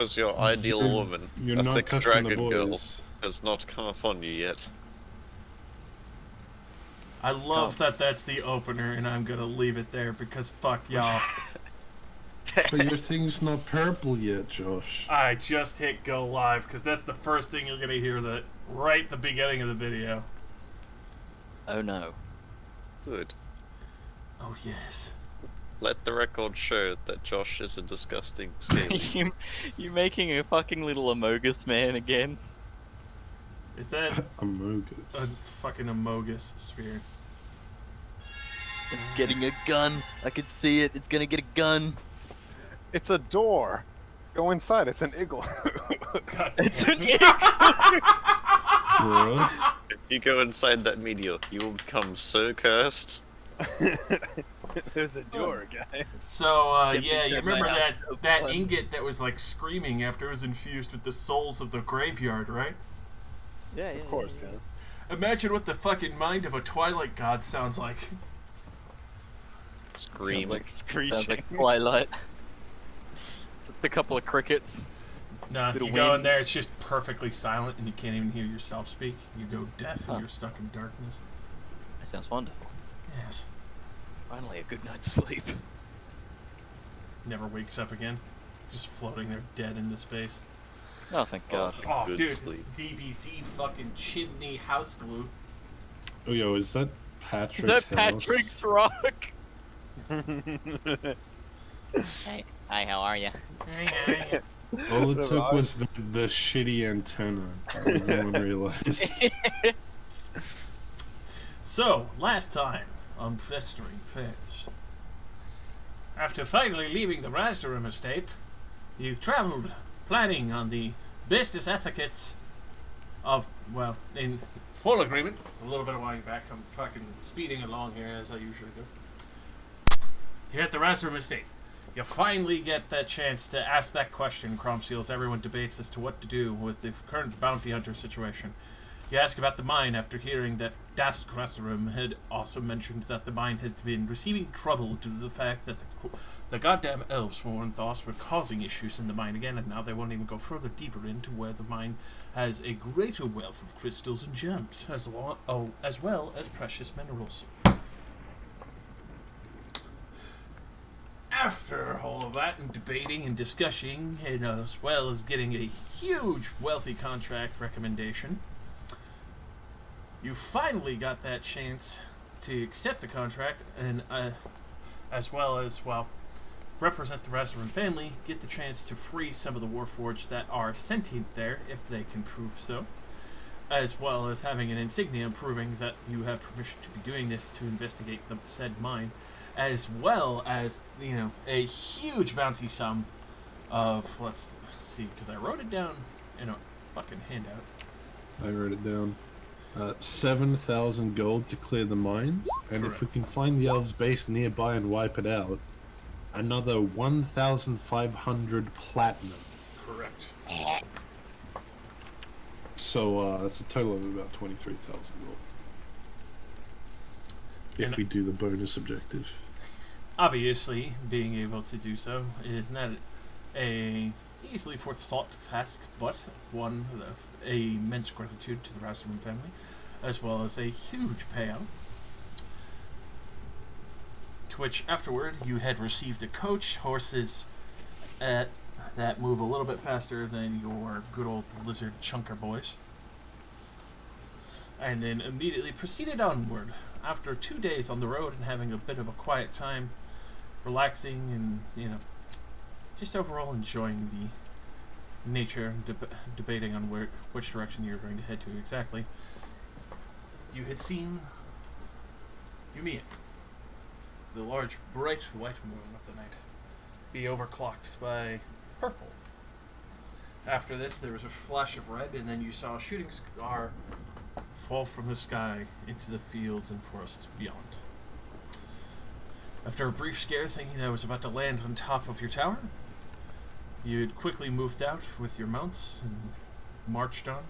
Because your ideal woman, You're a not thick touching the dragon girl, boys. has not come upon you yet. I love that that's the opener, and I'm gonna leave it there because fuck y'all. But your thing's not purple yet, Josh. I just hit go live because that's the first thing you're gonna hear that right at the beginning of the video. Oh no. Good. Oh yes. Let the record show that Josh is a disgusting scaly. You making a fucking little Amogus man again? Is that Amogus. a fucking Amogus sphere? It's getting a gun. I can see it. It's gonna get a gun. It's a door. Go inside. It's an igloo. God It's damn an it. Bruh. If you go inside that meteor, you will become so cursed. There's a door, guys. So, Step yeah, you into my remember house, that, no that fun. ingot that was, like, screaming after it was infused with the souls of the graveyard, right? Yeah, Of course, yeah. Imagine what the fucking mind of a Twilight god sounds like. Scream. Sounds like Sounds screeching. like Twilight. Just a couple of crickets. No, Little you go in wind. there, it's just perfectly silent, and you can't even hear yourself speak. You go deaf, Huh. and you're stuck in darkness. That sounds wonderful. Yes. Finally, a good night's sleep. Never wakes up again. Just floating there dead into space. Oh, thank God. Oh, Good dude, sleep. it's DBC fucking chimney house glue. Oh, yo, is that Patrick's Is that house? Patrick's rock? Hey, hi, how are you? All it The took rock. was the shitty antenna. No one realized. So, last time on Festering Fest, after finally leaving the Razdarim estate, you traveled planning on the business etiquettes of, well, in full agreement. A little bit of while back, I'm fucking speeding along here as I usually do. Here at the Razdarim estate, you finally get that chance to ask that question, Cromseals. Everyone debates as to what to do with the current bounty hunter situation. You ask about the mine after hearing that Das Krasserum had also mentioned that the mine had been receiving trouble due to the fact that the goddamn elves were causing issues in the mine again, and now they won't even go further deeper into where the mine has a greater wealth of crystals and gems, as well as precious minerals. After all of that and debating and discussing, and as well as getting a huge wealthy contract recommendation, you finally got that chance to accept the contract and as well as, well, represent the Razdarim family, get the chance to free some of the Warforged that are sentient there, if they can prove so, as well as having an insignia proving that you have permission to be doing this to investigate the said mine, as well as, you know, a huge bounty sum of, let's see, because I wrote it down in a fucking handout. I wrote it down. 7,000 gold to clear the mines, and if we can find the elves' base nearby and wipe it out, another 1,500 platinum. Correct. So that's a total of about 23,000 gold. If And- we do the bonus objective. Obviously, being able to do so is not a easily forethought task, but one of immense gratitude to the Razdarim family, as well as a huge payout. To which, afterward, you had received a coach, horses that move a little bit faster than your good old lizard chunker boys, and then immediately proceeded onward. After 2 days on the road and having a bit of a quiet time, relaxing and, you know, just overall enjoying the nature, debating on which direction you're going to head to exactly, you had seen Yumia, the large, bright white moon of the night, be overclocked by purple. After this, there was a flash of red, and then you saw a shooting star fall from the sky into the fields and forests beyond. After a brief scare, thinking that it was about to land on top of your tower, you had quickly moved out with your mounts and marched on,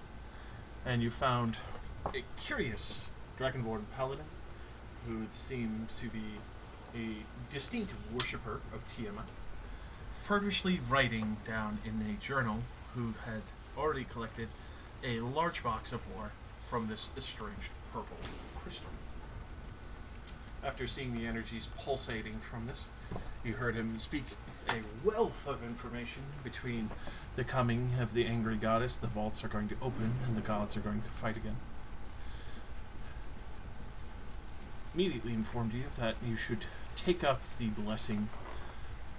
and you found a curious dragonborn paladin who seemed to be a distinct worshipper of Tiamat, feverishly writing down in a journal, who had already collected a large box of lore from this estranged purple crystal. After seeing the energies pulsating from this, you heard him speak a wealth of information between the coming of the angry goddess, the vaults are going to open, and the gods are going to fight again. Immediately informed you that you should take up the blessing,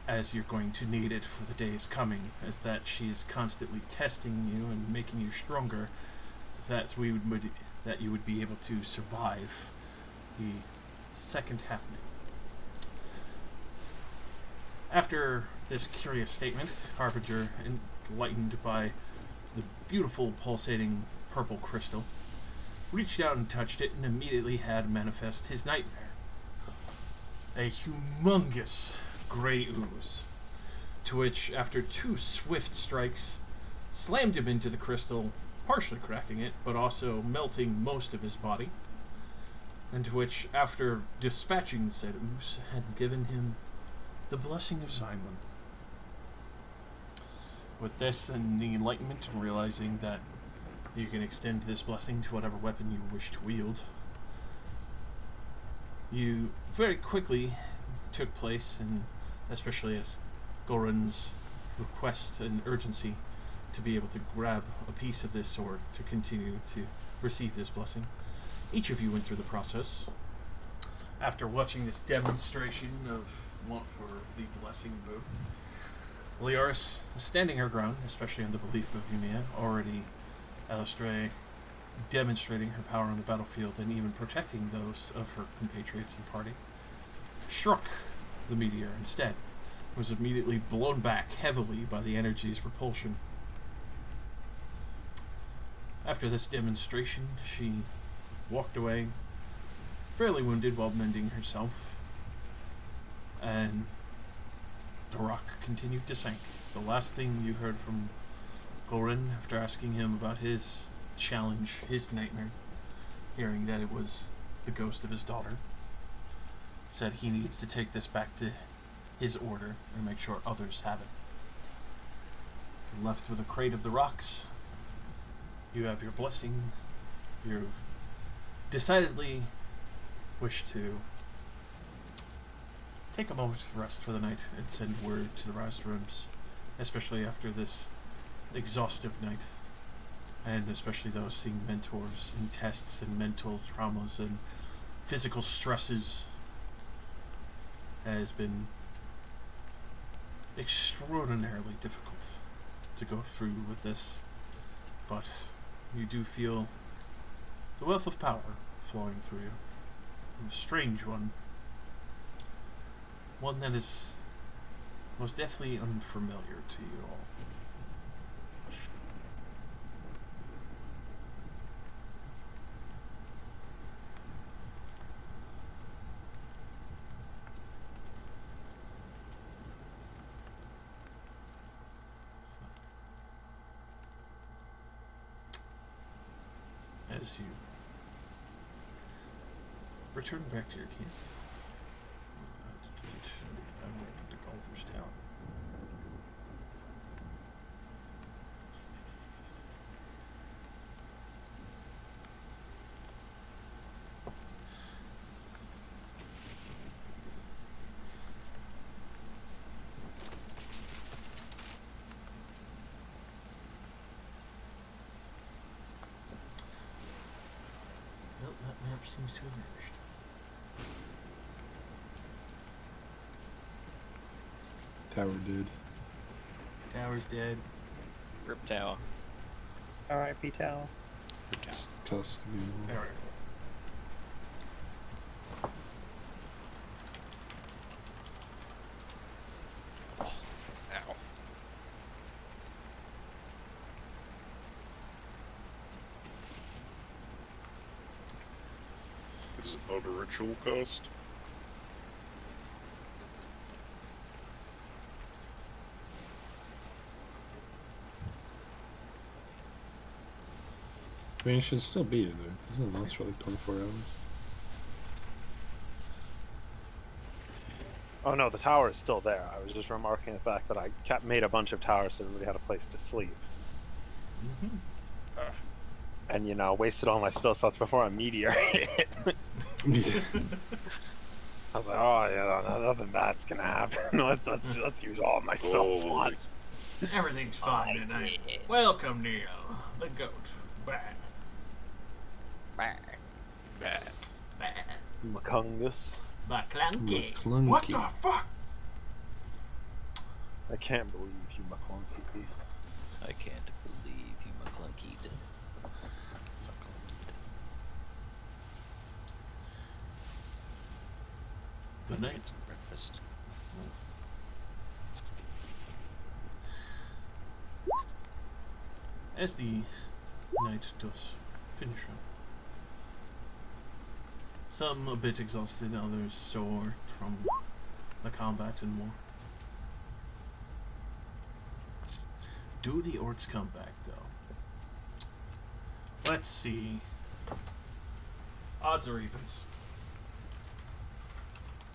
as you're going to need it for the days coming, as that she's constantly testing you and making you stronger, that you would be able to survive the second happening. After this curious statement, Harbinger, enlightened by the beautiful pulsating purple crystal, reached out and touched it and immediately had manifest his nightmare. A humongous gray ooze, to which, after 2 swift strikes, slammed him into the crystal, partially cracking it, but also melting most of his body, and to which, after dispatching said ooze, had given him the blessing of Xymon. With this and the enlightenment and realizing that you can extend this blessing to whatever weapon you wish to wield, you very quickly took place, and especially at Goran's request and urgency to be able to grab a piece of this sword to continue to receive this blessing. Each of you went through the process. After watching this demonstration of want for the blessing vote, Leoris, standing her ground, especially on the belief of Yumia, already Alistray demonstrating her power on the battlefield and even protecting those of her compatriots and party, struck the meteor instead. Was immediately blown back heavily by the energy's repulsion. After this demonstration, she walked away, fairly wounded while mending herself, and the rock continued to sink. The last thing you heard from Goran, after asking him about his challenge, his nightmare, hearing that it was the ghost of his daughter, said he needs to take this back to his order and make sure others have it. Left with a crate of the rocks, you have your blessing. You decidedly wish to take a moment of rest for the night and send word to the rest rooms, especially after this exhaustive night, and especially those seeing mentors and tests and mental traumas and physical stresses has been extraordinarily difficult to go through with this, but you do feel the wealth of power flowing through you. A strange one. One that is most definitely unfamiliar to you all. As you return back to your camp, I'm waiting to Gulliver's Town. Well, that map seems to have vanished. Tower dude. Tower's dead. Rip Tower. R.I.P. Towel. Custody. There we go. Ow. Is it not a ritual cast? I mean, it should still be there. Doesn't it last for like 24 hours? Oh no, the tower is still there. I was just remarking the fact that I made a bunch of towers so everybody had a place to sleep. And wasted all my spell slots before a meteor hit. I was like, oh, nothing bad's gonna happen. let's use all my spell slots. Everything's fine tonight. Welcome, Neo, the goat. Bad. Bad. Makungus. Clunky. McClunky. What the fuck? I can't believe you, Makungy. I can't believe you McClunkied. So Good night. Get some breakfast. As the night does finish up, some a bit exhausted, others sore from the combat and more. Do the orcs come back, though? Let's see. Odds or evens?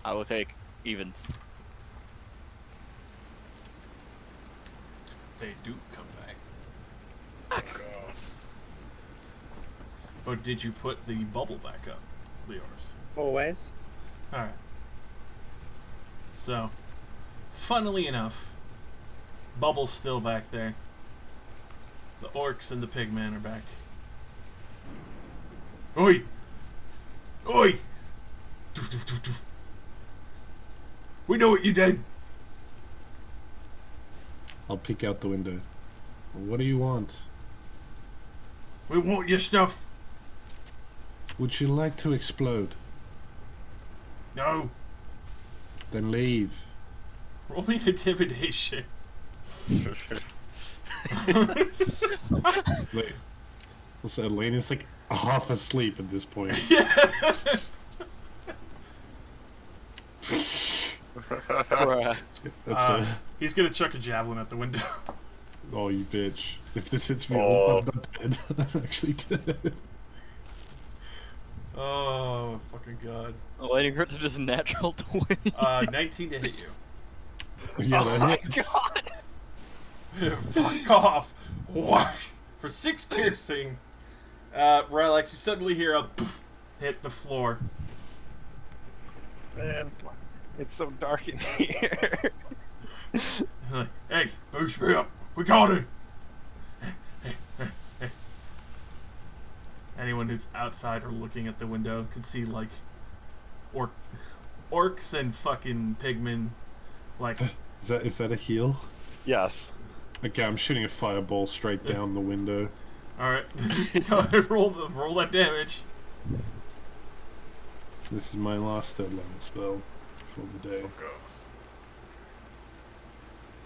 I will take evens. They do come back. But did you put the bubble back up, Leors? Always. Alright. So, funnily enough, Bubble's still back there. The orcs and the pigmen are back. Oi! Oi! We know what you did! I'll peek out the window. What do you want? We want your stuff! Would you like to explode? No! Then leave. Roll me an intimidation. Wait. Also, Elena's like half asleep at this point. Bruh. That's fair. He's gonna chuck a javelin at the window. Oh, you bitch. If this hits me, Oh. I'm not dead. I'm actually dead. Oh, fucking god. Lighting her to just natural 20. 19 to hit you. Yeah, that hits. Fuck off! What? For 6 piercing, Rylax, you suddenly hear a poof hit the floor. Man, it's so dark in here. Like, hey, boost me up. We got it. Anyone who's outside or looking at the window can see like orcs and fucking pigmen. Like, Is that a heal? Yes. Okay, I'm shooting a fireball straight down the window. all right, go ahead, roll that damage. This is my last third level spell for the day.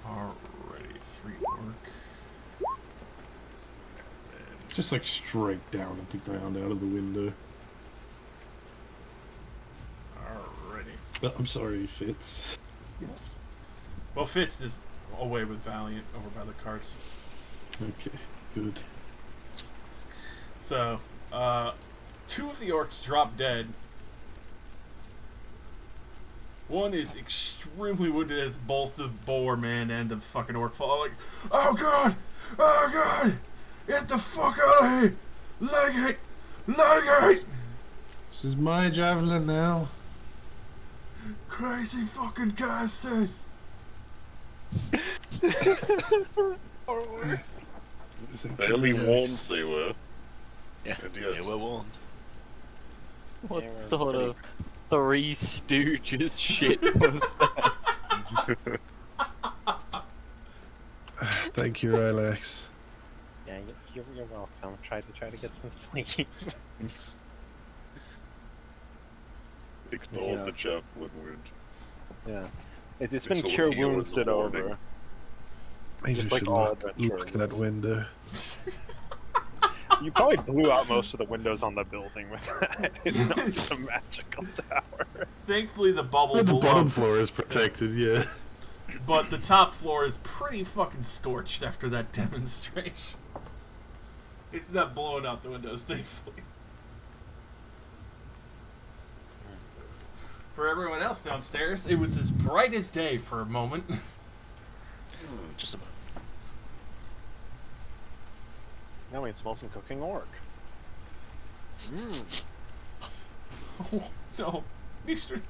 Alrighty, 3 orc. Just like straight down at the ground out of the window. Alrighty. Oh, I'm sorry, Fitz. Well, Fitz is away with Valiant over by the carts. Okay, good. So, 2 of the orcs drop dead. One is extremely wounded as both the boar man and the fucking orc fall. Like, oh god! Oh god! Get the fuck out of here! Leg it! Leg it! This is my javelin now. Crazy fucking casters! Barely warned they were. Yeah, And yet- they were warned. What Yeah, we're sort pretty- of Three Stooges shit was that? Thank you, Relax. Yeah, you're welcome. Try to get some sleep. Ignore Yeah. the javelin wound. Yeah. It's It's been a cure heal wounds as a it warning. over. Maybe Just I like should all look adventurers. that window. You probably blew out most of the windows on the building with that. It's not the magical tower. Thankfully, the bubble The blew bottom up, floor is protected, yeah. but the top floor is pretty fucking scorched after that demonstration. It's not blowing out the windows, thankfully. For everyone else downstairs, it was as bright as day for a moment. Just a moment. Now we can smell some cooking orc. Oh, no. Mister.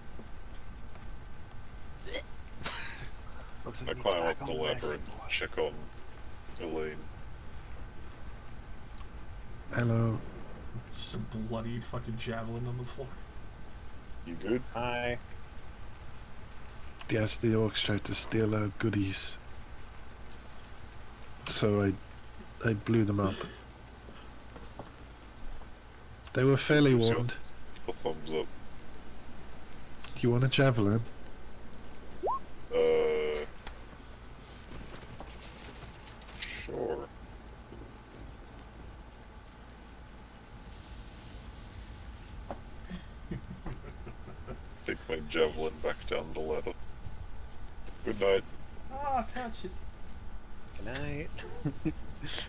Looks I like he's climb back up the on ladder wagon, and boys. check on Elaine. Hello. Just a bloody fucking javelin on the floor. You good? Hi. Yes, the orcs tried to steal our goodies. So I blew them up. They were fairly Who's your- warned. A thumbs up. Do you want a javelin? Sure. Take my javelin back down the ladder. Good night. Ah, pouches. Good night.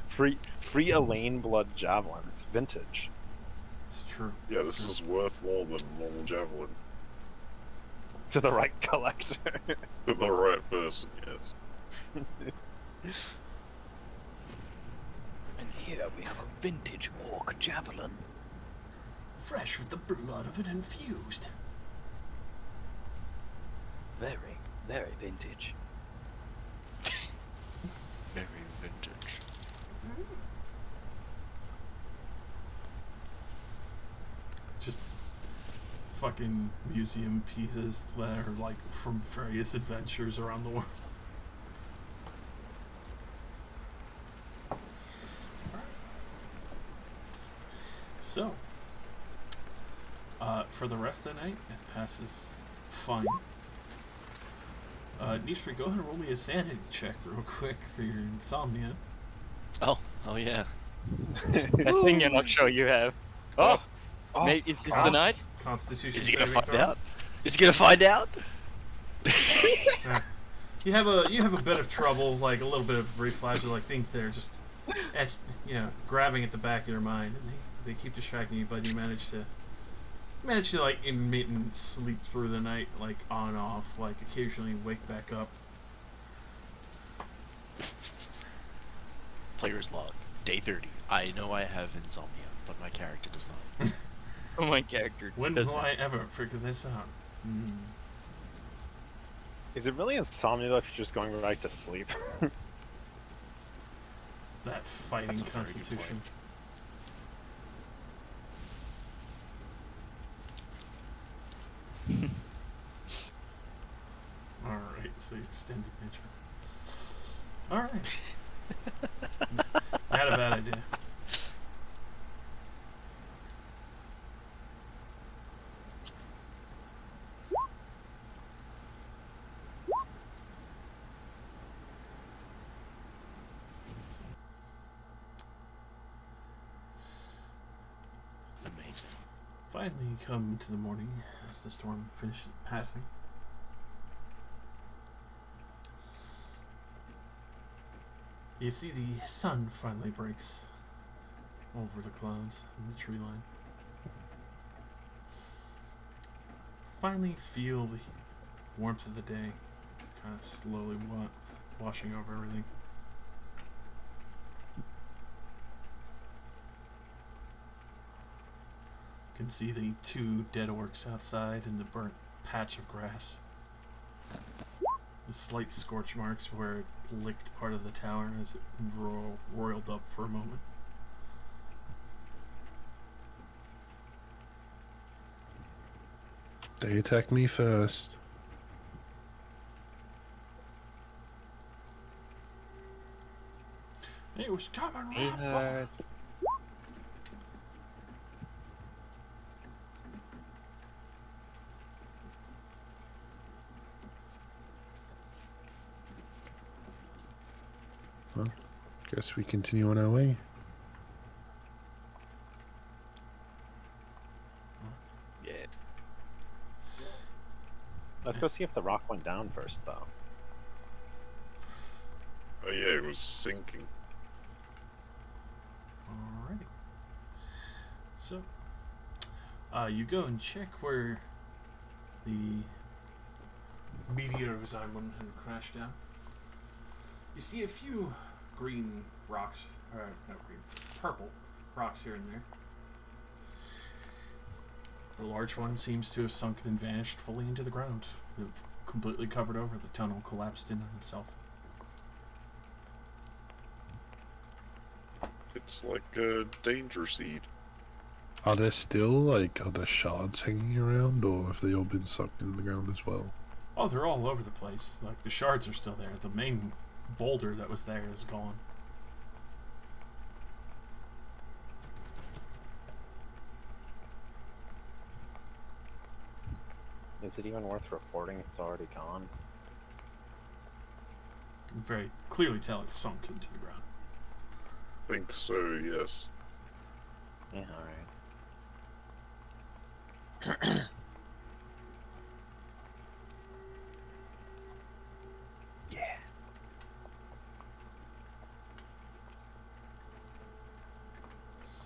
free Elaine blood javelin. It's vintage. It's true. Yeah, this is worth more than normal javelin. To the right collector. To the right person, yes. And here we have a vintage orc javelin. Fresh with the blood of it infused. Very, very vintage. Very vintage. Just fucking museum pieces that are like from various adventures around the world. So, for the rest of the night, it passes fine. Nishri, go ahead and roll me a sanity check real quick for your insomnia. Oh yeah. That thing you're not sure you have. Oh, mate, is this the night? Constitution Is he gonna saving find throw. out? Is he gonna find out? You have a bit of trouble, like a little bit of brief flashes, like things that are just, grabbing at the back of your mind, and they keep distracting you, but you manage to like intermittent sleep through the night, like on and off, like occasionally wake back up. Player's log. Day 30. I know I have insomnia, but my character does not. Oh, my character. When doesn't. will I ever figure this out? Is it really insomnia though if you're just going right to sleep? It's that fighting That's a very good constitution. Alright, so extended nature. Alright. I had a bad idea. Let's see. Amazing. Finally come to the morning as the storm finishes passing. You see the sun finally breaks over the clouds and the tree line. Finally feel the warmth of the day kind of slowly washing over everything. You can see the two dead orcs outside and the burnt patch of grass. The slight scorch marks where it licked part of the tower as it roiled up for a moment. They attacked me first. It was coming right for us. Well, guess we continue on our way. Yeah. Let's go see if the rock went down first, though. Oh yeah, it was sinking. Alrighty. So, you go and check where the meteor of Zion had crashed down. You see a few green rocks, or no green, purple rocks here and there. The large one seems to have sunken and vanished fully into the ground. They've completely covered over. The tunnel collapsed in on itself. It's like a danger seed. Are there still, like, are there shards hanging around, or have they all been sucked into the ground as well? Oh, they're all over the place. Like, the shards are still there. The main boulder that was there is gone. Is it even worth reporting? It's already gone. You can very clearly tell it sunk into the ground. Think so, yes. Yeah, alright. Yeah.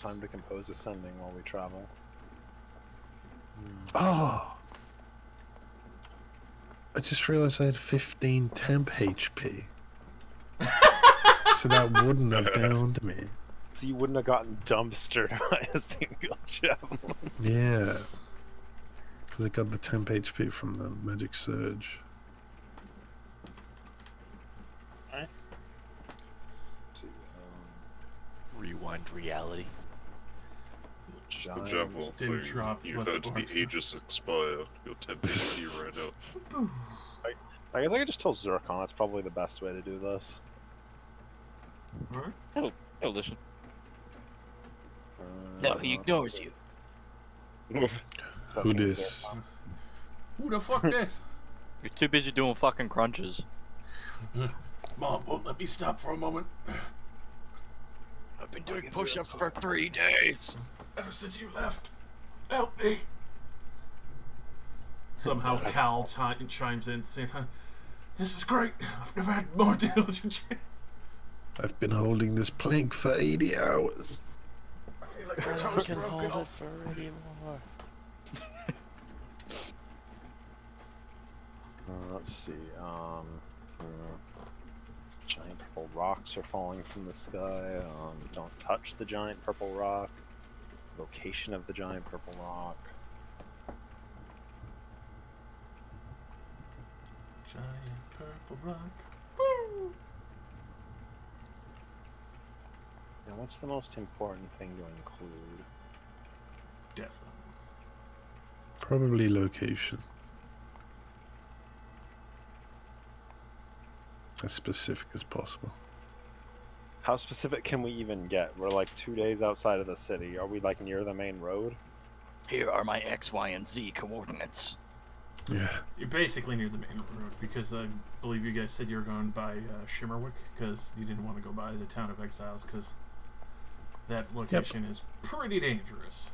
Time to compose ascending while we travel. Oh! I just realized I had 15 temp HP. So that wouldn't have downed me. So you wouldn't have gotten dumpstered by a single javelin. Yeah. Because I got the temp HP from the magic surge. Nice. See, Rewind reality. Just the Giant javelin didn't thing. drop You what heard the the orcs Aegis expire. Your temp HP ran out. I guess I could just tell Zircon that's probably the best way to do this. Alright. Oh, listen. No, he ignores you. Who dis? Who the fuck this? You're too busy doing fucking crunches. Mom won't let me stop for a moment. I've been doing push-ups for 3 days. Ever since you left. Help me. Somehow Cal chimes in at the same time. This is great. I've never had more diligent. I've been holding this plank for 80 hours. I feel like my toes broken off. for any more. Let's see. Giant purple rocks are falling from the sky. Don't touch the giant purple rock. Location of the giant purple rock. Giant purple rock. Woo! Now, what's the most important thing to include? Death. Probably location. As specific as possible. How specific can we even get? We're like 2 days outside of the city. Are we like near the main road? Here are my X, Y, and Z coordinates. Yeah. You're basically near the main road because I believe you guys said you were going by Shimmerwick because you didn't want to go by the town of Exiles because that location is pretty dangerous.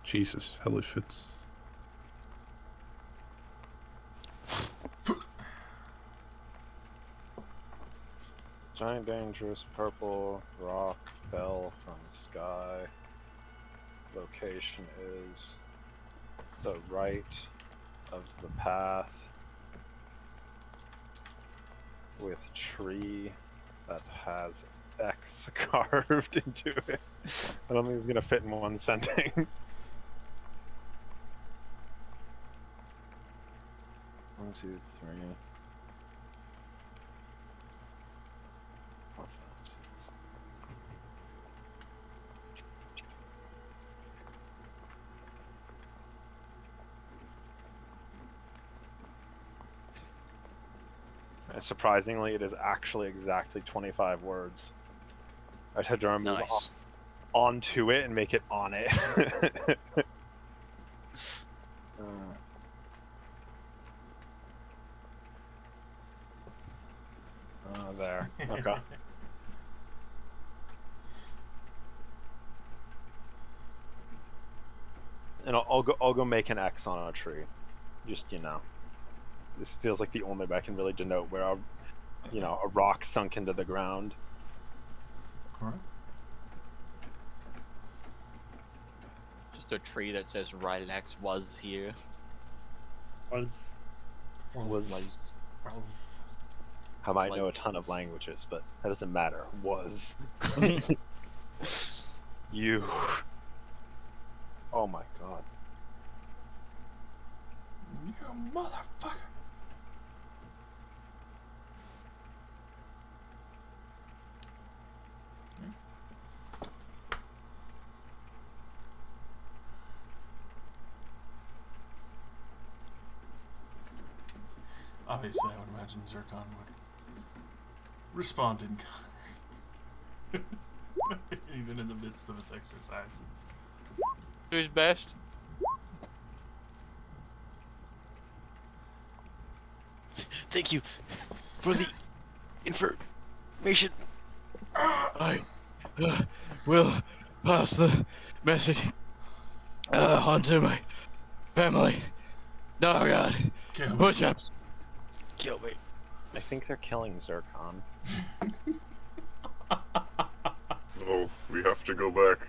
Jesus, hello Fitz. Giant dangerous purple rock fell from the sky. Location is the right of the path with tree that has X carved into it. I don't think it's gonna fit in one sentence. 1, 2, 3. 4, 5, 6. And surprisingly, it is actually exactly 25 words. I'd had to remove Nice. onto it and make it on it. There. Okay. And I'll go make an X on a tree. Just, you know. This feels like the only way I can really denote where a rock sunk into the ground. Alright. the tree that says Rylax was here. Was. I might know a ton of languages, but that doesn't matter. Was. You. Oh my god. You motherfucker. Obviously, I would imagine Zircon would respond in kind. Even in the midst of his exercise. Do his best. Thank you for the information. I will pass the message on to my family. Oh god. Push-ups. Kill me. I think they're killing Zircon. Oh, we have to go back.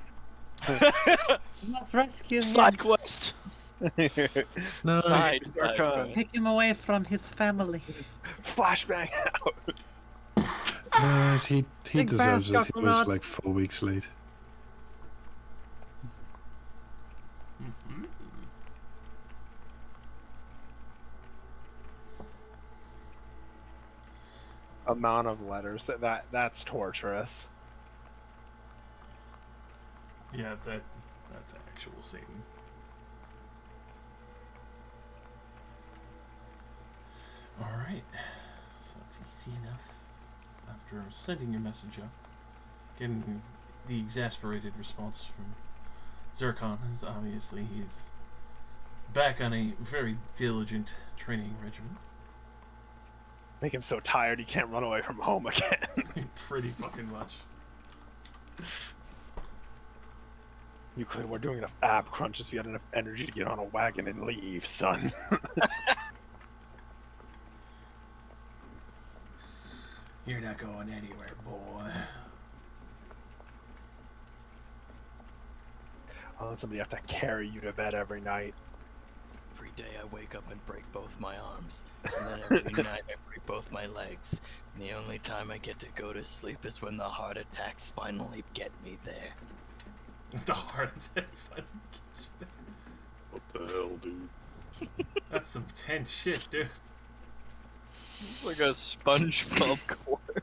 Let's rescue him. Side quest. No, Side Zircon. Take him away from his family. Flashbang out. no, he Big deserves fast it. He was coconuts. like 4 weeks late. Amount of letters. That's torturous. Yeah, that's actual Satan. Alright. So it's easy enough. After sending your message up, getting the exasperated response from Zircon is obviously he's back on a very diligent training regimen. Make him so tired he can't run away from home again. Pretty fucking much. You could. We're doing enough ab crunches if you had enough energy to get on a wagon and leave, son. You're not going anywhere, boy. I'll let somebody have to carry you to bed every night. Every day I wake up and break both my arms, and then every night I break both my legs. And the only time I get to go to sleep is when the heart attacks finally get me there. The heart attack's fucking shit. What the hell, dude? That's some tense shit, dude. It's like a SpongeBob cord.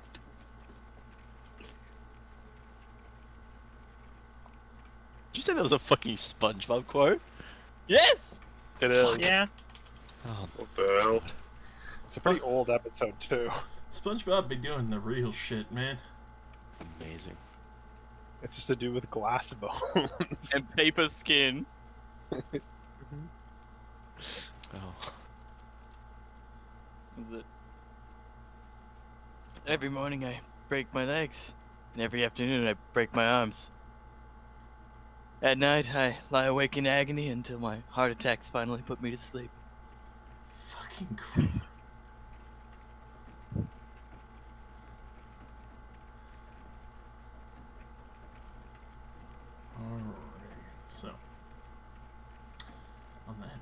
Did you say that was a fucking SpongeBob quote? Yes! It is. Yeah. Oh, What the hell? It's a pretty old episode too. SpongeBob be doing the real shit, man. amazing. It's just to do with glass bones. And paper skin. Oh. Is it? Every morning I break my legs, and every afternoon I break my arms. At night I lie awake in agony until my heart attacks finally put me to sleep. Fucking crap. Alright, so on that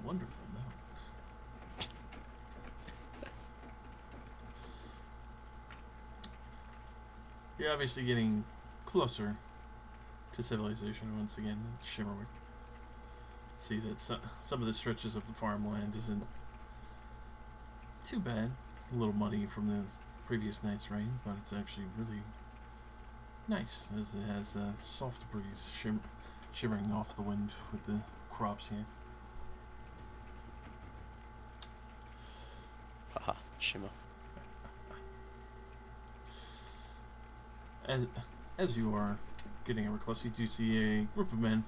wonderful note, you're obviously getting closer to civilization once again in Shimmerwick. See that some of the stretches of the farmland isn't too bad. A little muddy from the previous night's rain, but it's actually really nice as it has a soft breeze shivering off the wind with the crops here. Haha, shimmer. As you are getting ever closer, you do see a group of men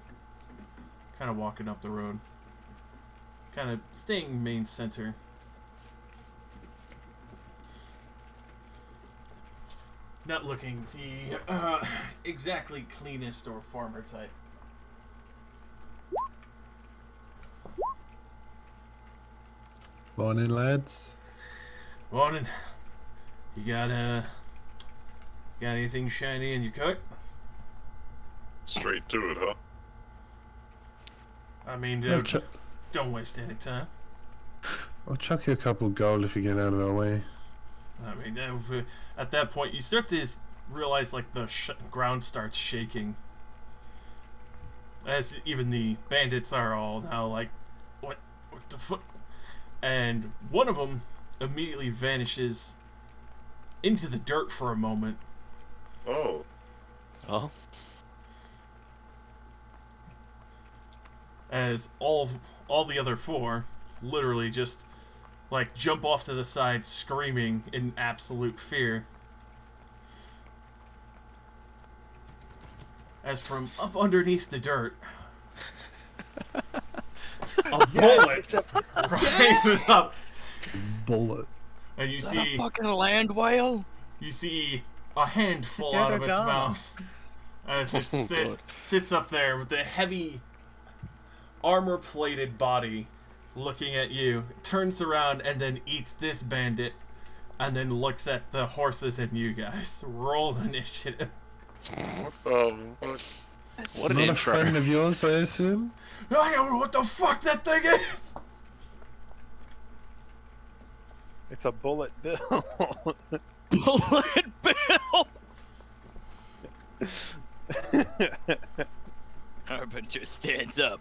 kind of walking up the road, kind of staying main center. Not looking the exactly cleanest or farmer type. Morning, lads. Morning. You got anything shiny in your coat? Straight to it, huh? I mean, I'll, dude, don't waste any time. I'll chuck you a couple gold if you get out of our way. I mean, at that point, you start to realize like the ground starts shaking. As even the bandits are all now like, what the fuck? And one of them immediately vanishes into the dirt for a moment. Oh. Oh. As all the other four literally just like jump off to the side screaming in absolute fear. As from up underneath the dirt, a bullet rises up, Bullet. and you Is that see a fucking land whale? you see a hand fall Dead out or of its gone? mouth as it Oh, God. sits up there with a heavy armor-plated body looking at you, turns around and then eats this bandit, and then looks at the horses and you guys. Roll initiative. What the fuck? What an Not intro. a friend of yours, I assume? I don't know what the fuck that thing is! It's a bullet bill. Bullet bill! Harbinger stands up.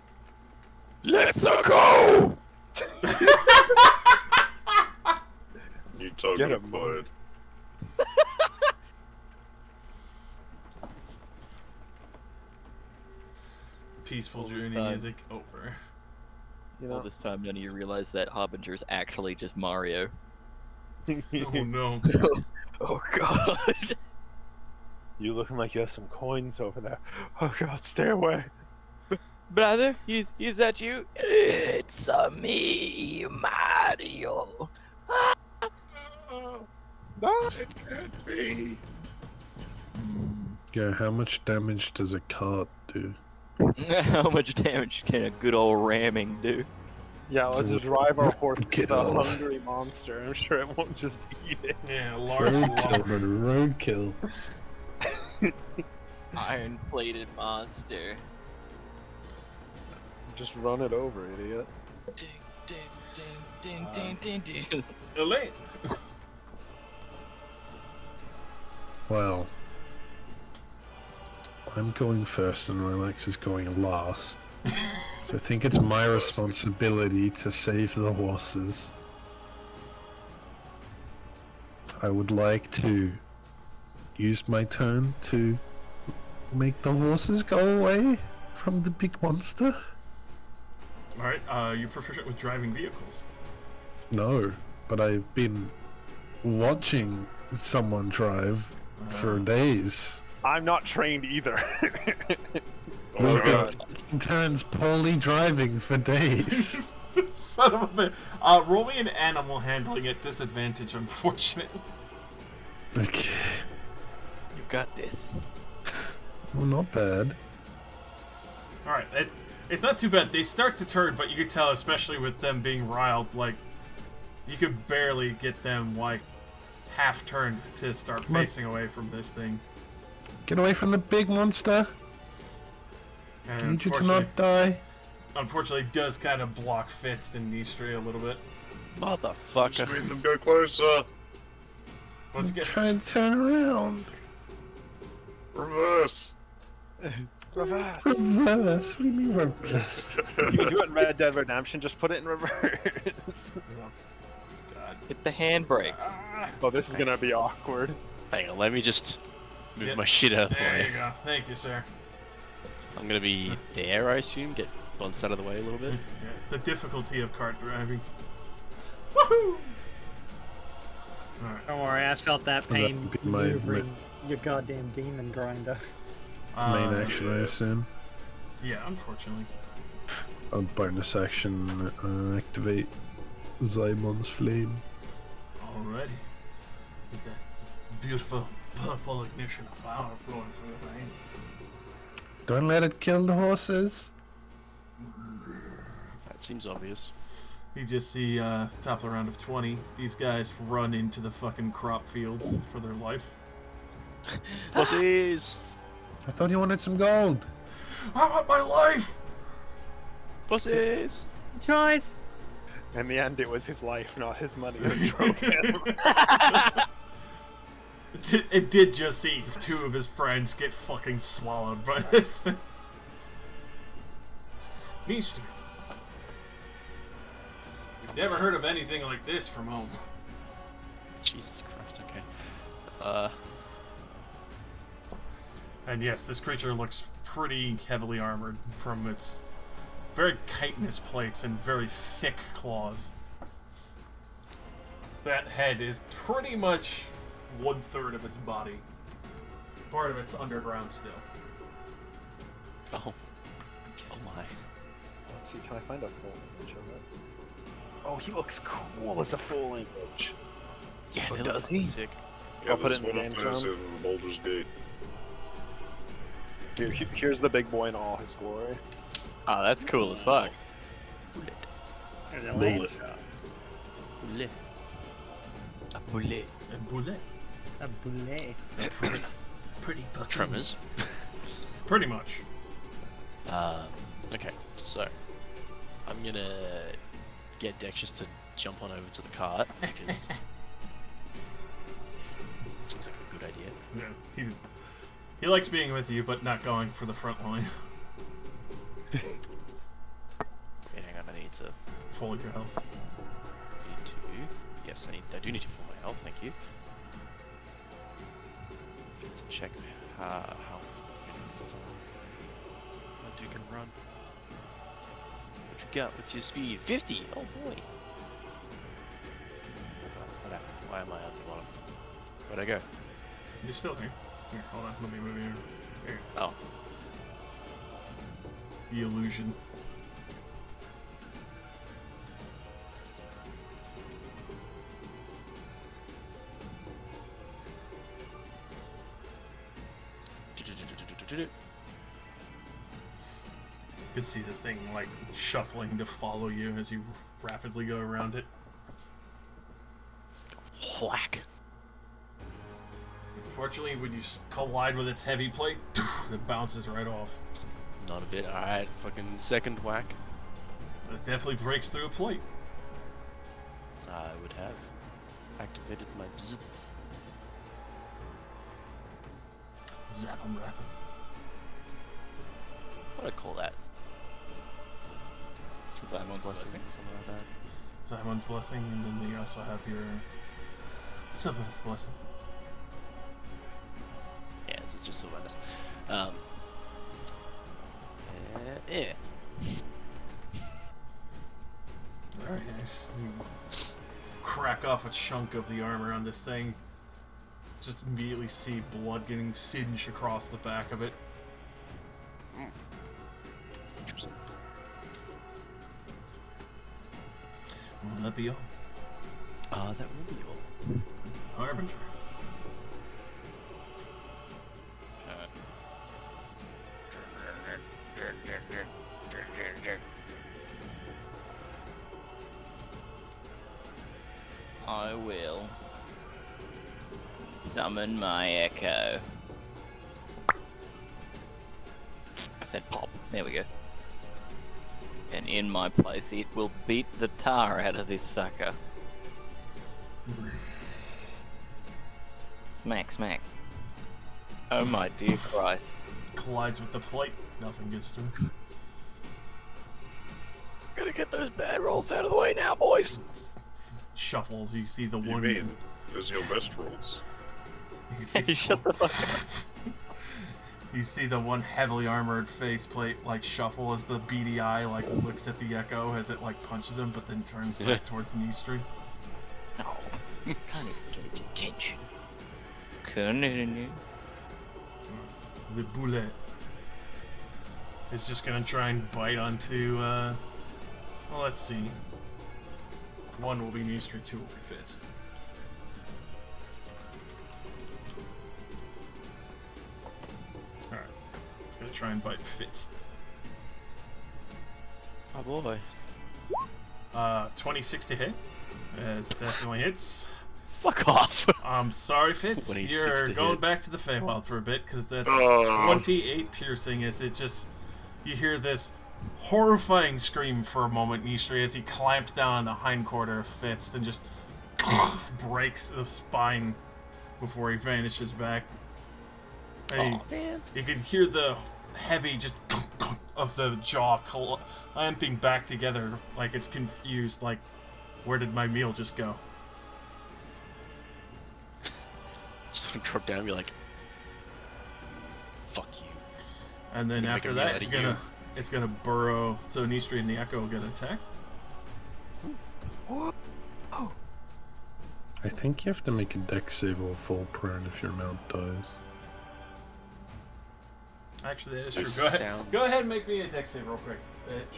Let's go! You told Get me him, quiet. Peaceful All journey time. music over. You All know, this time, none of you realize that Harbinger's actually just Mario. Oh no. Oh god. you looking like you have some coins over there. Oh god, stay away. Brother, is that you? It's me, Mario. It can't be. Yeah, how much damage does a cart do? How much damage can a good old ramming do? Yeah, let's drive our horse to Get the off. hungry monster. I'm sure it won't just eat it. Yeah, large Roadkill, roadkill. Iron-plated monster. Just run it over, idiot. Ding, ding, ding, ding, ding, ding, ding. Elaine. Well, I'm going first and Relax is going last. So I think it's my responsibility to save the horses. I would like to use my turn to make the horses go away from the big monster. Alright, you're proficient with driving vehicles. No, but I've been watching someone drive for days. I'm not trained either. Oh We've god. been turns poorly driving for days. Son of a bitch. Roll me an animal handling at disadvantage, unfortunately. Okay, You've got this. well, not bad. Alright, it's not too bad. They start to turn, but you can tell, especially with them being riled, like, you could barely get them, like, half turned to start Come on. facing away from this thing. Get away from the big monster. And I need you to unfortunately, not die. unfortunately, does kind of block Fitz and Nistri a little bit. Just Motherfucker. made them go closer. Let's get. Try and turn around. Reverse. Reverse. Reverse. What do you mean reverse? You can do it in Red Dead Redemption, just put it in reverse. God. Hit the handbrakes. Oh, this is gonna be awkward. Hang on, let me just move Yep. my shit out of the There way. you go. Thank you, sir. I'm gonna be there, I assume. Get one side of the way a little bit. Yeah, the difficulty of kart driving. Woohoo! Alright. Don't worry, I felt that Well, that pain would be my- maneuvering your goddamn demon grinder. Main action, I assume. Yeah, unfortunately. A bonus action, activate Zymon's flame. Alrighty. With that beautiful purple ignition of power flowing through your veins. Don't let it kill the horses. That seems obvious. You just see, top of the round of 20, these guys run into the fucking crop fields for their life. Pussies! I thought you wanted some gold. I want my life! Pussies! Choice. In the end, it was his life, not his money, that drove him. It did just see two of his friends get fucking swallowed by this thing. Easter. We've never heard of anything like this from home. Jesus Christ, okay. And yes, this creature looks pretty heavily armored from its very chitinous plates and very thick claws. That head is pretty much 1/3 of its body. Part of it's underground still. Oh. Oh my. Let's see, can I find a full image of it? Oh, he looks cool as a full image. Yeah, Oh, they does look he? sick. Yeah, I'll put there's it in one the of game those zone. in Baldur's Gate. Here's the big boy in all his glory. Oh, that's cool as fuck. And the land shots. Bullet. A bullet. And bullet. A boulet. Pretty fucking. Tremors. Pretty much. Okay, so I'm gonna get Dexterous to jump on over to the cart because it seems like a good idea. Yeah, he likes being with you, but not going for the front line. Wait, hang on, I need to. Full of your health. Yes, I do need to full my health. Thank you. Need to check how you can run. What you got? What's your speed? 50. Oh boy. What happened? Why am I at the bottom? Where'd I go? You're still here. Here, hold on. Let me move you. Here. Oh. The illusion. You can see this thing like shuffling to follow you as you rapidly go around it. Whack. Unfortunately, when you collide with its heavy plate, it bounces right off. Not a bit. Alright, fucking second whack. It definitely breaks through a plate. I would have activated my bzzz. Zap 'em, rap 'em. What do I call that? Simon's blessing. Something like that. Simon's blessing, and then you also have your Sylvaneth blessing. Yeah, this is just Sylvanus. Yeah. Very nice. You crack off a chunk of the armor on this thing. Just immediately see blood getting singed across the back of it. Interesting. Will that be all? That will be all. Harbinger. I will summon my echo. I said pop. There we go. And in my place, it will beat the tar out of this sucker. Smack, smack. Oh my dear Christ. Collides with the plate. Nothing gets through. Gotta get those bad rolls out of the way now, boys. Shuffles. You see the You one. mean, those are your best rolls. You see, Shut the fuck up. you see the one heavily armored faceplate like shuffle as the beady eye like looks at the echo as it like punches him, but then turns back towards Nistri. No. Can't even get attention. Continue. The bullet is just gonna try and bite onto. Well, let's see. One will be Nistri, two will be Fitz. Alright. It's gonna try and bite Fitz. Oh boy. 26 to hit. As definitely hits. Fuck off. I'm sorry, Fitz. 26 You're to going hit. back to the Feywild for a bit, because that's Oh. 28 piercing as it just... You hear this horrifying scream for a moment, Nistri, as he clamps down on the hindquarter of Fitz and just breaks the spine before he vanishes back. And you can hear the heavy just of the jaw clamping back together like it's confused, like, where did my meal just go? Just gonna drop down and be like, fuck you. And then Make after a that, meal out of it's gonna burrow. So Nistri and the Echo will get an attack. I think you have to make a dex save or fall prone if your mount dies. Actually, that is It true. Go ahead. sounds- Go ahead and make me a dex save real quick.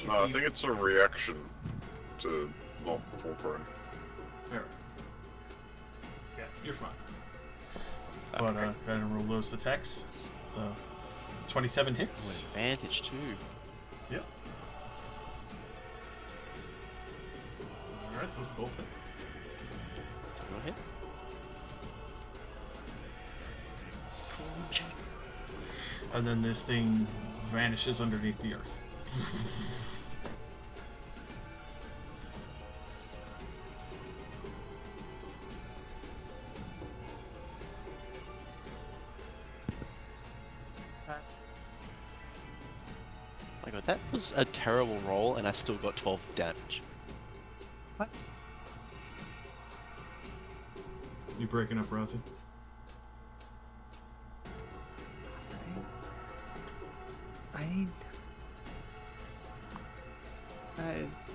No, I think it's a reaction to not full prone. There. Yeah, you're fine. But go ahead and roll those attacks. So 27 hits. Advantage too. Yep. Alright, those both hit. Go ahead. And then this thing vanishes underneath the earth. My god, that was a terrible roll, and I still got 12 damage. You breaking up, Rosie?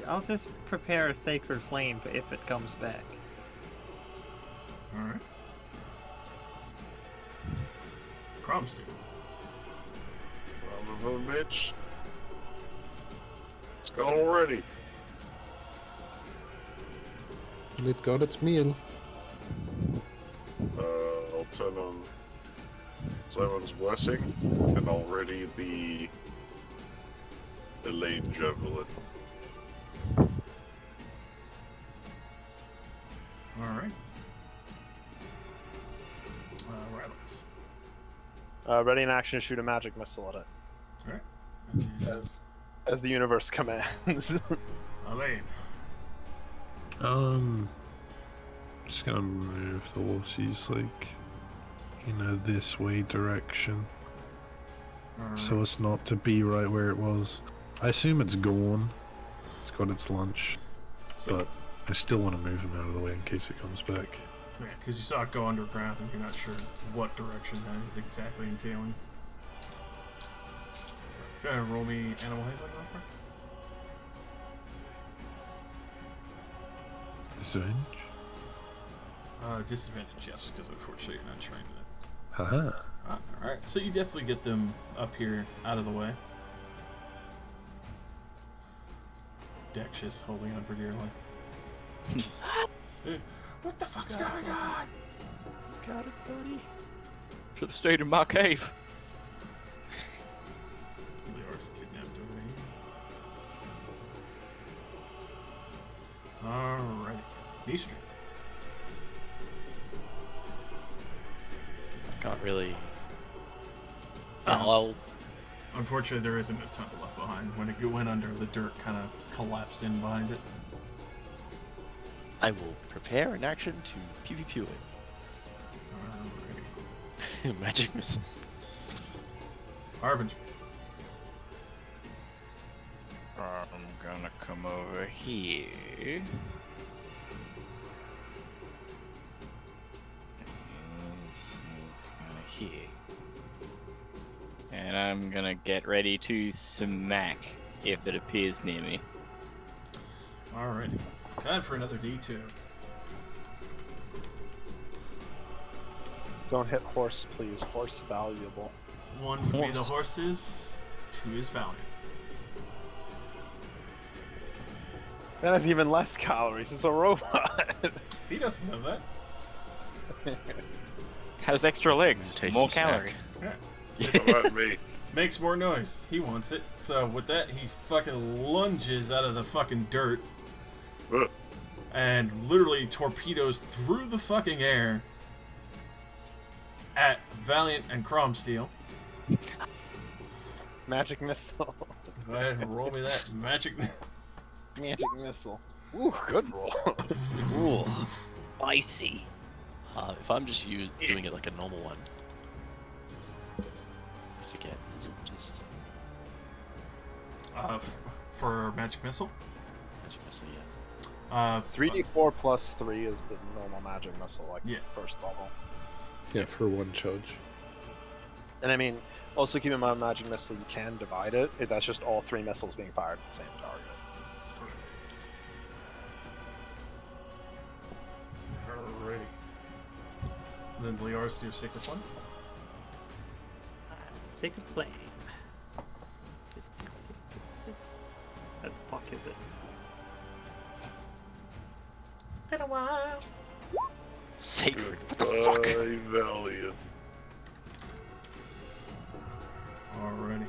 I'll just prepare a sacred flame if it comes back. Alright. Cromsty. Son of a bitch. It's gone already. It got its meal. I'll turn on Simon's Blessing, and I'll ready the Elaine Javelin. Alright. Rabbits. Ready in action to shoot a magic missile at it. Alright. As the universe commands. Elaine. Just gonna move the horses like this way direction, so as not to be right where it was. I assume it's gone. It's got its lunch, but I still want to move him out of the way in case it comes back. Yeah, because you saw it go underground and you're not sure what direction that is exactly entailing. So, go ahead and roll me animal handling real quick. Disadvantage. Disadvantage, yes, because unfortunately you're not trained in it. Haha. Alright, so you definitely get them up here out of the way. Dex is holding on for dear life. What the fuck's going on? Got it, buddy. Should have stayed in my cave. Lior's kidnapped over here. Alright. Nistri. I can't really. I'll. Unfortunately, there isn't a ton left behind. When it went under, the dirt kind of collapsed in behind it. I will prepare an action to pew pew pew it. Alright. Magic missile. Harbinger. I'm gonna come over here. He's gonna here. And I'm gonna get ready to smack if it appears near me. Alrighty. Time for another D2. Don't hit horse, please. Horse valuable. 1 would be the horses, 2 is Valiant. That has even less calories. It's a robot. He doesn't know that. Has extra legs, Tasty more snack. calorie. Yeah. How about me? Makes more noise. He wants it. So with that, he fucking lunges out of the fucking dirt Ugh. and literally torpedoes through the fucking air at Valiant and Cromsteel. Magic missile. Go ahead and roll me that magic. Magic missile. Ooh, good roll. Ooh. Spicy. If I'm just doing it like a normal one. I forget. Is it just For magic missile. magic missile? Yeah. 3d4 plus 3 is the normal magic missile, like Yeah. first level. Yeah, for one charge. And I mean, also keep in mind, magic missile, you can divide it. That's just all 3 missiles being fired at the same target. Alrighty. Then Leor's your sacred one. Sacred flame. What the fuck is it? Been a while. Sacred. Goodbye, Valiant. Alrighty.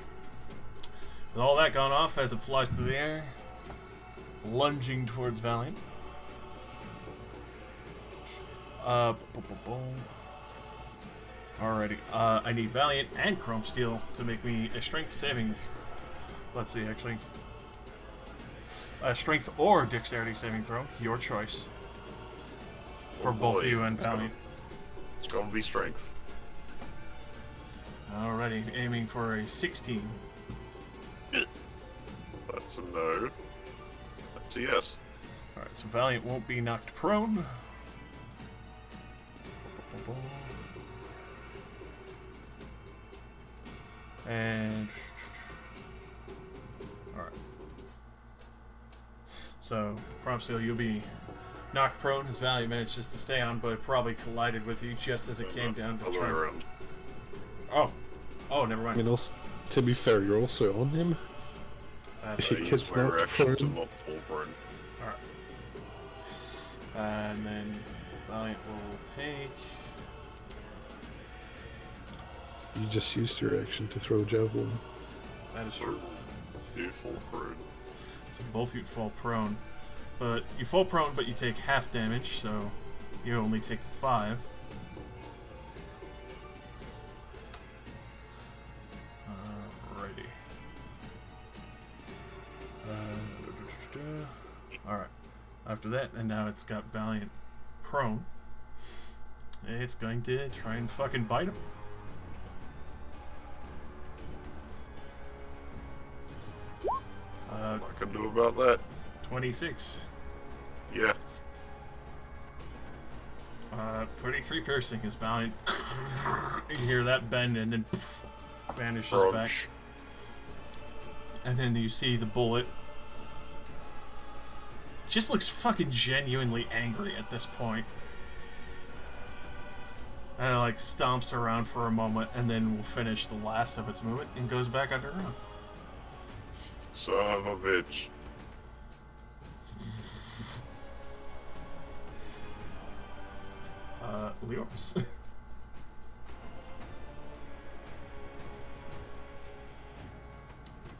With all that gone off as it flies through the air, lunging towards Valiant. Alrighty. I need Valiant and Chrome Steel to make me a strength saving. Let's see, actually. A strength or dexterity saving throw, your choice. For both you and Valiant. It's gonna be strength. Alrighty, aiming for a 16. That's a no. That's a yes. Alright, so Valiant won't be knocked prone. And... Alright. So, Chrome Steel, you'll be knocked prone as Valiant managed just to stay on, but it probably collided with you just as it came down to Other way try. around. Oh. Oh, never I mind. mean, also, to be fair, you're also on him. That's He I gets use my knocked reaction to prone. not fall prone. Alright. And then Valiant will take... You just used your action to throw a javelin. That is true. You fall prone. So both you fall prone. But you fall prone, but you take half damage, so you only take the 5. Alrighty. Alright. After that, and now it's got Valiant prone. It's going to try and fucking bite him. What I can do about that? 26. Yeah. 33 piercing is Valiant. You hear that bend and then vanishes back. Crunch. And then you see the bullet. Just looks fucking genuinely angry at this point. And it like stomps around for a moment and then will finish the last of its movement and goes back underground. Son of a bitch. Leors.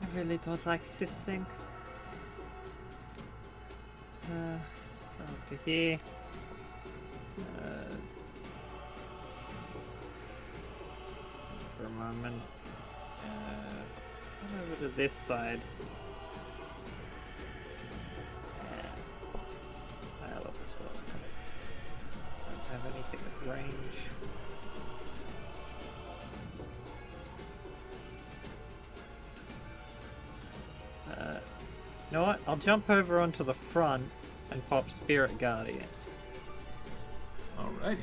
I really don't like this thing. So to here. For a moment. Come over to this side. I love this one. Don't have anything at range. You know what? I'll jump over onto the front and pop Spirit Guardians. Alrighty.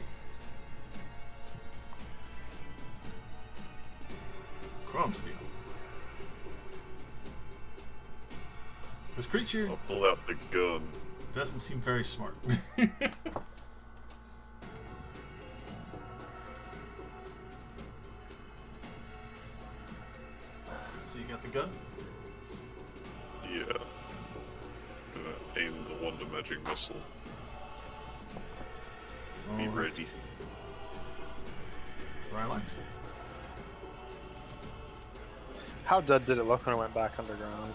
Chrome Steel. This creature I'll pull out the gun. doesn't seem very smart. So you got the gun? Yeah. Gonna aim the Wonder Magic Missile. Be Alright. ready. Relax. How dead did it look when it went back underground?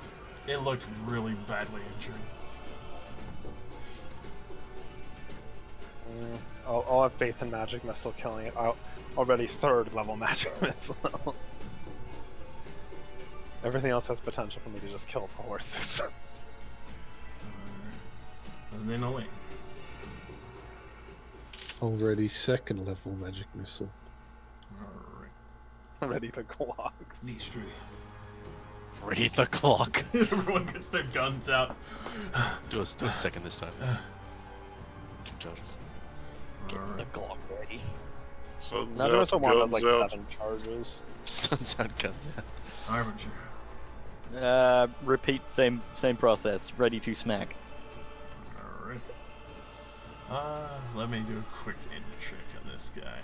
It looked really badly injured. I'll have faith in Magic Missile killing it. Already 3rd level Magic Missile. Everything else has potential for me to just kill the horses. Alright. And then away. Already second level magic missile. Alright. Ready the clocks. These three. Ready the clock. Everyone gets their guns out. Do a second this time. Charges. Gets the clock ready. Sun's Now there's out, one that's guns like out. 7 charges. Sun's out, guns out. Harbinger. Repeat same process. Ready to smack. Alright. Let me do a quick int check on this guy.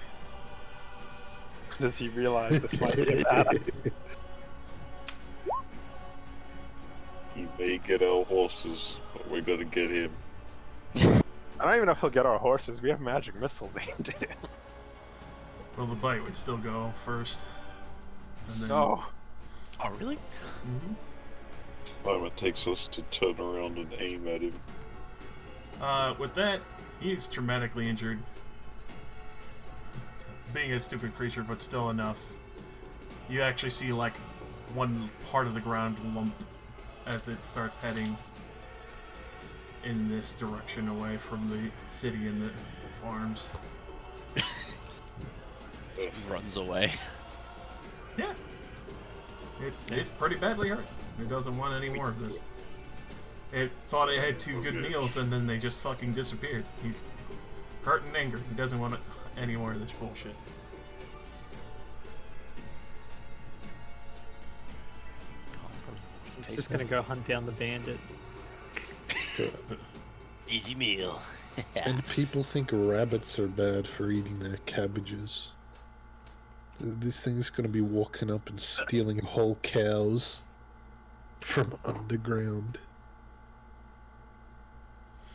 Does he realize this might be a bad idea? He may get our horses, but we're gonna get him. I don't even know if he'll get our horses. We have magic missiles aimed at him. Well, the bite would still go first. And then... No. Oh, really? Mhm. Time it takes us to turn around and aim at him. With that, he's traumatically injured. Being a stupid creature, but still enough. You actually see, like, one part of the ground lump as it starts heading in this direction away from the city and the farms. Runs away. Yeah. It's pretty badly hurt. It doesn't want any more of this. It thought it had two good meals and then they just fucking disappeared. He's hurt and angry. He doesn't want any more of this bullshit. He's just gonna go hunt down the bandits. Easy meal. And people think rabbits are bad for eating their cabbages. This thing's gonna be walking up and stealing whole cows from underground.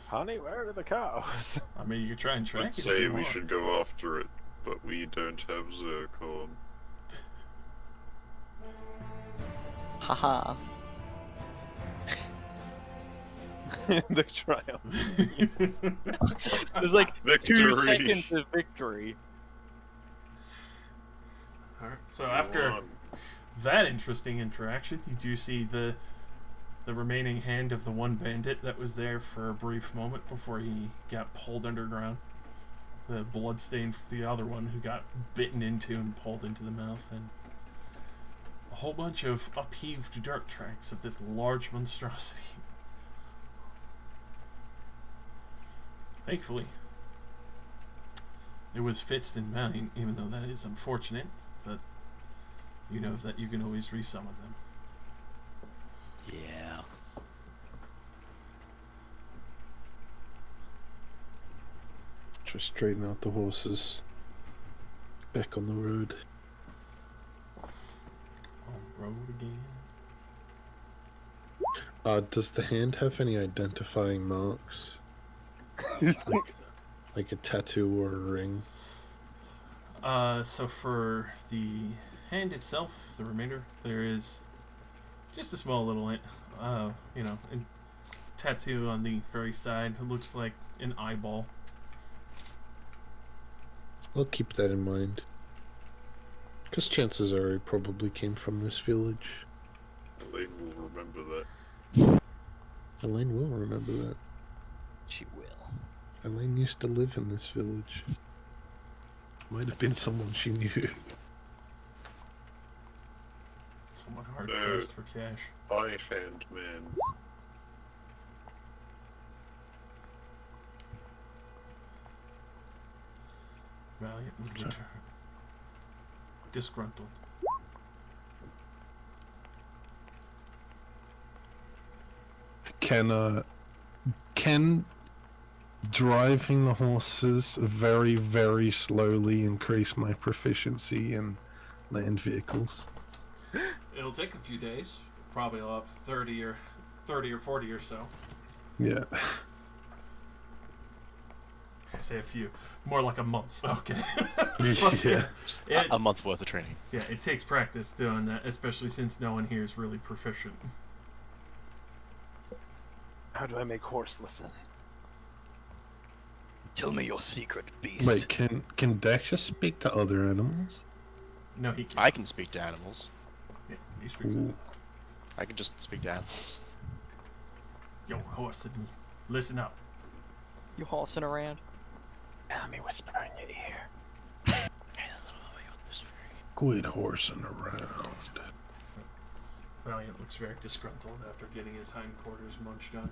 Honey, where are the cows? I mean, you could try and track I'd it. if say you we want. should go after it, but we don't have Zircon. Haha. The triumph. There's like 2 Victory. seconds of victory. Alright, so after One. that interesting interaction, you do see the remaining hand of the one bandit that was there for a brief moment before he got pulled underground. The blood stain for the other one who got bitten into and pulled into the mouth, and a whole bunch of upheaved dirt tracks of this large monstrosity. Thankfully, it was fixed in mine, even though that is unfortunate, that you know that you can always resummon them. Yeah. Just straighten out the horses. Back on the road. On road again. Does the hand have any identifying marks? like a tattoo or a ring? So for the hand itself, the remainder, there is just a small little, tattoo on the very side. It looks like an eyeball. I'll keep that in mind. Because chances are it probably came from this village. Elaine will remember that. Elaine will remember that. She will. Elaine used to live in this village. Might have been someone she knew. Somewhat hard No. pressed for cash. Eye hand man. Valiant would return. Disgruntled. Can driving the horses very, very slowly increase my proficiency in land vehicles? It'll take a few days. Probably up 30 or 40 or so. Yeah. I say a few. More like a month. Okay. Yeah. Just It- a month worth of training. Yeah, it takes practice doing that, especially since no one here is really proficient. How do I make horse listen? Tell me your secret, beast. Wait, can Dexter speak to other animals? No, he can't. I can speak to animals. Yeah, he speaks. Ooh. I can just speak to Al. Yo, horse, listen up. You horsing around? Let me whisper in your ear. Quit horsing around. Valiant looks very disgruntled after getting his hindquarters munched on.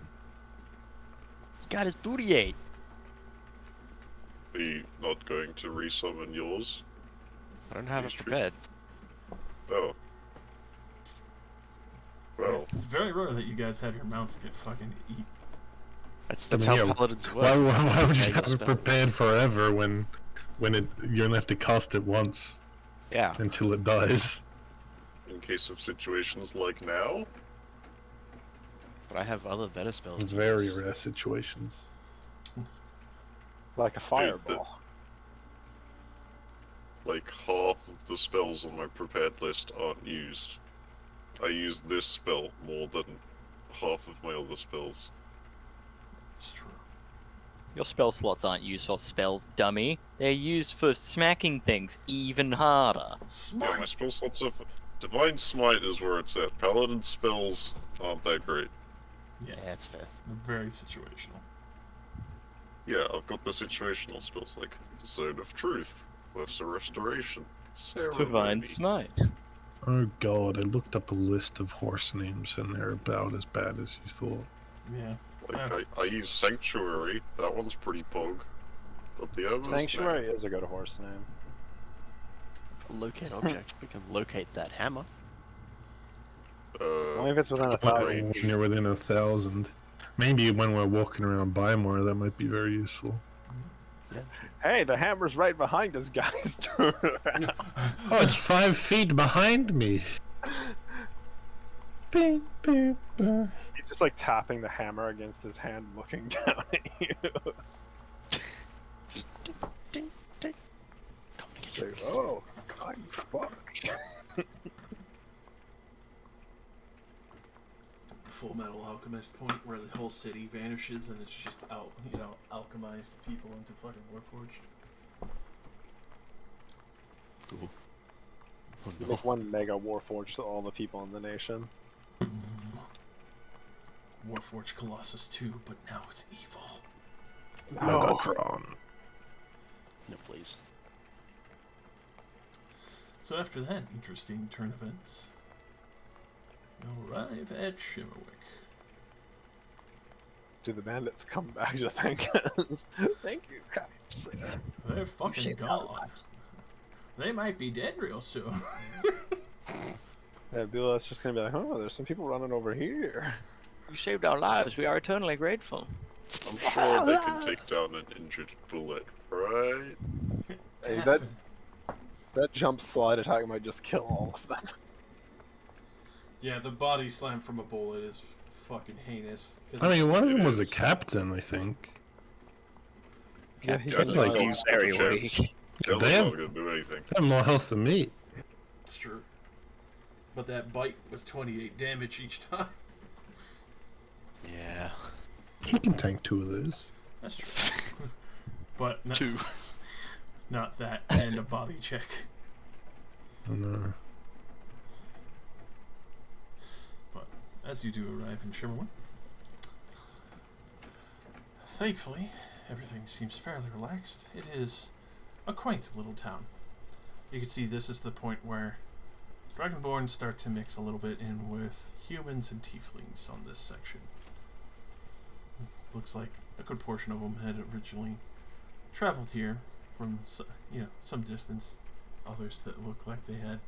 He got his booty ate. Are you not going to resummon yours? I don't have it History. prepared. Oh. Well, It's very rare that you guys have your mounts get fucking eat. That's mean, how yeah, paladins work. Why would you Make have it spells. prepared forever when you only have to cast it once Yeah. until it dies? in case of situations like now? But I have other better spells. It's to very use. rare situations. Like a fireball. Like, half of the spells on my prepared list aren't used. I use this spell more than half of my other spells. It's true. Your spell slots aren't used for spells, dummy. They're used for smacking things even harder. Yeah, my spell slots are... Divine Smite is where it's at. Paladin spells aren't that great. Yeah, that's fair. very situational. Yeah, I've got the situational spells like Zone of Truth, Lesser Restoration, Divine Ceremony. Smite. Oh god, I looked up a list of horse names and they're about as bad as you thought. Yeah. Like, I use Sanctuary, that one's pretty pog. But the others... Sanctuary is a good horse name. Locate object. We can locate that hammer. Only if it's within When 1,000. you're within 1,000. Maybe when we're walking around Bymore, that might be very useful. Hey, the hammer's right behind us, guys. Turn around. Oh, it's 5 feet behind me. Beep, beep, beep. He's just like tapping the hammer against his hand, looking down at you. Just ding, ding, ding. Come to get you. Say, oh, I'm fucked. Full Metal Alchemist point where the whole city vanishes and it's just alchemized people into fucking Warforged. Cool. Oh, You no. make one mega warforged to all the people in the nation. Warforged Colossus 2, but now it's evil. Megatron. No, please. So after that interesting turn of events, you arrive at Shimmerwick. Do the bandits come back to thank us? Thank you, guys. They're fucking saved our gone. They might be dead real soon. Yeah, Billa's just gonna be like, oh, there's some people running over here. You saved our lives. We are eternally grateful. I'm sure they can take down an injured bullet, right? Hey, that jump slide attack might just kill all of them. Yeah, the body slam from a bullet is fucking heinous. 'cause I mean, one of them was a is. captain, I think. Yeah, he Yeah, does like- like, he's got a very chance. weak. Hell's They have- not gonna do anything. They have more health than me. It's true. But that bite was 28 damage each time. Yeah. He can tank 2 of those. That's true. But no, 2. not that and a body check. Oh, no. But as you do arrive in Shimmerwood, thankfully, everything seems fairly relaxed. It is a quaint little town. You can see this is the point where Dragonborn start to mix a little bit in with humans and tieflings on this section. Looks like a good portion of them had originally traveled here from some distance. Others that look like they had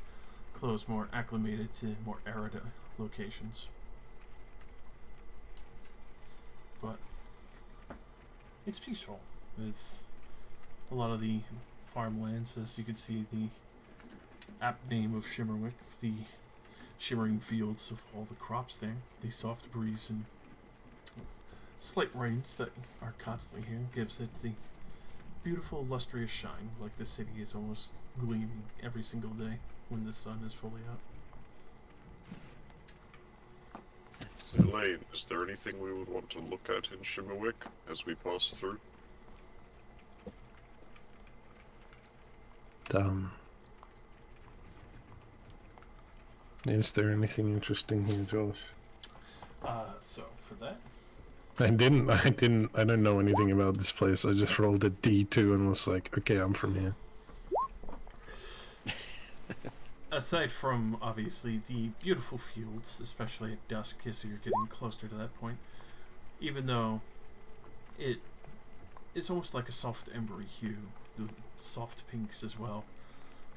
clothes more acclimated to more arid locations. But it's peaceful. It's a lot of the farmlands, as you can see the apt name of Shimmerwick, the shimmering fields of all the crops there, the soft breeze and slight rains that are constantly here gives it the beautiful lustrous shine, like the city is almost gleaming every single day when the sun is fully out. Elaine, is there anything we would want to look at in Shimmerwick as we pass through? Is there anything interesting here, Josh? So for that, I don't know anything about this place. I just rolled a D2 and was like, okay, I'm from here. aside from obviously the beautiful fields, especially at dusk as you're getting closer to that point, even though it is almost like a soft embery hue, the soft pinks as well.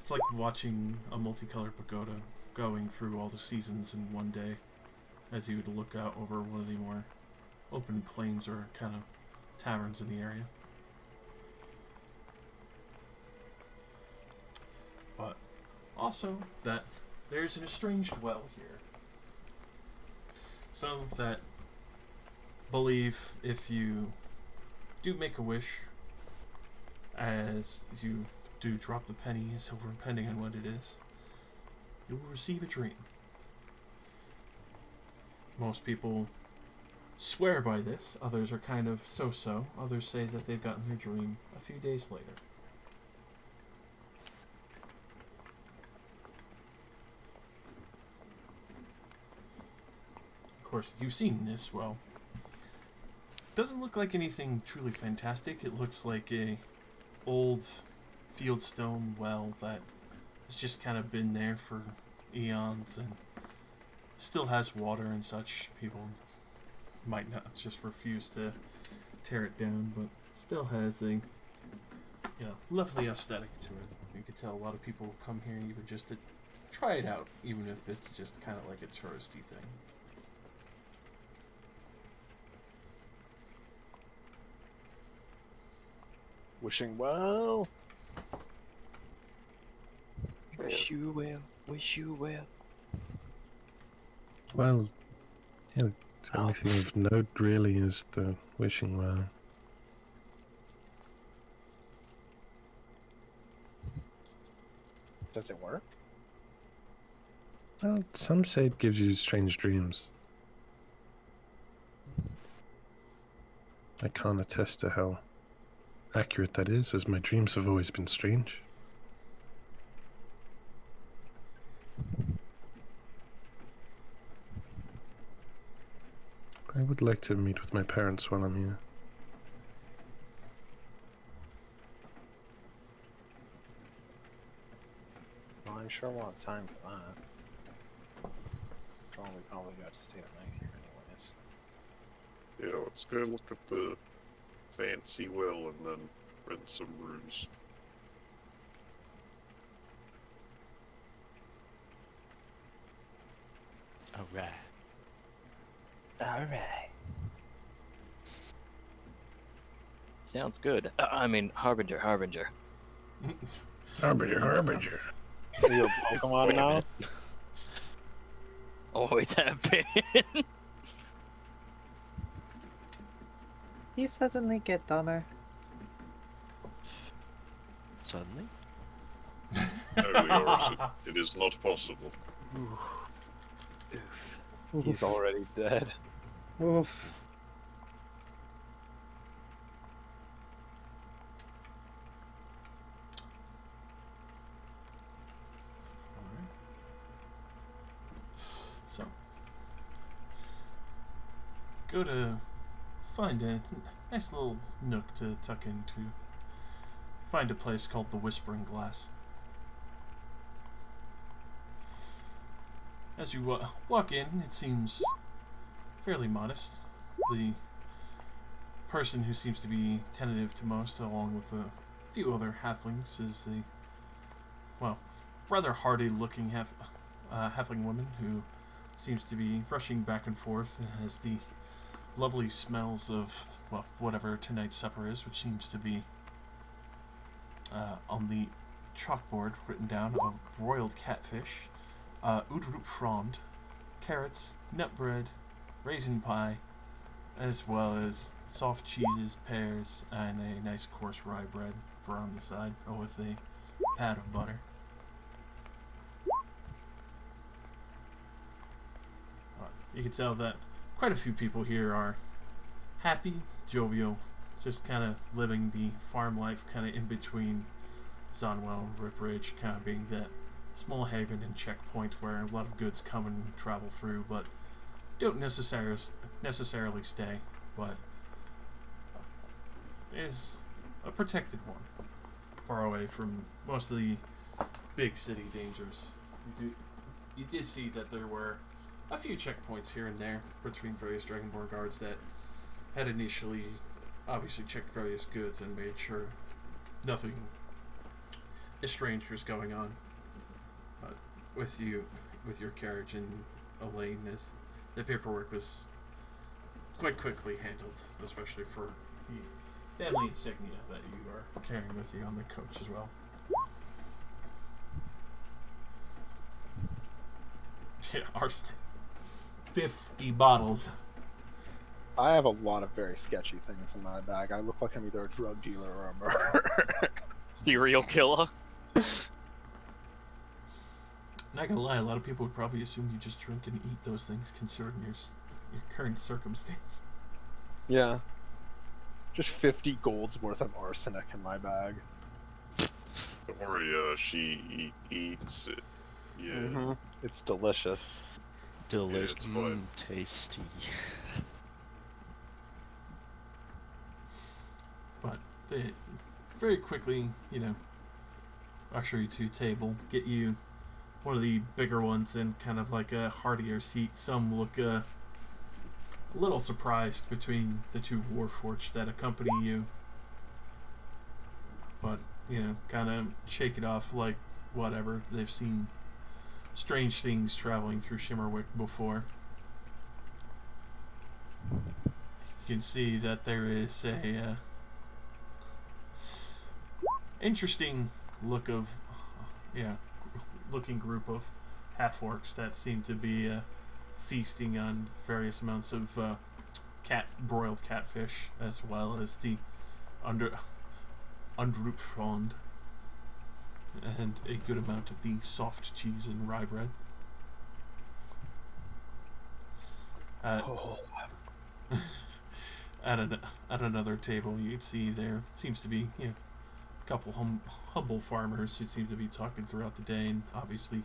It's like watching a multicolored pagoda going through all the seasons in one day as you would look out over one of the more open plains or kind of taverns in the area. But also that there's an estranged well here. Some that believe if you do make a wish, as you do drop the penny, silver and penny on what it is, you will receive a dream. Most people swear by this, others are kind of so-so, others say that they've gotten their dream a few days later. Of course, you've seen this well. Doesn't look like anything truly fantastic. It looks like a old Fieldstone well that has just kind of been there for eons and still has water and such. People might not just refuse to tear it down, but still has a lovely aesthetic to it. You could tell a lot of people come here even just to try it out, even if it's just kind of like a touristy thing. Wishing well. Wish you well, wish you well. Well, yeah, the only thing of note really is the wishing well. Does it work? Well, some say it gives you strange dreams. I can't attest to how accurate that is, as my dreams have always been strange. I would like to meet with my parents while I'm here. Well, I'm sure we'll have time for that. After all, we probably got to stay the night here anyways. Yeah, let's go look at the fancy well and then rent some rooms. Alright. Alright. Sounds good. I mean, Harbinger. Harbinger. Are you a Pokemon now? Always have been. You suddenly get dumber. Suddenly? No, Leoris, it is not possible. He's already dead. Oof. So, go to find a nice little nook to tuck into. Find a place called the Whispering Glass. As you walk in, it seems fairly modest. The person who seems to be tentative to most, along with a few other halflings, is the, well, rather hardy-looking halfling woman who seems to be rushing back and forth and has the lovely smells of, well, whatever tonight's supper is, which seems to be on the chalkboard written down of broiled catfish, udroot frond, carrots, nut bread, raisin pie, as well as soft cheeses, pears, and a nice coarse rye bread for on the side, with a pat of butter. You can tell that quite a few people here are happy, jovial, just kind of living the farm life kind of in between Zonwell and Ripridge, kind of being that small haven and checkpoint where a lot of goods come and travel through, but don't necessarily stay. But is a protected one, far away from most of the big city dangers. You did see that there were a few checkpoints here and there between various Dragonborn guards that had initially obviously checked various goods and made sure nothing estranged was going on. But with your carriage and Elaine, the paperwork was quite quickly handled, especially for the family insignia that you are carrying with you on the coach as well. Yeah, our 50 bottles. I have a lot of very sketchy things in my bag. I look like I'm either a drug dealer or a murderer. Serial killer. Not gonna lie, a lot of people would probably assume you just drink and eat those things, considering your current circumstance. Yeah. Just 50 gold's worth of arsenic in my bag. Don't worry, she eats it. Yeah. Mm-hmm. It's delicious. Delicious. it's fine. Tasty. But they very quickly, usher you to a table, get you one of the bigger ones and kind of like a heartier seat. Some look a little surprised between the two warforged that accompany you. But, kind of shake it off like whatever. They've seen strange things traveling through Shimmerwick before. You can see that there is a interesting looking group of half-orcs that seem to be feasting on various amounts of broiled catfish, as well as the underfrond and a good amount of the soft cheese and rye bread. At another table, you'd see there seems to be a couple humble farmers who seem to be talking throughout the day, and obviously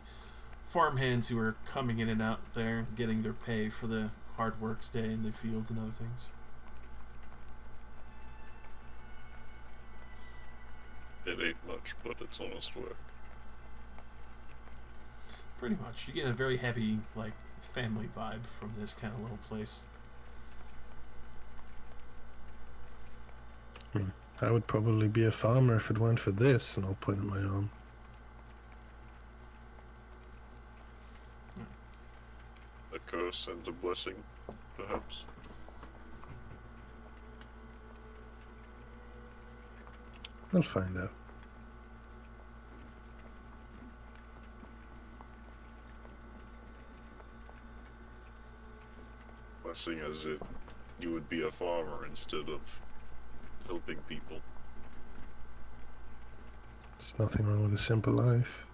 farmhands who are coming in and out there getting their pay for the hard work day in the fields and other things. It ain't much, but it's honest work. Pretty much. You get a very heavy, family vibe from this kind of little place. I would probably be a farmer if it weren't for this, and I'll point at my arm. A curse and a blessing, perhaps. I'll find out. Blessing as it you would be a farmer instead of helping people. There's nothing wrong with a simple life.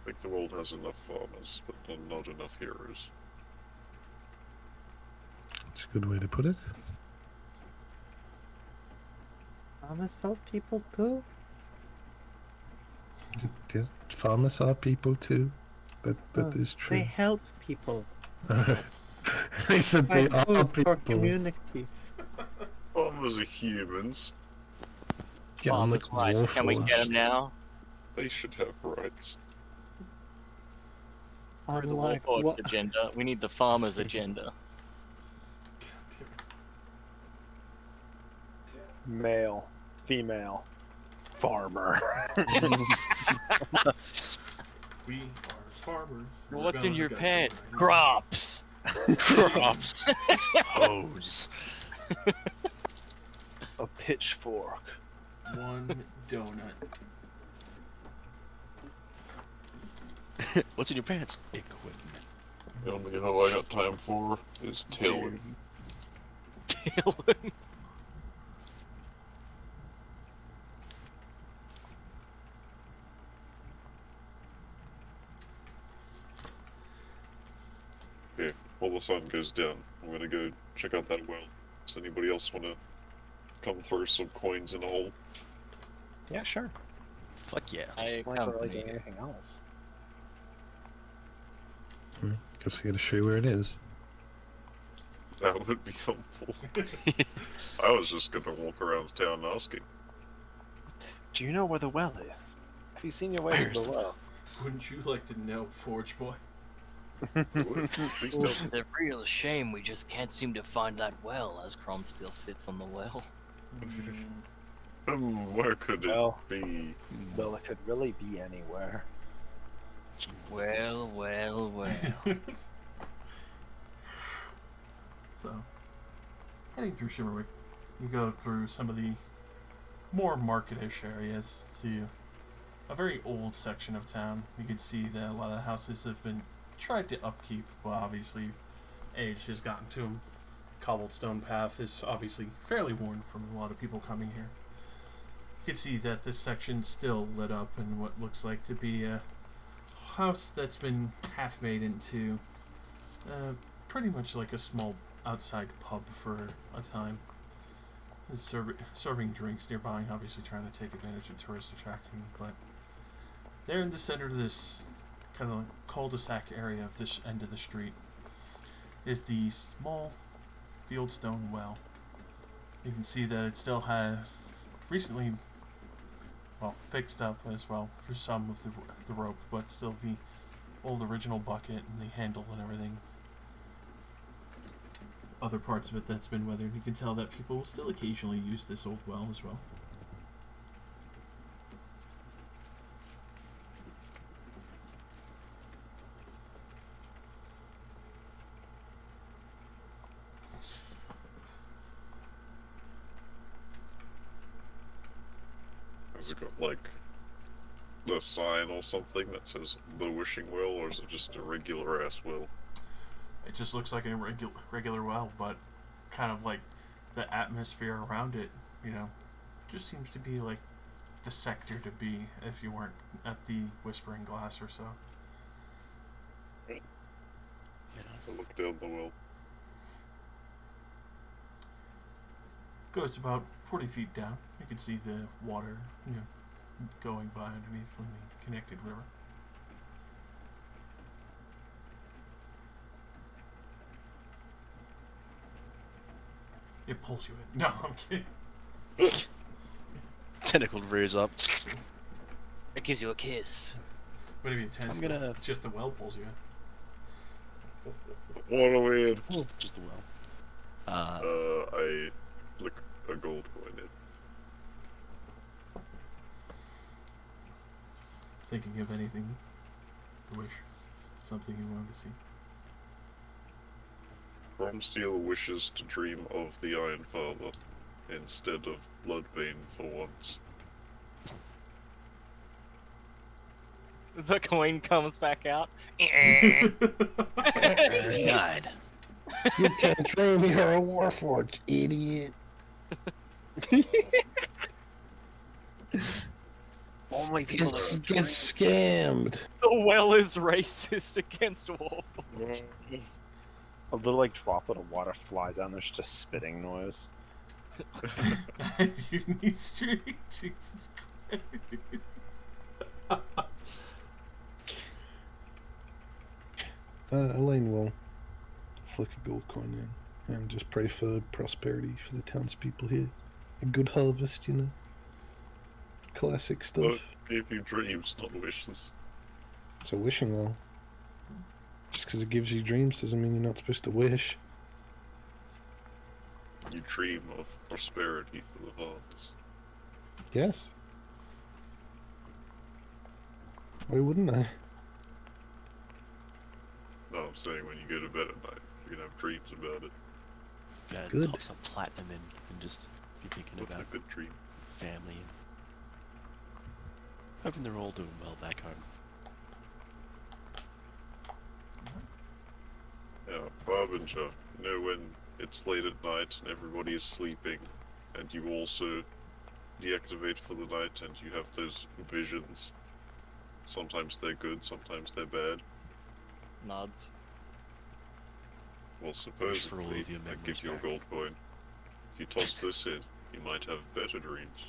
I think the world has enough farmers, but not enough heroes. It's a good way to put it. Farmers help people too? Yes, farmers are people too. That is true. They help people. They said they Fight are food for people. communities. Farmers are humans. Yeah, Farmers' like rights. Can we get them warforged. now? They should have rights. For the Unlike Warforged what? agenda. We need the farmers' agenda. Male, female, farmer. We are farmers. What's in your Gonna pants? go Crops. Crops. Hose. A pitchfork. one donut. What's in your pants? Equipment. The only hoe I got time for is tailing. Dylan. Okay, while the sun goes down, I'm gonna go check out that well. Does anybody else wanna come throw some coins in a hole? Yeah, sure. Fuck yeah. I Why not really accompany do you. anything else? Guess I gotta show you where it is. That would be helpful. I was just gonna walk around town asking. Do you know where the well is? Have you seen your way Where's to the the well? Wouldn't you like to know, Forge Boy? Please tell me. The real shame we just can't seem to find that well, as Crom still sits on the well. Where could it Well, be? well, it could really be anywhere. Well, well, well. So, heading through Shimmerwick, you go through some of the more marketish areas to a very old section of town. You can see that a lot of the houses have been tried to upkeep, but obviously age has gotten to them. Cobblestone path is obviously fairly worn from a lot of people coming here. You can see that this section's still lit up in what looks like to be a house that's been half made into pretty much like a small outside pub for a time. Serving drinks nearby, obviously trying to take advantage of tourist attraction, but there in the center of this kind of cul-de-sac area of this end of the street is the small Fieldstone well. You can see that it still has recently, well, fixed up as well for some of the rope, but still the old original bucket and the handle and everything. Other parts of it that's been weathered. You can tell that people still occasionally use this old well as well. Has it got like a sign or something that says the wishing well, or is it just a regular ass well? It just looks like a regular well, but kind of like the atmosphere around it, you know, just seems to be like the sector to be if you weren't at the Whispering Glass or so. I look down the well. Goes about 40 feet down. You can see the water, you know, going by underneath from the connected river. It pulls you in. No, I'm kidding. Tentacle rears up. It gives you a kiss. Would it be intense? I'm gonna- but just the well pulls you in. What a weird. Just the well. I flick a gold coin in. Thinking of anything you wish? Something you wanted to see? Bromsteel wishes to dream of the Iron Father instead of Bloodbane for once. The coin comes back out. Denied. You can't dream you're a warforged, idiot. Only people that Get scammed. The well is racist against wolf. a little like droplet of water flies out and there's just a spitting noise. Uni Street, Jesus Christ. Elaine will flick a gold coin in and just pray for prosperity for the townspeople here. A good harvest, you know. Classic stuff. Look, give you dreams, not wishes. It's a wishing well. Just because it gives you dreams doesn't mean you're not supposed to wish. You dream of prosperity for the harvest. Yes. Why wouldn't I? No, I'm saying when you go to bed at night, you're gonna have dreams about it. Yeah, Good. pop some platinum in and just be thinking What a about good dream. family. Hoping they're all doing well back home. Yeah, Barbinger, you know when it's late at night and everybody is sleeping, and you also deactivate for the night and you have those visions. Sometimes they're good, sometimes they're bad. Nods. Well, for all supposedly, of your that memories gives you a back. gold coin. If you toss this in, you might have better dreams.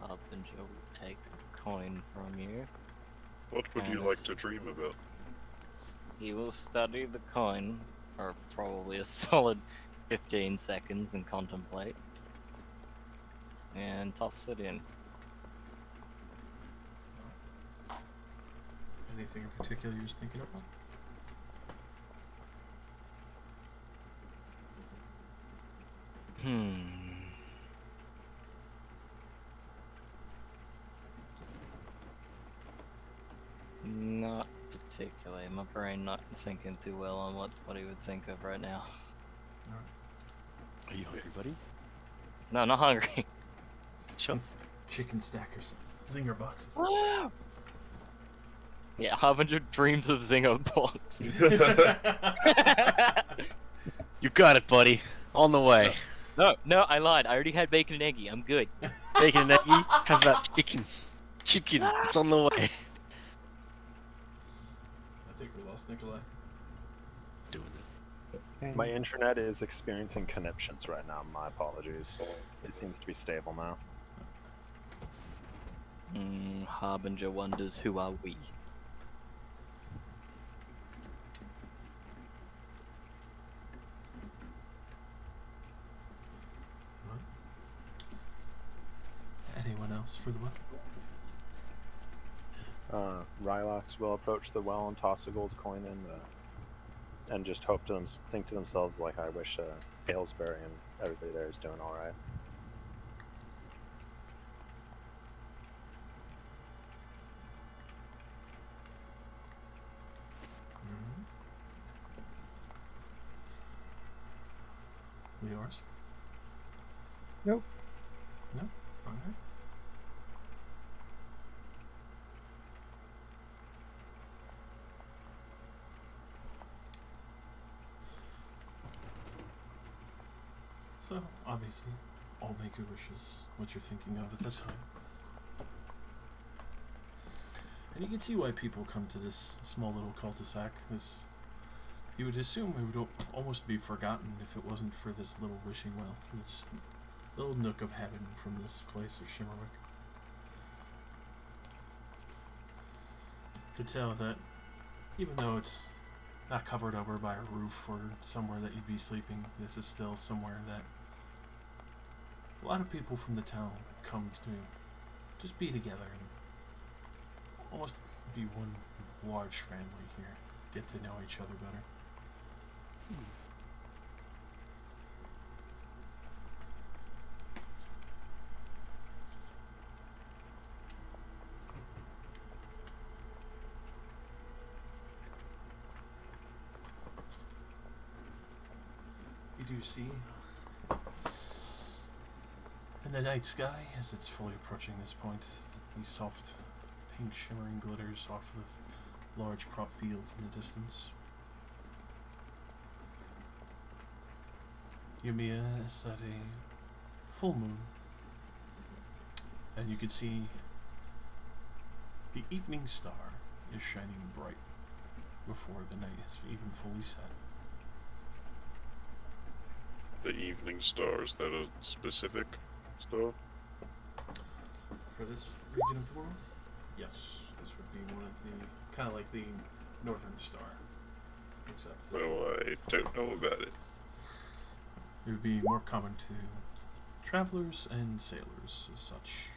Harbinger will take a coin from you. What would you And like to dream about? He will study the coin for probably a solid 15 seconds and contemplate. And toss it in. Anything in particular you're just thinking about? Not particularly. My brain not thinking too well on what he would think of right now. Are you hungry, buddy? No, not hungry. Sure. Chicken stackers. Zinger boxes. Yeah, Harbinger dreams of Zinger box. You got it, buddy. On the way. No, I lied. I already had bacon and eggy. I'm good. Bacon and eggy. Have that chicken. Chicken. It's on the way. I think we lost Nikolai. Doing it. My internet is experiencing conniptions right now. My apologies. It seems to be stable now. Harbinger wonders who are we. Anyone else for the well? Rylox will approach the well and toss a gold coin in, and just think to themselves like, I wish Aylesbury and everybody there is doing all right. Yours? Nope. No? Alright. So, obviously, all make your wishes, what you're thinking of at this time. And you can see why people come to this small little cul-de-sac. This, you would assume it would almost be forgotten if it wasn't for this little wishing well. This little nook of heaven from this place of Shimmerwick. You could tell that even though it's not covered over by a roof or somewhere that you'd be sleeping, this is still somewhere that a lot of people from the town come to just be together and almost be one large family here. Get to know each other better. You do see in the night sky, as it's fully approaching this point, these soft pink shimmering glitters off of large crop fields in the distance. Yumiya is at a full moon, and you can see the evening star is shining bright before the night has even fully set. The evening star, is that a specific star? For this region of the world? Yes, this would be one of the, kind of like the northern star. Except this Well, I don't know about it. it would be more common to travelers and sailors as such.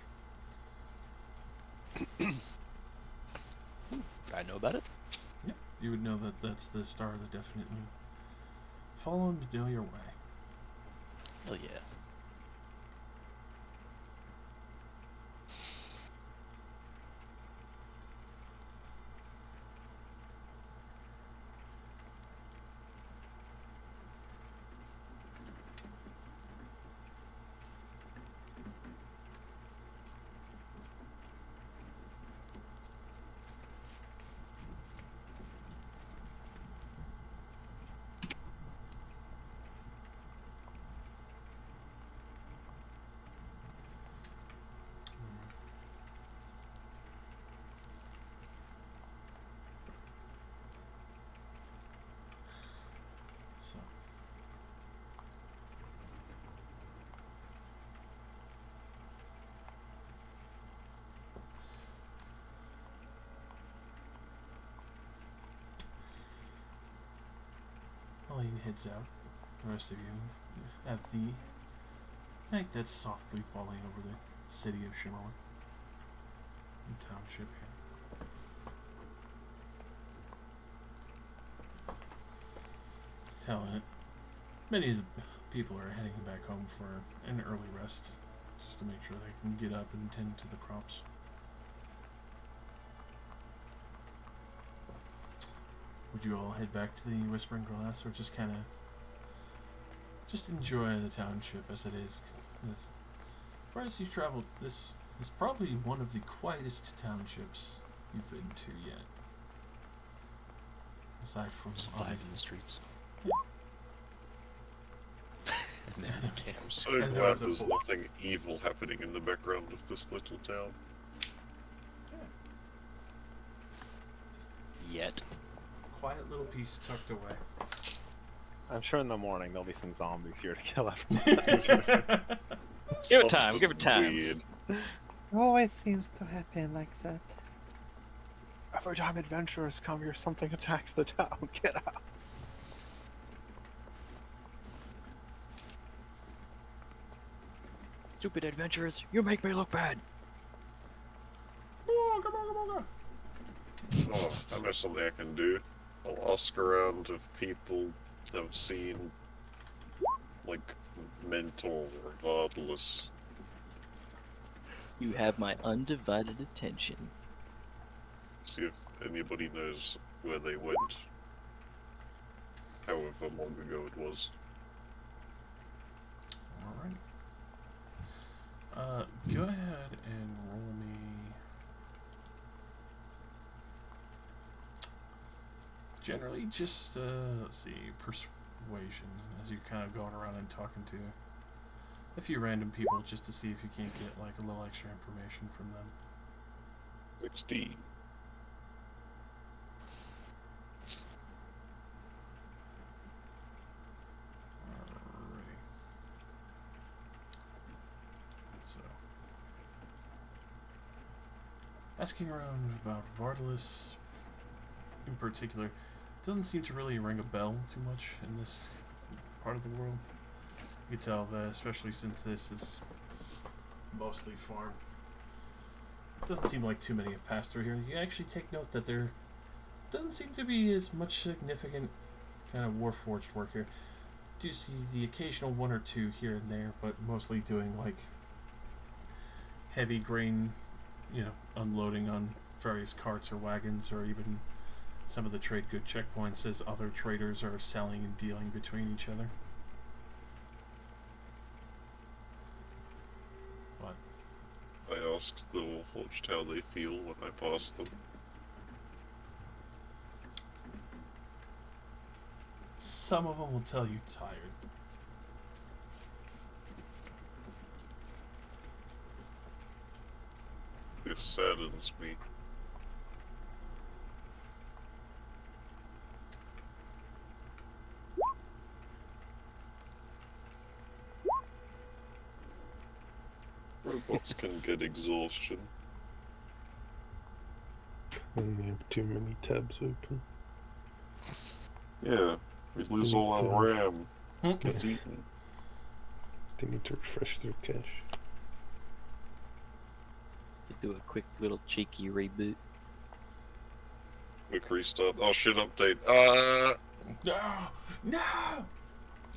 I know about it. Yeah, you would know that that's the star that definitely follow and know your way. Hell yeah. heads out. The rest of you have the night that's softly falling over the city of Shimon. The township here. Tell it. Many of the people are heading back home for an early rest, just to make sure they can get up and tend to the crops. Would you all head back to the Whispering Glass, or just kind of just enjoy the township as it is? As far as you've traveled, this is probably one of the quietest townships you've been to yet. Aside from Survive in the streets. And then we I'm so And there glad was a there's bull. nothing evil happening in the background of this little town. yet. Quiet little piece tucked away. I'm sure in the morning there'll be some zombies here to kill everyone. Give it time, Something give it time. Weird. It always seems to happen like that. Every time adventurers come here, something attacks the town. Get out. Stupid adventurers, you make me look bad. Oh, I know something I can do. I'll ask around if people have seen, like, Mentor or Vardalus. You have my undivided attention. See if anybody knows where they went. However long ago it was. Alright. Go ahead and roll me. Generally, just, let's see, persuasion, as you're kind of going around and talking to a few random people just to see if you can't get, like, a little extra information from them. 16. Alrighty. So, asking around about Vardalus in particular doesn't seem to really ring a bell too much in this part of the world. You can tell that, especially since this is mostly farm. It doesn't seem like too many have passed through here. You actually take note that there doesn't seem to be as much significant kind of warforged work here. Do see the occasional one or two here and there, but mostly doing like heavy grain, you know, unloading on various carts or wagons, or even some of the trade good checkpoints as other traders are selling and dealing between each other. What? I asked the Warforged how they feel when I passed them. Some of them will tell you tired. This saddens me. Robots can get exhaustion. I only have too many tabs open. Yeah, we lose all our RAM. Gets eaten. They need to refresh their cache. Do a quick little cheeky reboot. Quick restart. Oh shit, update. No! No!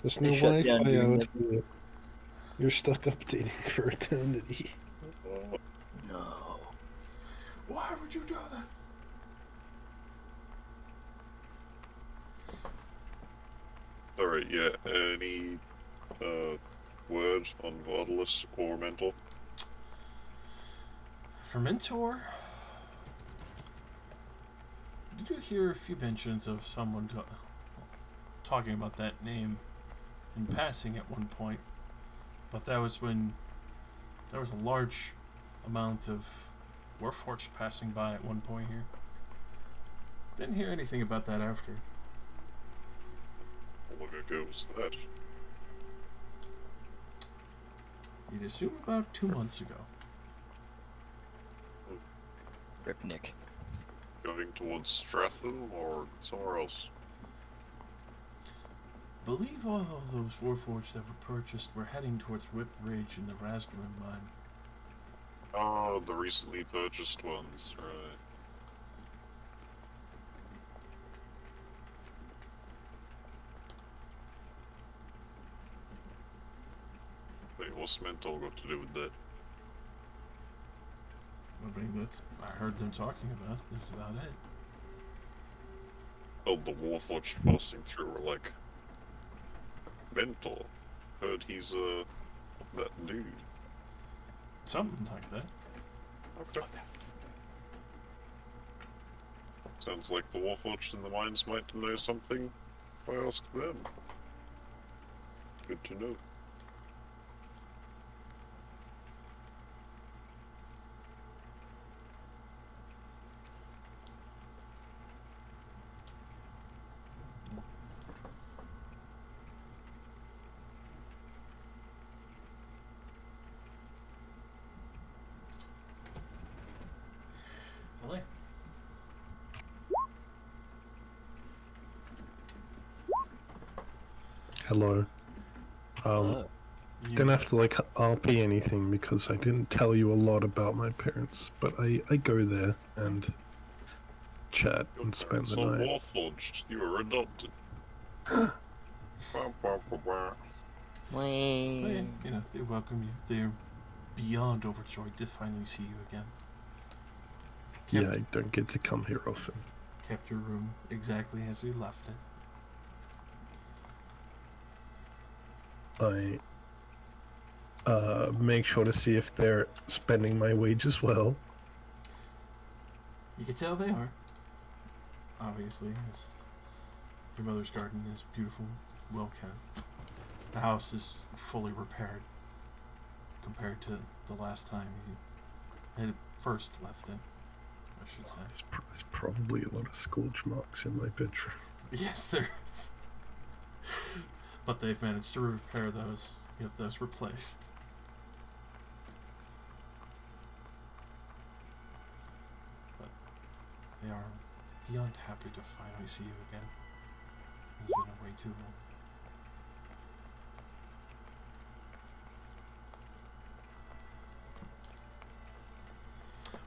There's They no shut down Wi-Fi your out here. You're stuck updating for eternity. No. Why would you do that? Alright, yeah. Any word on Vardalus or Mentor? For Mentor, did you hear a few mentions of someone talking about that name in passing at one point? But that was when there was a large amount of Warforged passing by at one point here. Didn't hear anything about that after. How long ago was that? You'd assume about 2 months ago. Rip Nick. Going towards Stratham or somewhere else? believe all of those warforged that were purchased were heading towards Whip Ridge in the Rasdarim mine. Oh, the recently purchased ones, right. Wait, what's Mentor got to do with that? I mean, that's, I heard them talking about it. That's about it. Oh, the Warforged passing through were like... Mentor. Heard he's, that dude. Something like that. Okay. Sounds like the Warforged in the mines might know something if I ask them. Good to know. Really? Hello. Didn't have to like RP anything because I didn't tell you a lot about my parents, but I go there and chat Your and spend parents the are night. Warforged. You were adopted. Bah, bah, bah, bah. Well, yeah, you know, they welcome you. They're beyond overjoyed to finally see you again. Yeah, I don't get to come here often. Kept your room exactly as we left it. I make sure to see if they're spending my wages well. You can tell they are. Obviously, your mother's garden is beautiful, well kept. The house is fully repaired compared to the last time you had first left it, I should say. There's probably a lot of scorch marks in my bedroom. Yes, there is. But they've managed to repair those, get those replaced. But they are beyond happy to finally see you again. It's been a way too long.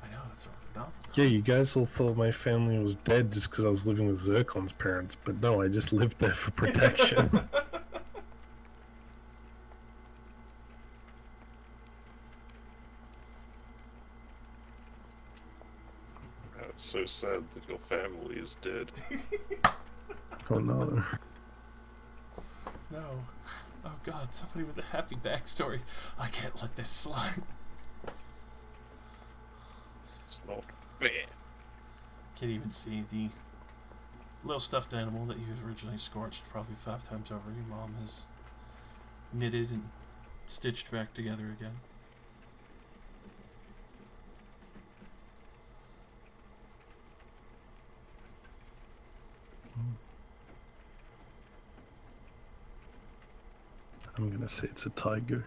I know, it's a novel. Yeah, you guys all thought my family was dead just because I was living with Zircon's parents, but no, I just lived there for protection. It's so sad that your family is dead. Oh no. No. Oh god, somebody with a happy backstory. I can't let this slide. It's not fair. Can't even see the little stuffed animal that you had originally scorched probably 5 times over. Your mom has knitted and stitched back together again. I'm gonna say it's a tiger.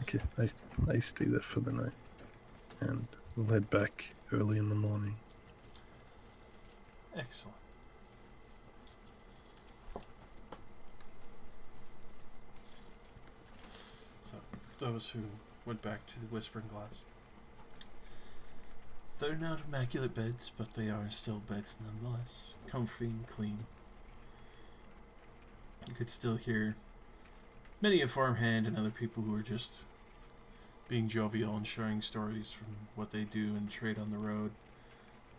Okay, I stay there for the night, and we'll head back early in the morning. Excellent. So, those who went back to the Whispering Glass. They're not immaculate beds, but they are still beds nonetheless. Comfy and clean. You could still hear many a farmhand and other people who are just being jovial and sharing stories from what they do and trade on the road.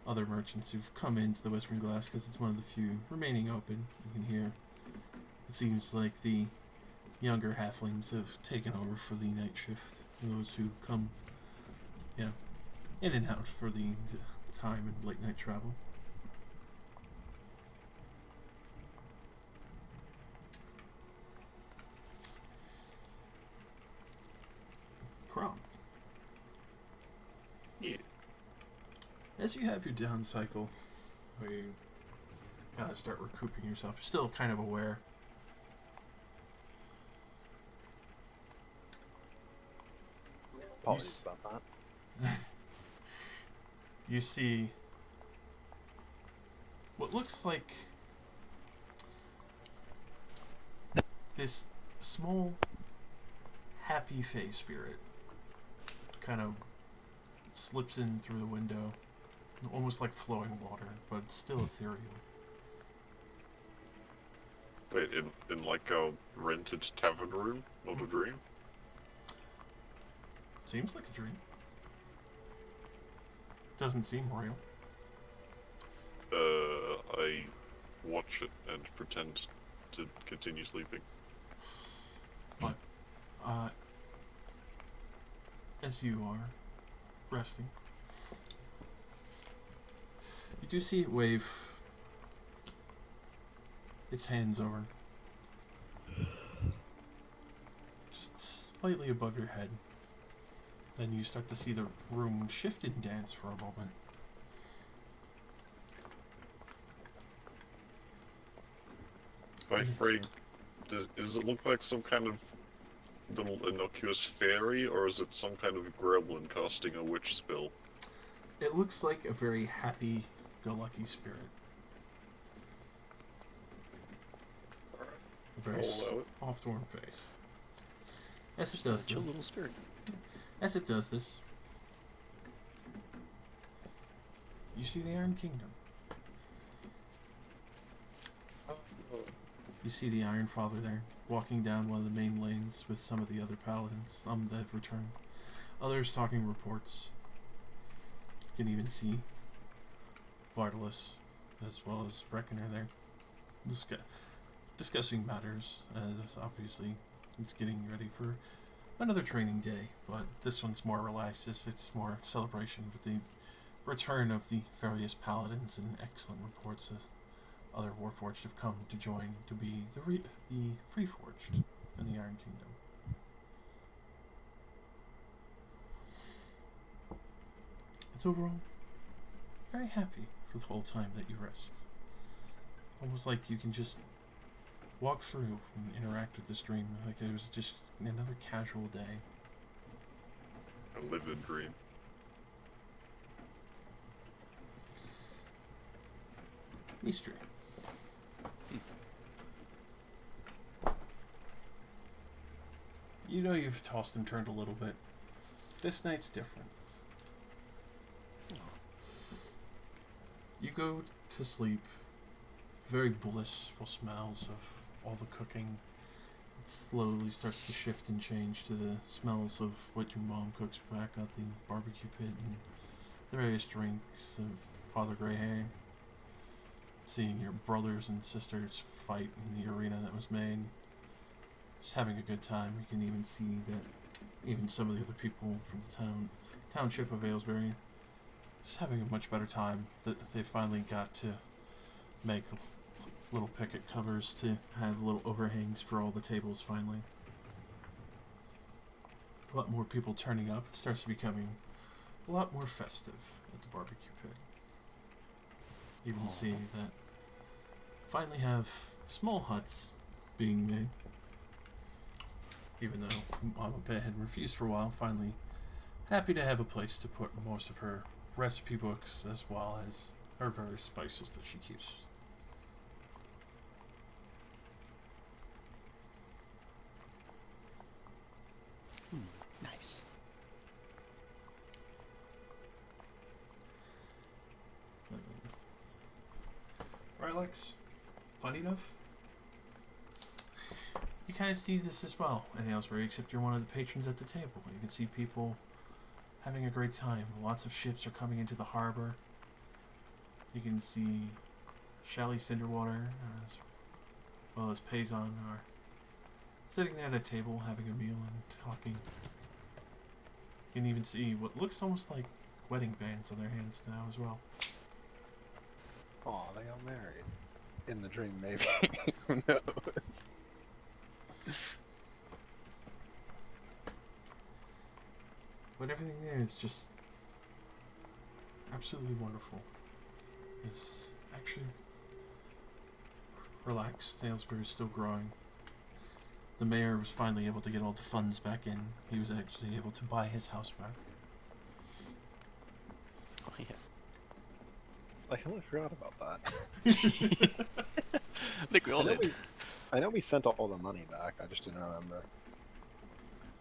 Other merchants who've come into the Whispering Glass because it's one of the few remaining open. You can hear. It seems like the younger halflings have taken over for the night shift. Those who come, in and out for the time and late night travel. Crom. Yeah. As you have your down cycle, where you kind of start recouping yourself, you're still kind of aware. Apologies about that. you see what looks like this small, happy face spirit kind of slips in through the window, almost like flowing water, but it's still ethereal. Wait, in like a rented tavern room, not a dream? Seems like a dream. Doesn't seem real. I watch it and pretend to continue sleeping. But, as you are resting, you do see it wave its hands over, just slightly above your head. Then you start to see the room shift and dance for a moment. By Frank, does it look like some kind of little innocuous fairy, or is it some kind of gremlin casting a witch spell? It looks like a very happy-go-lucky spirit. A very I'll allow it. off-torn face. As it Just a does chill this, little spirit. as it does this, you see the Iron Kingdom. You see the Iron Father there, walking down one of the main lanes with some of the other paladins, some that have returned. Others talking reports. You can even see Vardalis, as well as Reckoner there, discussing matters, as obviously it's getting ready for another training day, but this one's more relaxed, it's more celebration with the return of the various paladins, and excellent reports as other Warforged have come to join to be the Freeforged in the Iron Kingdom. It's overall very happy for the whole time that you rest. Almost like you can just walk through and interact with this dream like it was just another casual day. A livid dream. Mystery. You know you've tossed and turned a little bit. This night's different. You go to sleep, very blissful smells of all the cooking. It slowly starts to shift and change to the smells of what your mom cooks back at the barbecue pit and the various drinks of Father Greyhair. Seeing your brothers and sisters fight in the arena that was made. Just having a good time. You can even see that even some of the other people from the township of Aylesbury just having a much better time, that they finally got to make little picket covers to have little overhangs for all the tables finally. A lot more people turning up. It starts becoming a lot more festive at the barbecue pit. You can see that finally have small huts being made. Even though Mama Pet had refused for a while, finally happy to have a place to put most of her recipe books as well as her various spices that she keeps. Nice. Right, Lex? Funny enough? You kind of see this as well in Aylesbury, except you're one of the patrons at the table. You can see people having a great time. Lots of ships are coming into the harbor. You can see Shally Cinderwater as well as Payson are sitting there at a table having a meal and talking. You can even see what looks almost like wedding bands on their hands now as well. Aw, they got married. In the dream, maybe. Who knows? But everything there is just absolutely wonderful. It's actually relaxed. Aylesbury is still growing. The mayor was finally able to get all the funds back in. He was actually able to buy his house back. Oh yeah. I completely forgot about that. I think we all did. I know we sent all the money back. I just didn't remember.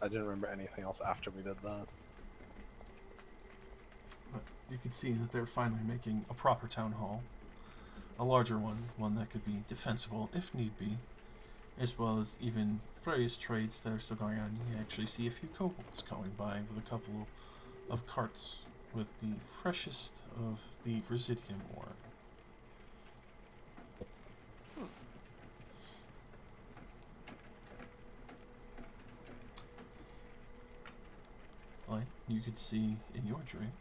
I didn't remember anything else after we did that. But you can see that they're finally making a proper town hall. A larger one that could be defensible if need be, as well as even various trades that are still going on. You actually see a few kobolds going by with a couple of carts with the freshest of the residium ore. Like you could see in your dream,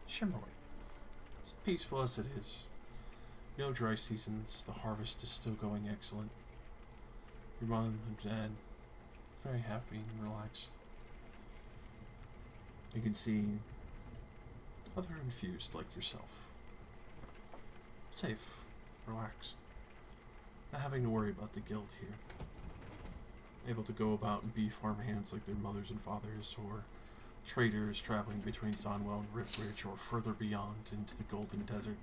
Shimmerwood. As peaceful as it is, no dry seasons, the harvest is still going excellent. Your mom and dad, very happy and relaxed. You can see other infused like yourself. Safe, relaxed, not having to worry about the guild here. Able to go about and be farmhands like their mothers and fathers, or traders traveling between Sonwell and Ripridge, or further beyond into the Golden Desert.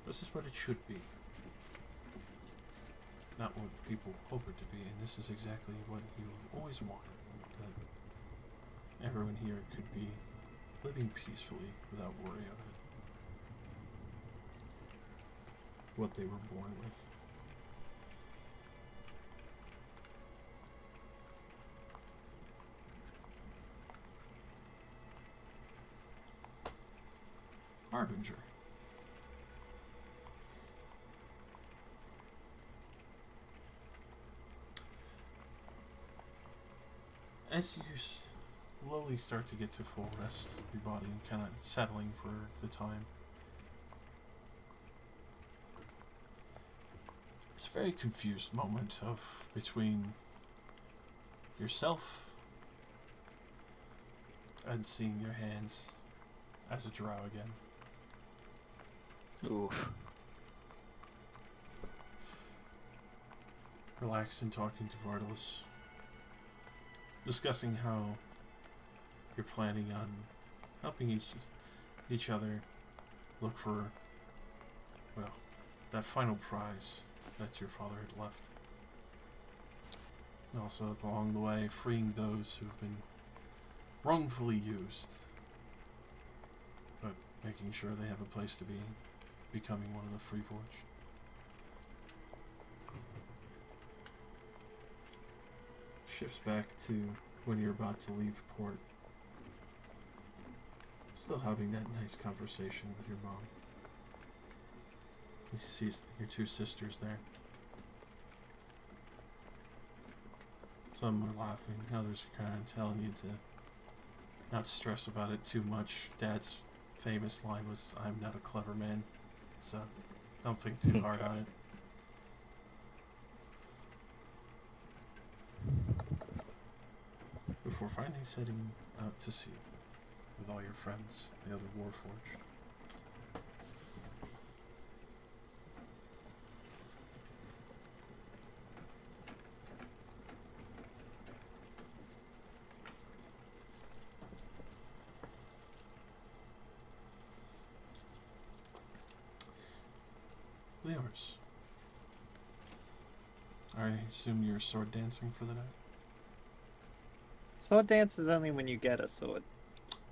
This is what it should be. Not what people hope it to be, and this is exactly what you've always wanted. That everyone here could be living peacefully without worry of it. What they were born with. Harbinger. As you slowly start to get to full rest of your body, kind of settling for the time, it's a very confused moment of between yourself and seeing your hands as a drow again. Oof. Relaxed and talking to Vardalos, discussing how you're planning on helping each other look for, well, that final prize that your father had left. And also, along the way, freeing those who've been wrongfully used, but making sure they have a place to be, becoming one of the Freeforged. Shifts back to when you're about to leave port. Still having that nice conversation with your mom. You see your two sisters there. Some are laughing, others are kind of telling you to not stress about it too much. Dad's famous line was, "I'm not a clever man," so don't think too hard on it. Before finally setting out to sea with all your friends, the other Warforged. Leors, I assume you're sword dancing for the night? Sword dance is only when you get a sword.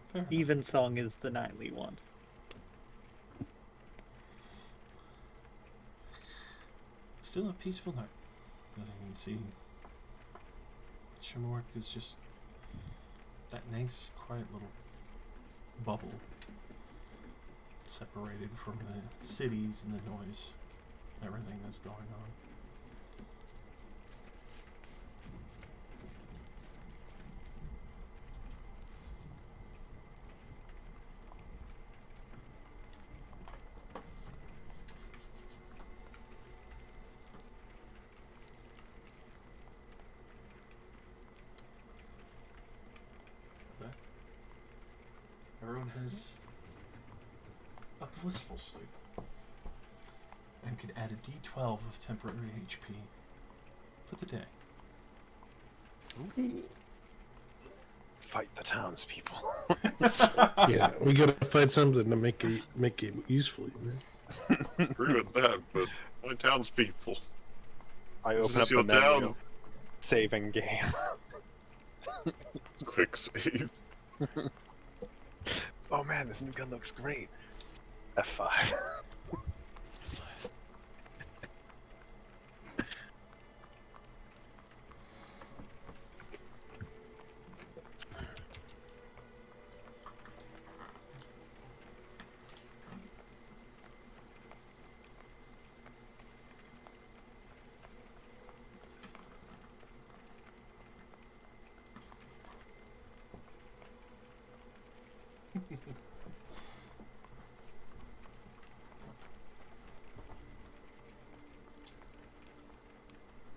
Fair enough. Evensong is the nightly one. Still a peaceful night. As you can see, Shimmerwork is just that nice, quiet little bubble separated from the cities and the noise, everything that's going on. Everyone has a blissful sleep and could add a d12 of temporary HP for the day. fight the townspeople. Yeah, we gotta find something to make it useful, man. Agree with that, but my townspeople. I This open is up your the menu. town. Saving game. Quick save. Oh man, this new gun looks great. F5.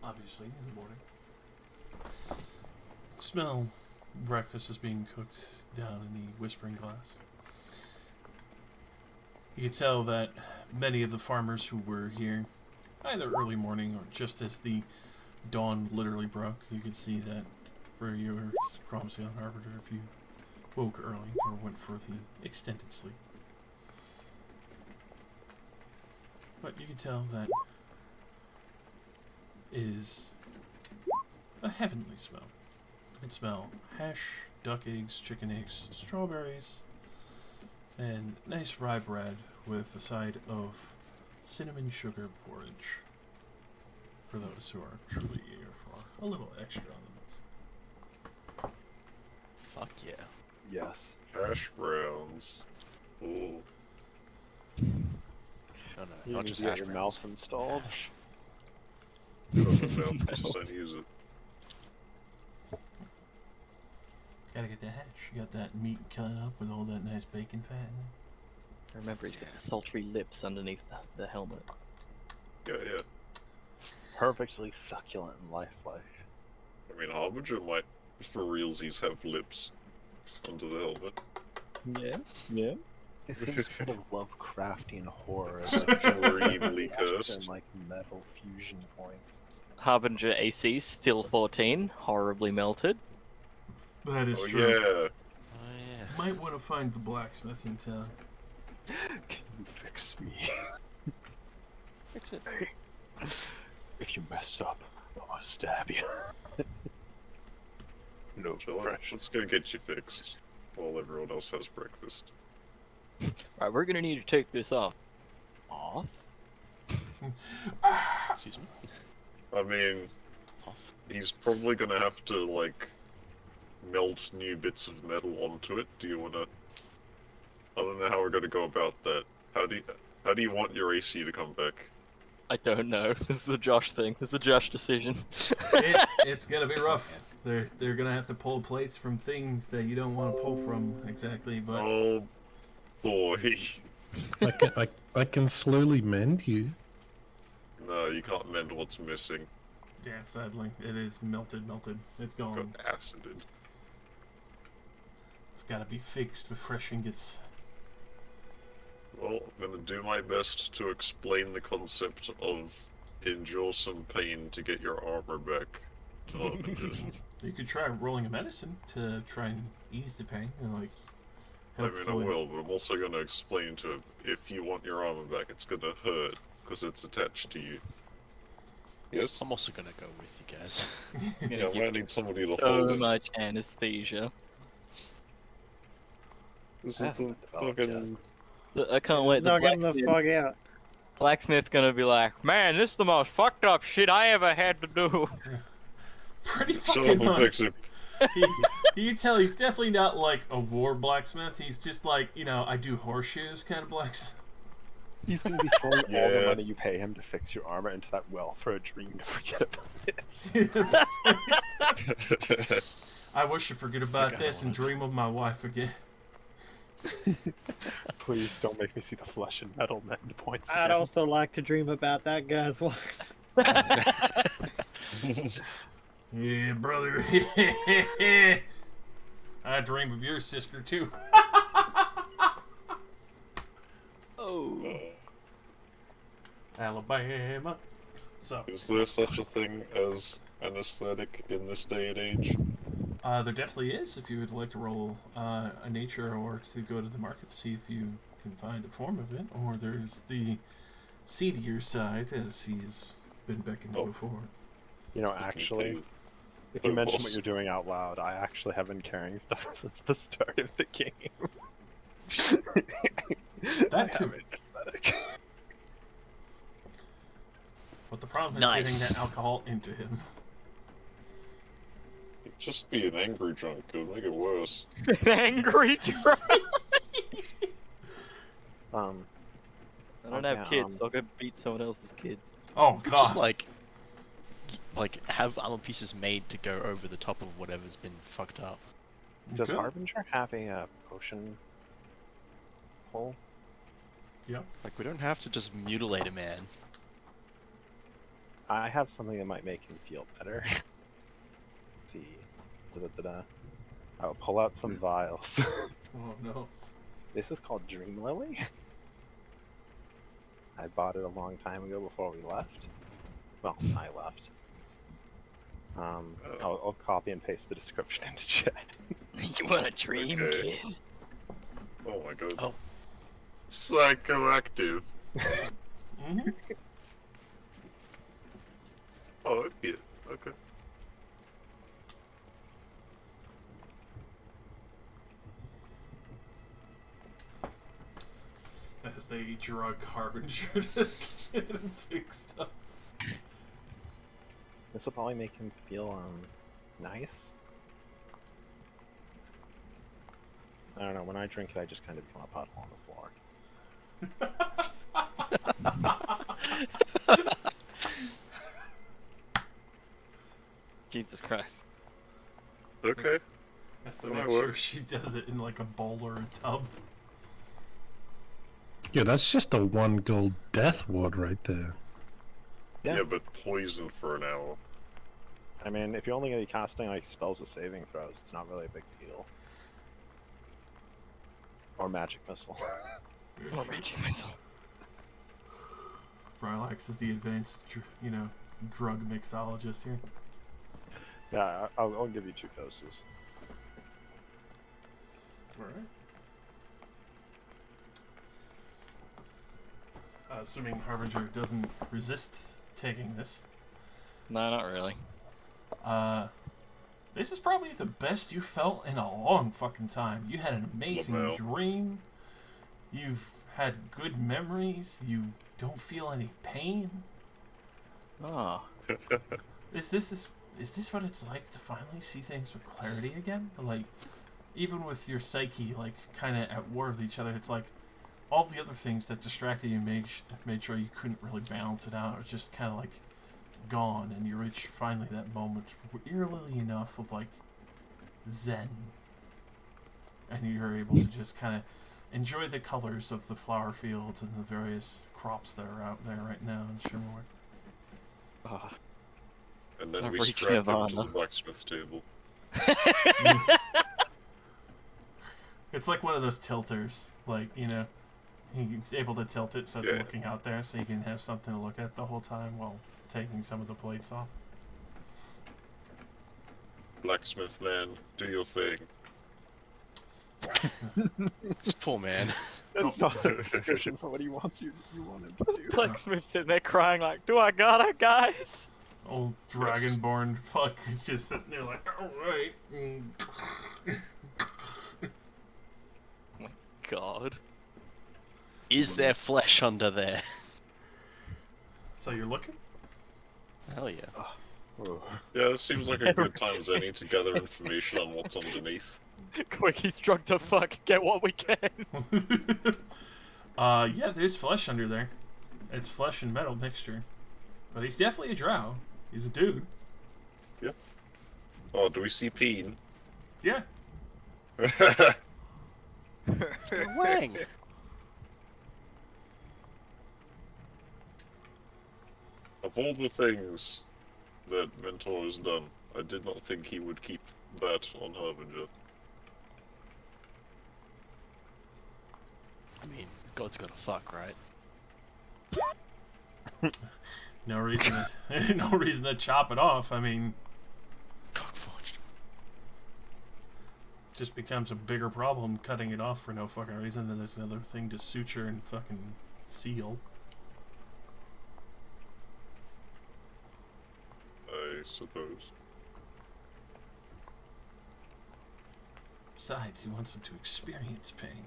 Obviously, in the morning. Smell breakfast is being cooked down in the Whispering Glass. You can tell that many of the farmers who were here, either early morning or just as the dawn literally broke, you could see that for your Cromsey Harbinger, if you woke early or went for the extended sleep. But you can tell that is a heavenly smell. You can smell hash, duck eggs, chicken eggs, strawberries, and nice rye bread with a side of cinnamon sugar porridge. For those who are truly eager for a little extra on the list. Fuck yeah. Yes. Hash browns. Ooh. No, You not need just to get hash your browns. mouth installed. You have a mouth, just don't use it. Gotta get that hash. You got that meat cut up with all that nice bacon fat in it. Remember, he's got the sultry lips underneath the helmet. Yeah, yeah. Perfectly succulent and lifelike. I mean, Harbinger might, for realsies, have lips under the helmet. Yeah, yeah. It seems full of Lovecraftian horror. Extremely cursed. And like metal fusion points. Harbinger AC still 14, horribly melted. That is Oh true. yeah. Oh yeah. Might want to find the blacksmith in town. Can you fix me? Fix it. If you mess up, I'll stab you. No So let's go get you fixed while everyone else has breakfast. Right, we're gonna need to take this off. Off? Excuse me. I mean, Off. he's probably gonna have to, like, melt new bits of metal onto it. Do you wanna... I don't know how we're gonna go about that. How do you want your AC to come back? I don't know. This is a Josh thing. This is a Josh decision. It's gonna be rough. They're gonna have to pull plates from things that you don't want to pull from exactly, but Oh boy. I can slowly mend you. No, you can't mend what's missing. yeah, sadly, it is melted. It's Got gone. acided. It's gotta be fixed with fresh ingots. Well, I'm gonna do my best to explain the concept of endure some pain to get your armor back. Oh, You could try rolling a medicine to try and ease the pain, and like. I mean, I hopefully- will, but I'm also gonna explain to him, if you want your armor back, it's gonna hurt, because it's attached to you. Yes? I'm also gonna go with you guys. Yeah, I might need somebody to So hold it. much anesthesia. This is the fucking... I can't wait. The Not getting the blacksmith, fuck out. blacksmith gonna be like, man, this is the most fucked up shit I ever had to do. Pretty Shut fucking up and much. fix it. You can tell he's definitely not like a war blacksmith. He's just like, I do horseshoes kind of blacksmith. He's gonna be throwing all the Yeah. money you pay him to fix your armor into that well for a dream to forget about this. I wish to forget about this and dream of my wife again. Please don't make me see the flesh and metal mend points I'd again. also like to dream about that guy's wife. Yeah, brother. I dream of your sister too. Oh. Alabama. So, Is there such a thing as anesthetic in this day and age? There definitely is. If you would like to roll a nature or to go to the market to see if you can find a form of it, or there's the seedier side, as he's been beckoned to before. You know, actually, if you mention what you're doing out loud, I actually have been carrying stuff since the start of the game. That too. Aesthetic. But the problem is Nice. getting that alcohol into him. Just be an angry drunk, it'll make it worse. An angry drunk. I don't have kids, so I'll go beat someone else's kids. Oh god. Just like have armor pieces made to go over the top of whatever's been fucked up. Does Okay. Harbinger have a potion hole? Yeah. Like, we don't have to just mutilate a man. I have something that might make him feel better. Let's see. I'll pull out some vials. Oh no. This is called Dream Lily. I bought it a long time ago before we left. Well, I left. I'll copy and paste the description into chat. You want a dream, Okay. kid? Oh my god. Oh. Psychoactive. Mm-hmm. Oh, yeah. Okay. As they drug Harbinger to get him fixed up. This will probably make him feel nice. I don't know. When I drink it, I just kind of become a puddle on the floor. Jesus Christ. Okay. Has to That make might sure work. she does it in like a bowl or a tub. Yeah, that's just a 1 gold death ward right there. Yeah. Yeah, but poison for an hour. I mean, if you're only going to be casting like spells with saving throws, it's not really a big deal. Or magic missile. Or magic missile. Rylax is the advanced, drug mixologist here. Yeah, I'll give you 2 doses. Alright. Assuming Harbinger doesn't resist taking this. No, not really. This is probably the best you felt in a long fucking time. You had an amazing Wow. dream. You've had good memories. You don't feel any pain. Oh. Is this what it's like to finally see things with clarity again? Like, even with your psyche, like, kind of at war with each other, it's like all the other things that distracted you made sure you couldn't really balance it out. It's just kind of like gone, and you reach finally that moment, eerily enough, of like zen, and you're able to just kind of enjoy the colors of the flower fields and the various crops that are out there right now in Sherwood. Oh. And then I've we reached strap him to Nirvana. the blacksmith table. It's like one of those tilters, like, he's able to tilt it so it's Yeah. looking out there, so you can have something to look at the whole time while taking some of the plates off. Blacksmith man, do your thing. This poor man. That's not a description for what he wants you want him to do. Blacksmith sitting there crying like, do I got it, guys? Old dragonborn fuck is just sitting there like, alright. God. Is there flesh under there? So you're looking? Hell yeah. Yeah, it seems like a good time as any to gather information on what's underneath. Quick, he's drunk to fuck. Get what we can. Yeah, there's flesh under there. It's flesh and metal mixture. But he's definitely a drow. He's a dude. Yep. Oh, do we see Peen? Yeah. Wang! Of all the things that Mentor has done, I did not think he would keep that on Harbinger. I mean, God's gotta fuck, right? No reason to chop it off. I mean, Cockforged. just becomes a bigger problem cutting it off for no fucking reason. Then there's another thing to suture and fucking seal. I suppose. Besides, he wants them to experience pain.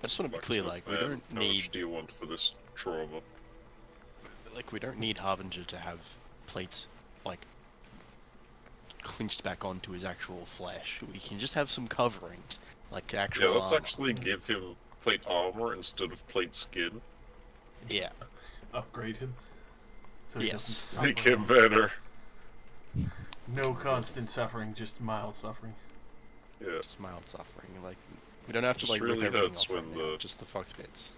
I just want to be clear, like, we don't How need, much do you want for this trauma? like, we don't need Harbinger to have plates, like, clinched back onto his actual flesh. We can just have some coverings, like actual Yeah, let's armor. actually give him plate armor instead of plate skin. Yeah. Upgrade him. So he Yes. doesn't Make suffer. him better. No constant suffering, just mild suffering. Yeah. Just mild suffering. Like, we don't have to, Just like, really rip everything hurts off right when now, the- just the fox bits.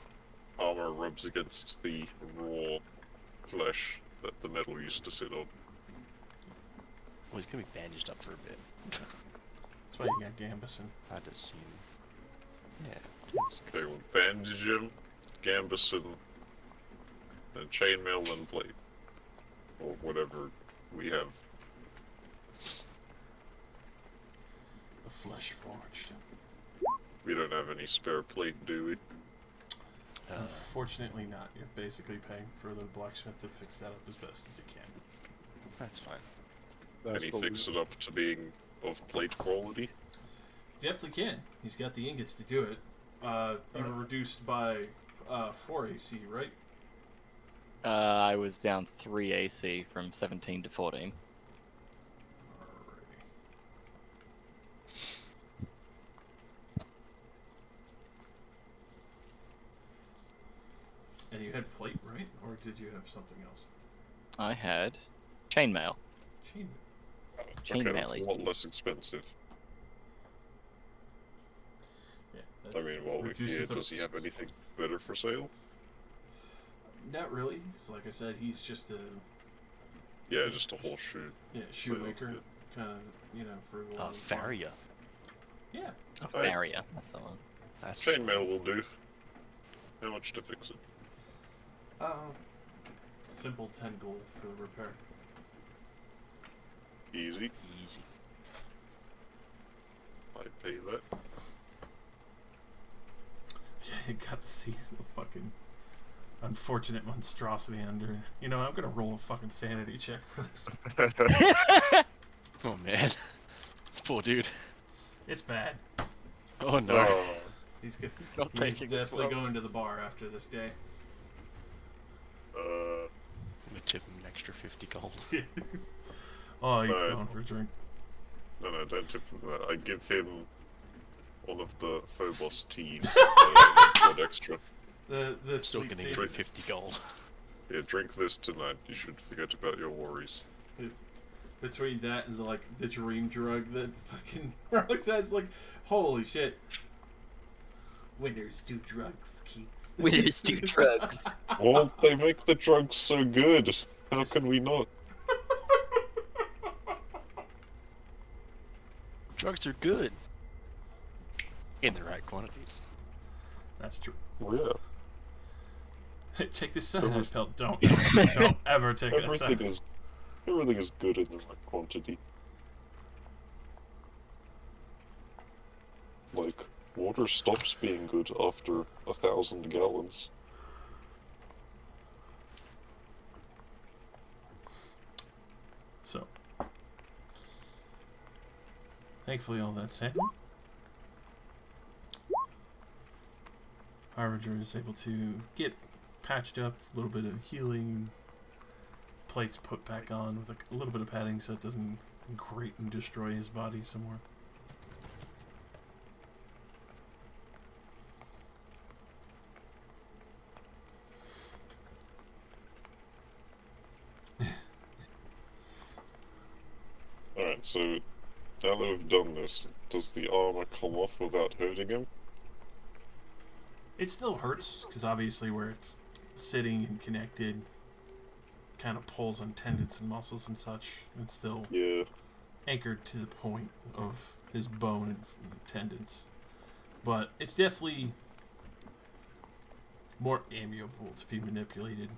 Armor rubs against the raw flesh that the metal used to sit on. Well, he's gonna be bandaged up for a bit. That's why you got Gambison. I'd assume. Yeah. Okay, we'll bandage him, Gambison, then chainmail, then plate. Or whatever we have. The flesh forged. We don't have any spare plate, do we? Unfortunately not. You're basically paying for the blacksmith to fix that up as best as he can. That's fine. Can he fix it up to being of plate quality? Definitely can. He's got the ingots to do it. You were reduced by 4 AC, right? I was down 3 AC from 17 to 14. Alrighty. And you had plate, right? Or did you have something else? I had chainmail. Chain. Okay, that's a Chainmail. lot less expensive. Yeah. I mean, while we're here, reduces the- does he have anything better for sale? Not really, because like I said, he's just a Yeah, just a horseshoe. shoemaker, yeah. kind of, you know, for a lot of fun. Faria. Yeah. Oh, Faria, that's the one. That's Chainmail will do. How much to fix it? Simple 10 gold for the repair. Easy. easy. I pay that. Yeah, you got to see the fucking unfortunate monstrosity under. You know, I'm gonna roll a fucking sanity check for this. Oh man. This poor dude. It's bad. Oh no. Oh, He's good. not He's taking this definitely well. going to the bar after this day. I'm gonna tip him an extra 50 gold. Oh, he's No. going for a drink. no, don't tip him that. I give him one of the Phobos teas. One extra. The Still sleep gonna tea. give him 50 gold. Yeah, drink this tonight. You should forget about your worries. Between that and the dream drug that fucking Alex has, like, holy shit. Winners do drugs, Keats. Winners do drugs. Well, they make the drugs so good. How can we not? Drugs are good. In the right quantities. That's true. Yeah. Take this cyanide Everything- pill. Don't ever take that Everything cyanide. everything is good in the right quantity. Like, water stops being good after 1,000 gallons. So, thankfully, all that's handled. Harbinger is able to get patched up, a little bit of healing, plates put back on with a little bit of padding so it doesn't grate and destroy his body some more. Alright, so now that we've done this, does the armor come off without hurting him? It still hurts, because obviously where it's sitting and connected kind of pulls on tendons and muscles and such. It's still Yeah. anchored to the point of his bone and tendons. But it's definitely more amiable to be manipulated.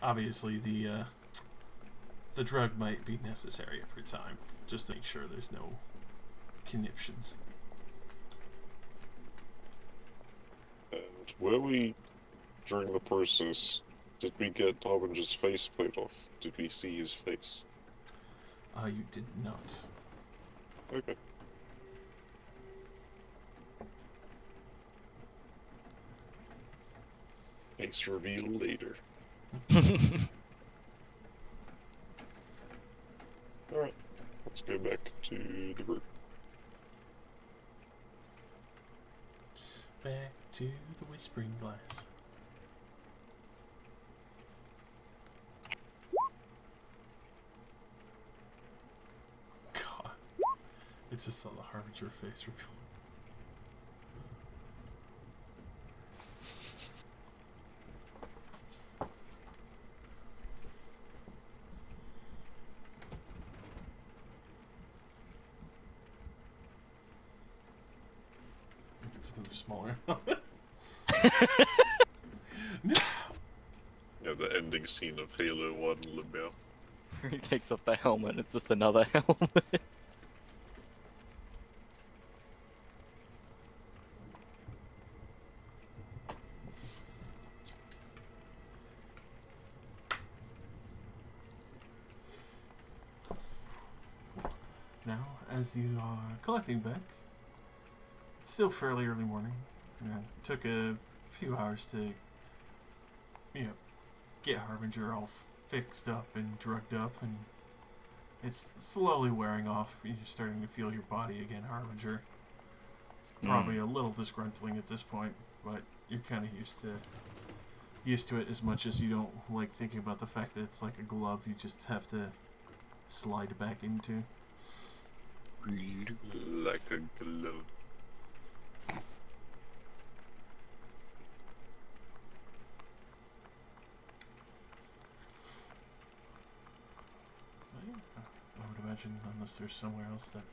Obviously, the drug might be necessary every time, just to make sure there's no conniptions. And were we, during the process, did we get Harbinger's faceplate off? Did we see his face? You did not. Okay. Face reveal later. Alright, let's go back to the group. Back to the Whispering Glass. God. It's just saw the Harbinger face reveal. It's another smaller. Yeah, the ending scene of Halo 1 Limbo. He takes off the helmet, it's just another helmet. Now, as you are collecting back, it's still fairly early morning. It took a few hours to, get Harbinger all fixed up and drugged up, and it's slowly wearing off. You're starting to feel your body again, Harbinger. It's probably a little disgruntling at this point, but you're kind of used to it as much as you don't like thinking about the fact that it's like a glove you just have to slide back into. Like a glove. I would imagine, unless there's somewhere else that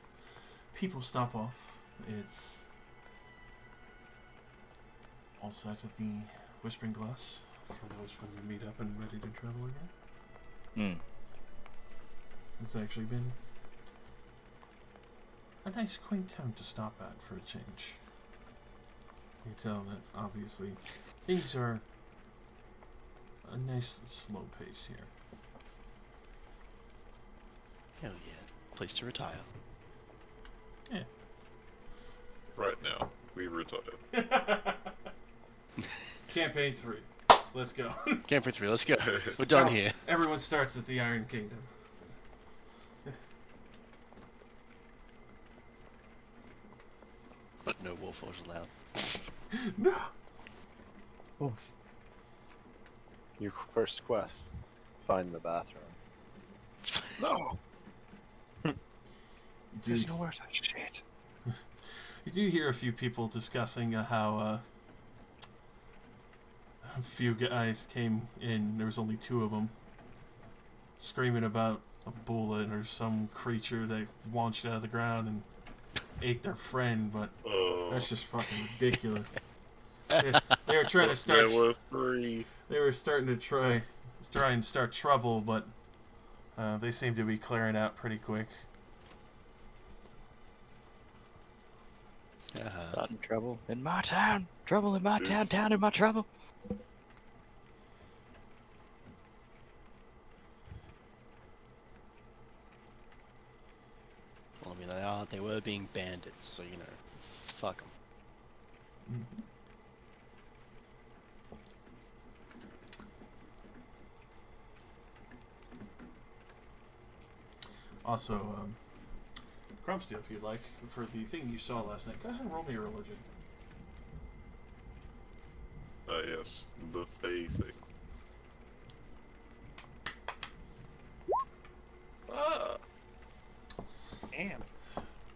people stop off, it's all sides of the Whispering Glass for those when we meet up and ready to travel again. It's actually been a nice, quaint town to stop at for a change. You can tell that, obviously, things are a nice, slow pace here. Hell yeah. Place to retire. Yeah. Right now, we retire. Campaign 3. Let's go. Campaign 3, let's go. We're done here. Everyone starts at the Iron Kingdom. But no Warforged allowed. No! Your first quest. Find the bathroom. No! There's nowhere to shit. You do hear a few people discussing how a few guys came in, there was only 2 of them, screaming about a bullet or some creature that launched out of the ground and ate their friend, but that's just fucking ridiculous. They were trying to start. There were 3. They were starting to try and start trouble, but they seem to be clearing out pretty quick. Starting trouble in my town. Trouble in my town. Town in my trouble. Well, I mean, they were being bandits, so, fuck them. Mm-hmm. Also, Crumpsteel, if you'd like, for the thing you saw last night, go ahead and roll me a religion. Yes, the Fae thing. Ah! Damn.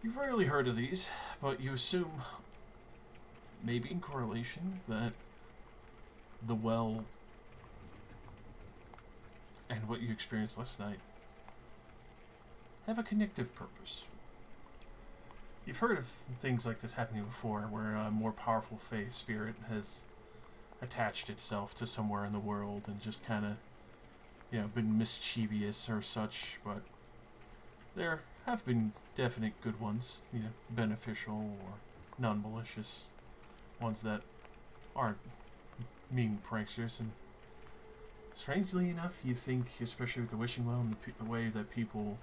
You've rarely heard of these, but you assume, maybe in correlation, that the well and what you experienced last night have a connective purpose. You've heard of things like this happening before, where a more powerful fae spirit has attached itself to somewhere in the world and just kind of, been mischievous or such, but there have been definite good ones, beneficial or non-malicious ones that aren't mean pranksters. And strangely enough, you think, especially with the wishing well and the way that people,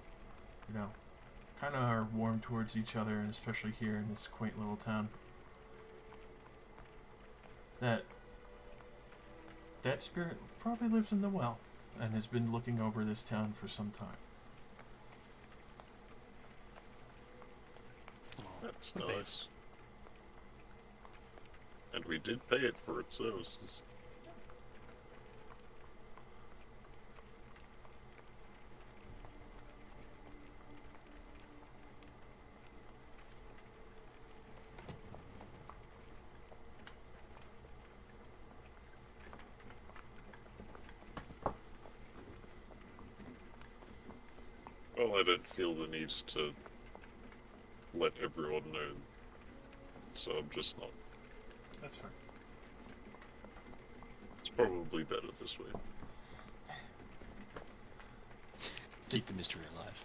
kind of are warm towards each other, and especially here in this quaint little town, that spirit probably lives in the well and has been looking over this town for some time. That's nice. And we did pay it for its services. Well, I don't feel the need to let everyone know, so I'm just not. That's fair. It's probably better this way. Keep the mystery alive.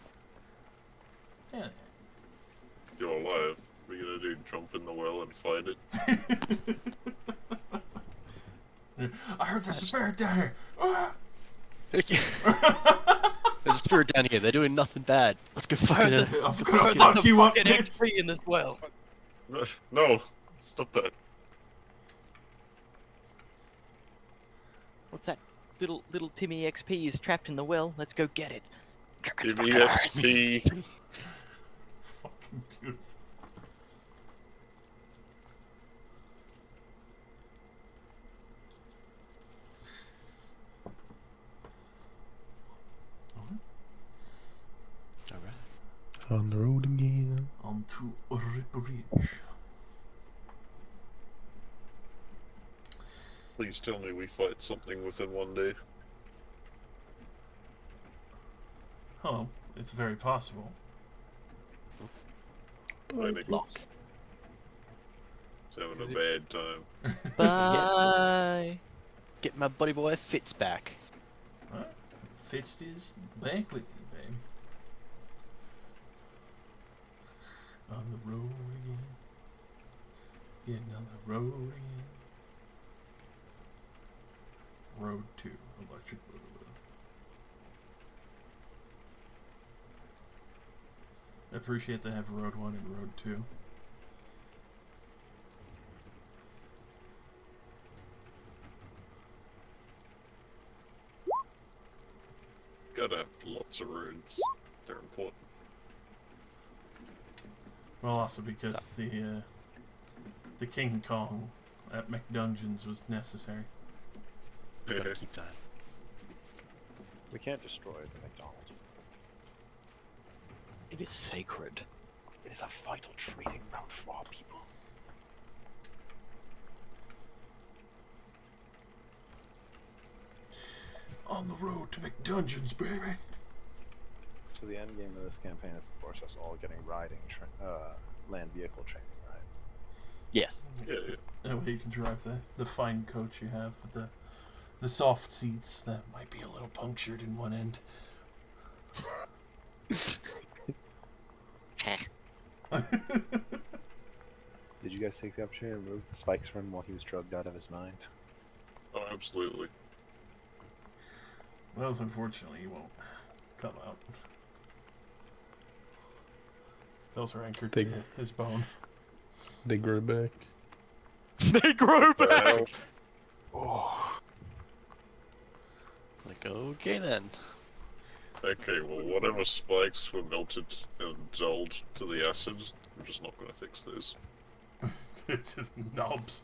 Yeah. You're alive. What are you gonna do? Jump in the well and fight it? I heard there's a spirit down here. Ah! There's a spirit down here. They're doing nothing bad. Let's go fucking it. I'm gonna fuck you up, Get bitch. XP in this well. No, stop that. What's that? Little Timmy XP is trapped in the well. Let's go get it. Give me XP. Fucking beautiful. Alright. On the road again. On to Ridge. Please tell me we fight something within one day. Oh, it's very possible. Fighting. Lost. He's having a bad time. Bye. Get my buddy boy Fitz back. Alright. Fitz is back with you, babe. On the road again. Getting on the road again. Road 2, Electric Boogaloo. I appreciate they have Road 1 and Road 2. Gotta have lots of roads. They're important. Well, also because the King Kong at McDungeons was necessary. Gotta keep that. We can't destroy the McDonald's. It is sacred. It is a vital trading route for our people. On the road to McDungeons, baby. So the end game of this campaign is, of course, us all getting land vehicle training, right? Yes. Yeah, yeah. That way you can drive the fine coach you have with the soft seats that might be a little punctured in one end. Did you guys take the opportunity to remove the spikes from him while he was drugged out of his mind? Oh, absolutely. Those unfortunately won't come out. Those are anchored to his bone. They grow back. They grow back! Oh. Like, okay then. Okay, well, whatever spikes were melted and dulled to the acid, we're just not gonna fix those. It's just knobs.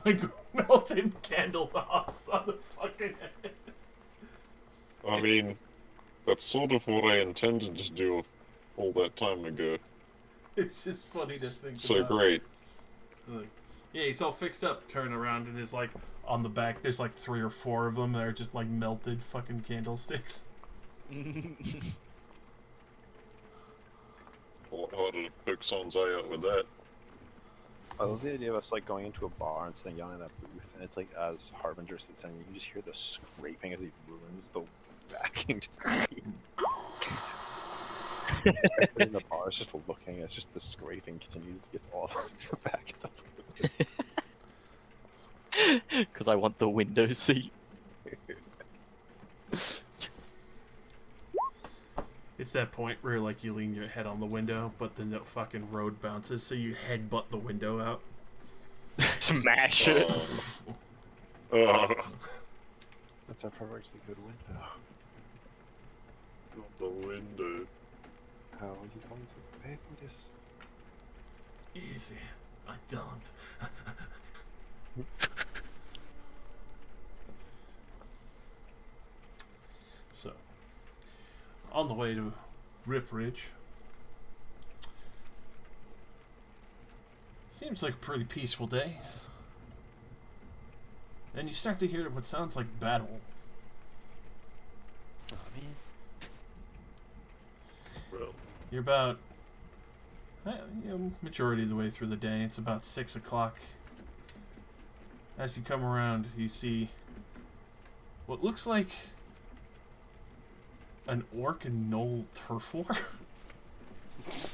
Like melted candle knobs on the fucking head. I mean, that's sort of what I intended to do all that time ago. It's just funny to think So about. great. Like, yeah, he's all fixed up. Turn around and is like on the back. There's like 3 or 4 of them that are just like melted fucking candlesticks. How harder to poke someone's eye out with that. I love the idea of us like going into a bar and sitting down in that booth, and it's like as Harbinger sits in, you can just hear the scraping as he ruins the backing. In the bar is just looking. It's just the scraping continues. Gets all the back of the booth. Because I want the window seat. It's that point where like you lean your head on the window, but then the fucking road bounces, so you headbutt the window out. Smash it. That's a perfectly good window. The window. How are you going to pay for this? Easy. I don't. So, on the way to Rip Ridge. Seems like a pretty peaceful day. Then you start to hear what sounds like battle. Oh man. Well, You're about, majority of the way through the day. It's about 6 o'clock. As you come around, you see what looks like an orc and gnoll turf war.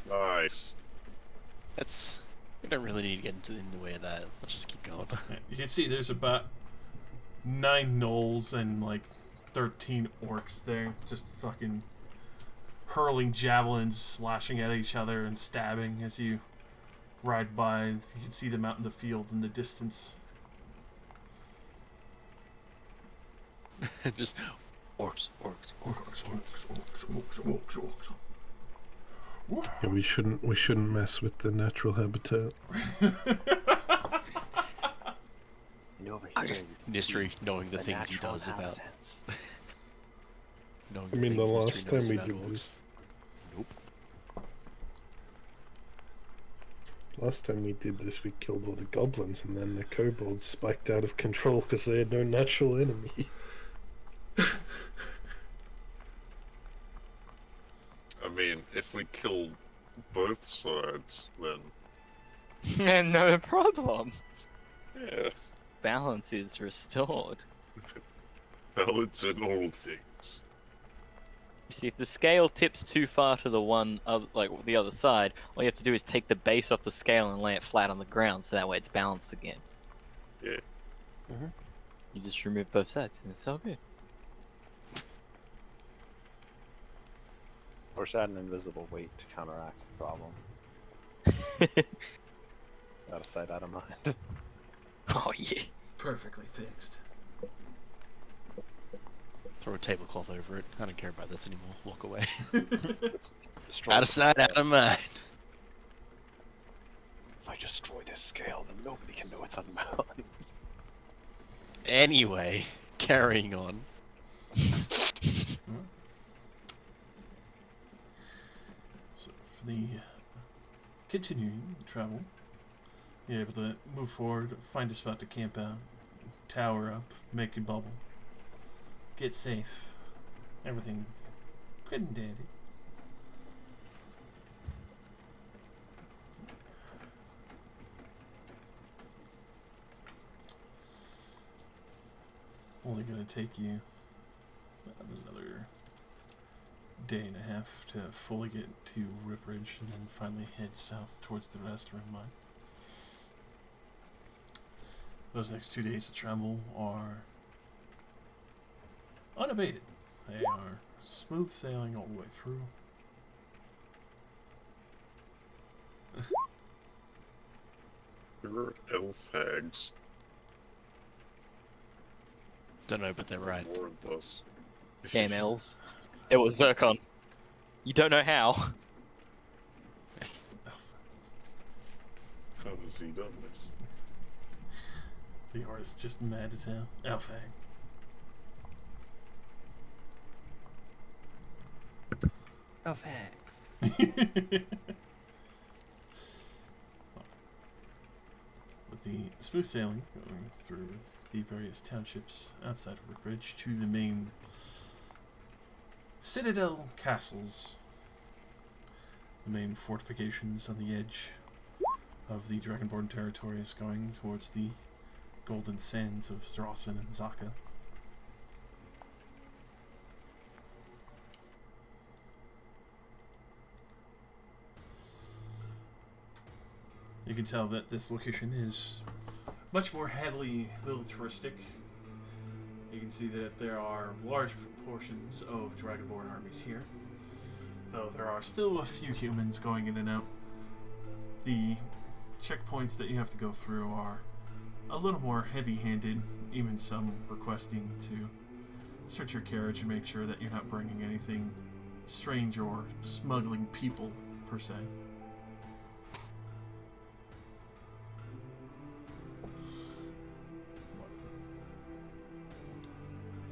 nice. That's. We don't really need to get in the way of that. Let's just keep going. You can see there's about 9 gnolls and like 13 orcs there, just fucking hurling javelins, slashing at each other and stabbing as you ride by. You can see them out in the field in the distance. Just orcs, orcs, orcs, Orcs. Yeah, we shouldn't mess with the natural habitat. Over I here, just- Mystery, knowing the the things he natural does about. habitats. Knowing I mean, the things last Mystery knows time we about did orcs. this, Nope. last time we did this, we killed all the goblins, and then the kobolds spiked out of control because they had no natural enemy. I mean, if we kill both sides, then No problem. yeah, Balance is restored. balance in all things. You see, if the scale tips too far to the like the other side, all you have to do is take the base off the scale and lay it flat on the ground, so that way it's balanced again. Yeah. You just remove both sides, and it's all good. Or should add an invisible weight to counteract the problem. Out of sight, out of mind. Oh yeah. Perfectly fixed. Throw a tablecloth over it. I don't care about this anymore. Walk away. Destroy Out of the sight, out scale. of mind. If I destroy this scale, then nobody can know it's unbalanced. Anyway, carrying on. So for the continuing travel, you're able to move forward, find a spot to camp out, tower up, make a bubble, get safe. Everything's good and dandy. Only gonna take you another day and a half to fully get to Ripridge and then finally head south towards the Festering mine. Those next 2 days of travel are unabated. They are smooth sailing all the way through. There are elf hags. Don't know, but they're right. Warned us. Game elves. It was Zircon. You don't know how. How has he done this? The artist's just mad as hell. Elfhag. Oh, facts. With the smooth sailing going through the various townships outside of Ripridge to the main citadel castles. the main fortifications on the edge of the Dragonborn territories going towards the golden sands of Zrossen and Zaka. You can tell that this location is much more heavily militaristic. You can see that there are large proportions of Dragonborn armies here, though there are still a few humans going in and out. The checkpoints that you have to go through are a little more heavy-handed, even some requesting to search your carriage and make sure that you're not bringing anything strange or smuggling people, per se.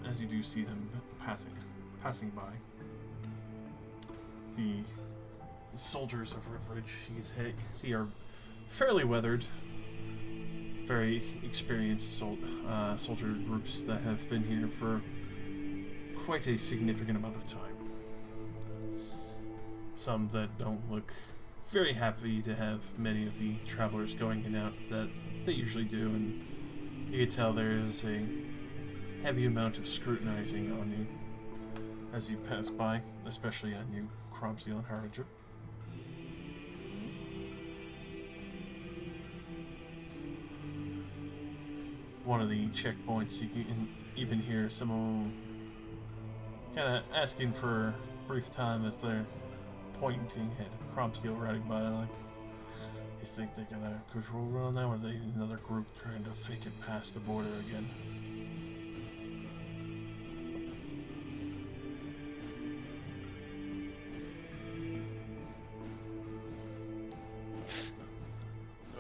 As you do see them passing by, the soldiers of Ripridge, you can see, are fairly weathered, very experienced soldier groups that have been here for quite a significant amount of time. Some that don't look very happy to have many of the travelers going in and out that they usually do, and you can tell there is a heavy amount of scrutinizing on you as you pass by, especially on you, Cromseel and Harbinger. One of the checkpoints, you can even hear someone kind of asking for a brief time as they're pointing at Cromseel riding by, like, you think they got a control run now, or are they another group trying to fake it past the border again?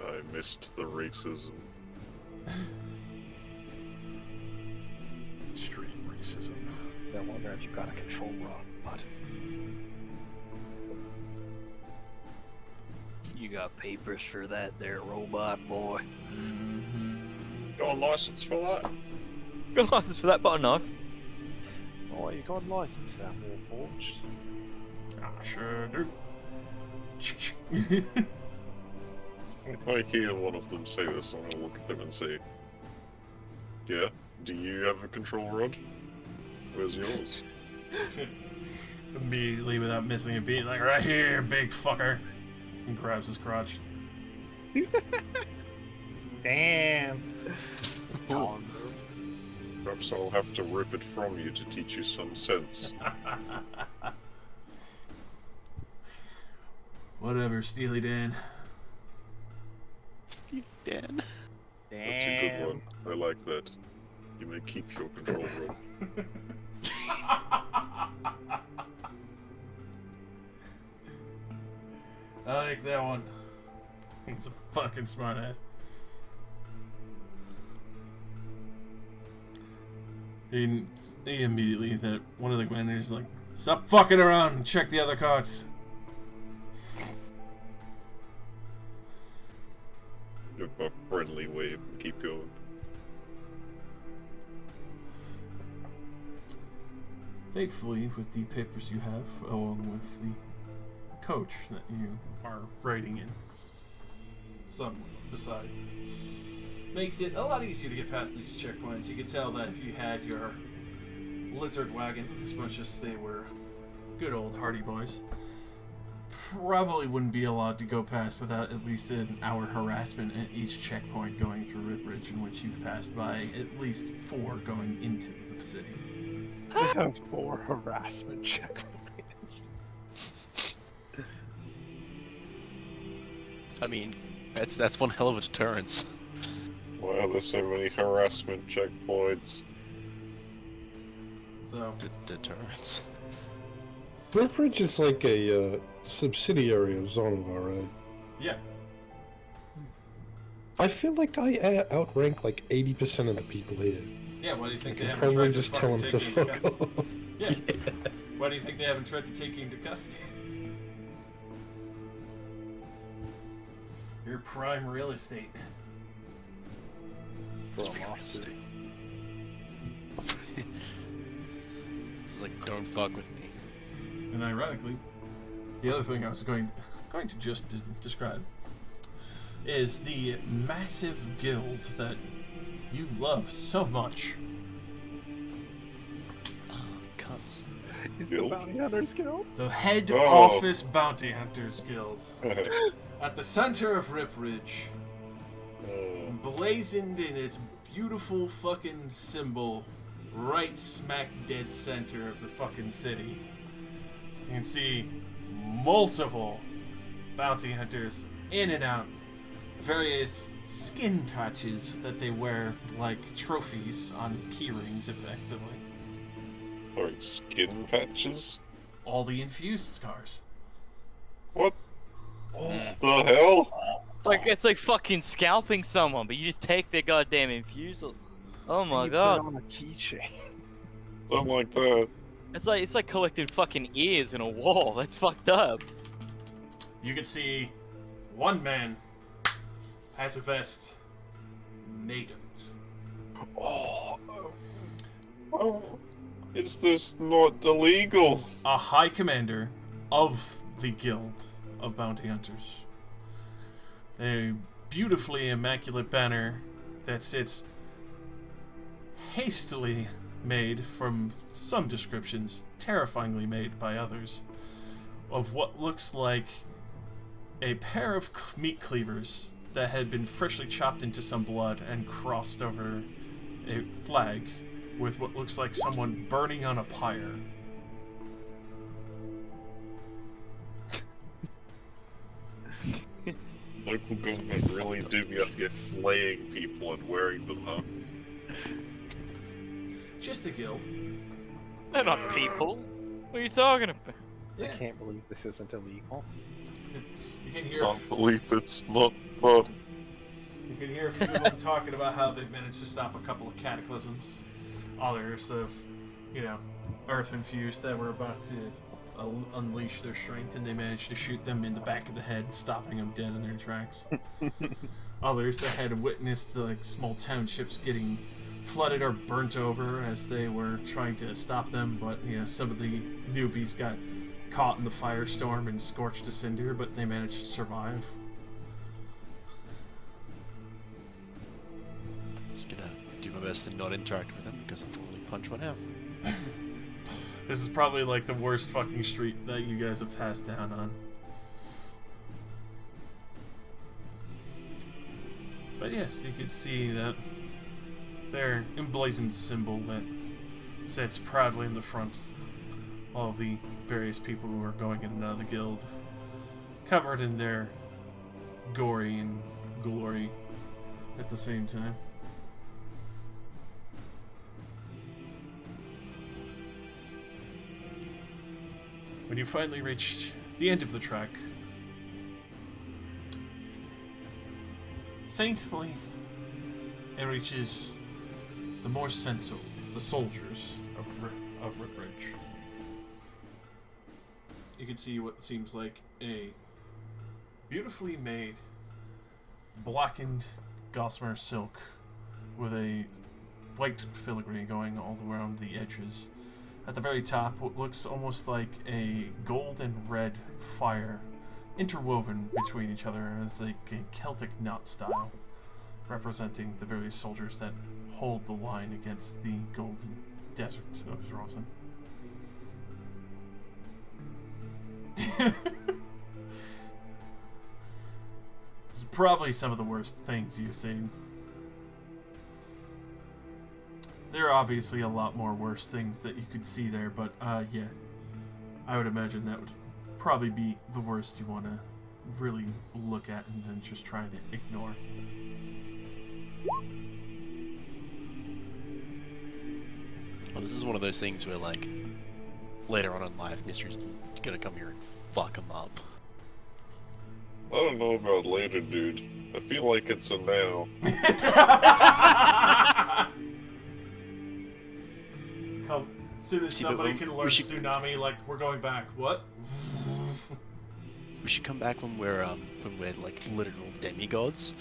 I missed the racism. Extreme racism. I wonder if you got a control rod, but You got papers for that there, robot boy? Got a license for that? Got a license for that button knife. oh, you got a license for that Warforged? I sure do. If I hear one of them say this, I'm gonna look at them and say, yeah, do you have a control rod? Where's yours? Immediately, without missing a beat, like, right here, big fucker. And grabs his crotch. Damn. Perhaps I'll have to rip it from you to teach you some sense. Whatever, Steely Dan. Dan. That's a good one. I like that. You may keep your control rod. I like that one. He's a fucking smartass. He immediately, that one of the commanders is like, stop fucking around and check the other carts. Give a friendly wave and keep going. Thankfully, with the papers you have, along with the coach that you are riding in, some beside, makes it a lot easier to get past these checkpoints. You can tell that if you had your lizard wagon, as much as they were good old hardy boys, probably wouldn't be allowed to go past without at least an hour harassment at each checkpoint going through Ripridge, in which you've passed by at least 4 going into the city. I have 4 harassment checkpoints. I mean, that's one hell of a deterrence. Why are there so many harassment checkpoints? So, Deterrence. Ripridge is like a subsidiary of Zonwa, right? yeah. I feel like I outrank like 80% of the people here. Yeah, why do you think I they can haven't probably tried just to tell fucking them to take you into fuck off. Yeah. Why do you think they haven't tried to take you into custody? Your prime real estate. It's real estate. It's like, don't fuck with me. And ironically, the other thing I was going to just describe is the massive guild that you love so much. Cuts. Is the Bounty Hunters Guild? The Head Oh. Office Bounty Hunters Guild. At the center of Rip Ridge, blazoned in its beautiful fucking symbol, right smack dead center of the fucking city. You can see multiple bounty hunters in and out, various skin patches that they wear like trophies on key rings, effectively. Or skin patches? All the infused scars. What the hell? It's like fucking scalping someone, but you just take their goddamn infusal. Oh my You god. Put it on a keychain. Something like that. It's like collecting fucking ears in a wall. That's fucked up. You can see one man has a vest made of it. Oh, is this not illegal? A high commander of the Guild of Bounty Hunters. A beautifully immaculate banner that sits hastily made from some descriptions, terrifyingly made by others, of what looks like a pair of meat cleavers that had been freshly chopped into some blood and crossed over a flag with what looks like someone burning on a pyre. Local government really do be up here flaying people and wearing them up. Just the guild. They're not people. What are you talking about? Yeah. I can't believe this isn't illegal. You can hear Can't believe it's not fun. you can hear a few of them talking about how they've managed to stop a couple of cataclysms. Others of, earth infused that were about to unleash their strength, and they managed to shoot them in the back of the head, stopping them dead in their tracks. Others that had witnessed the small townships getting flooded or burnt over as they were trying to stop them, but some of the newbies got caught in the firestorm and scorched to cinder, but they managed to survive. Just gonna do my best and not interact with them because I'll probably punch one out. This is probably like the worst fucking street that you guys have passed down on. But yes, you can see that their emblazoned symbol that sits proudly in the front. All the various people who are going in and out of the guild, covered in their gory and glory at the same time. When you finally reach the end of the trek, thankfully, it reaches the more sensible, the soldiers of Rip Ridge. You can see what seems like a beautifully made blackened gossamer silk with a white filigree going all around the edges. At the very top, what looks almost like a gold and red fire interwoven between each other as like a Celtic knot style, representing the various soldiers that hold the line against the golden desert of Rosen. This is probably some of the worst things you've seen. There are obviously a lot more worse things that you could see there, but yeah, I would imagine that would probably be the worst you want to really look at and then just try to ignore. Well, this is one of those things where, like, later on in life, Mystery's gonna come here and fuck them up. I don't know about later, dude. I feel like it's a now. Come, as soon as See, but somebody we- can we learn should- tsunami, like, we're going back. What? We should come back when we're like literal demigods.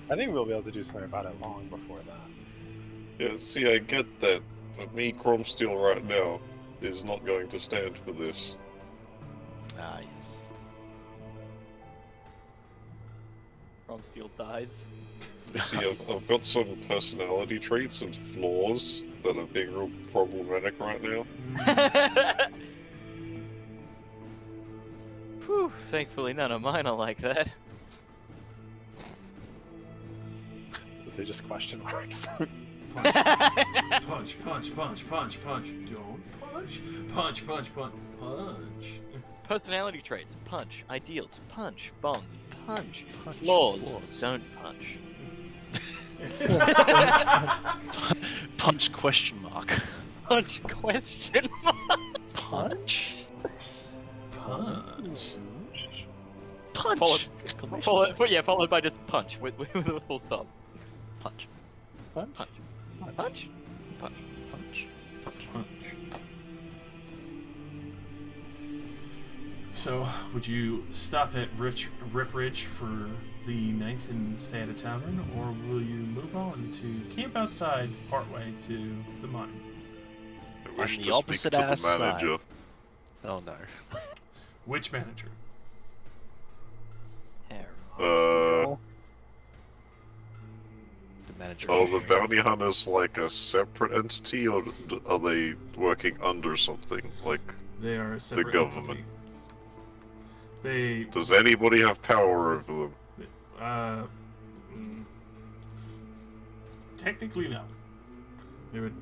I think we'll be able to do something about it long before that. Yeah, see, I get that, but me, Chrome Steel, right now, is not going to stand for this. Ah, yes. Romsteel dies. You see, I've got some personality traits and flaws that are being real problematic right now. Whew, thankfully none of mine are like that. They're just question marks. Punch, punch, punch, punch, punch, punch. Don't punch. Punch, punch, punch, punch. Personality traits, punch. Ideals, punch. Bonds, punch. Punch. Flaws, don't punch. Punch question mark. Punch question mark. Punch? Punch. Punch! Followed by just punch with a full stop. Punch. Punch. Punch. Punch. Punch. Punch. Punch. Punch. So, would you stop at Ripridge for the night and stay at a tavern, or will you move on to camp outside partway to the mine? I wish the to speak opposite to ass the manager. side. Oh no. Which manager? The manager. Are the bounty hunters like a separate entity, or are they working under something? Like, They are a separate government. entity. They, does anybody have power over them? Technically, no. It would.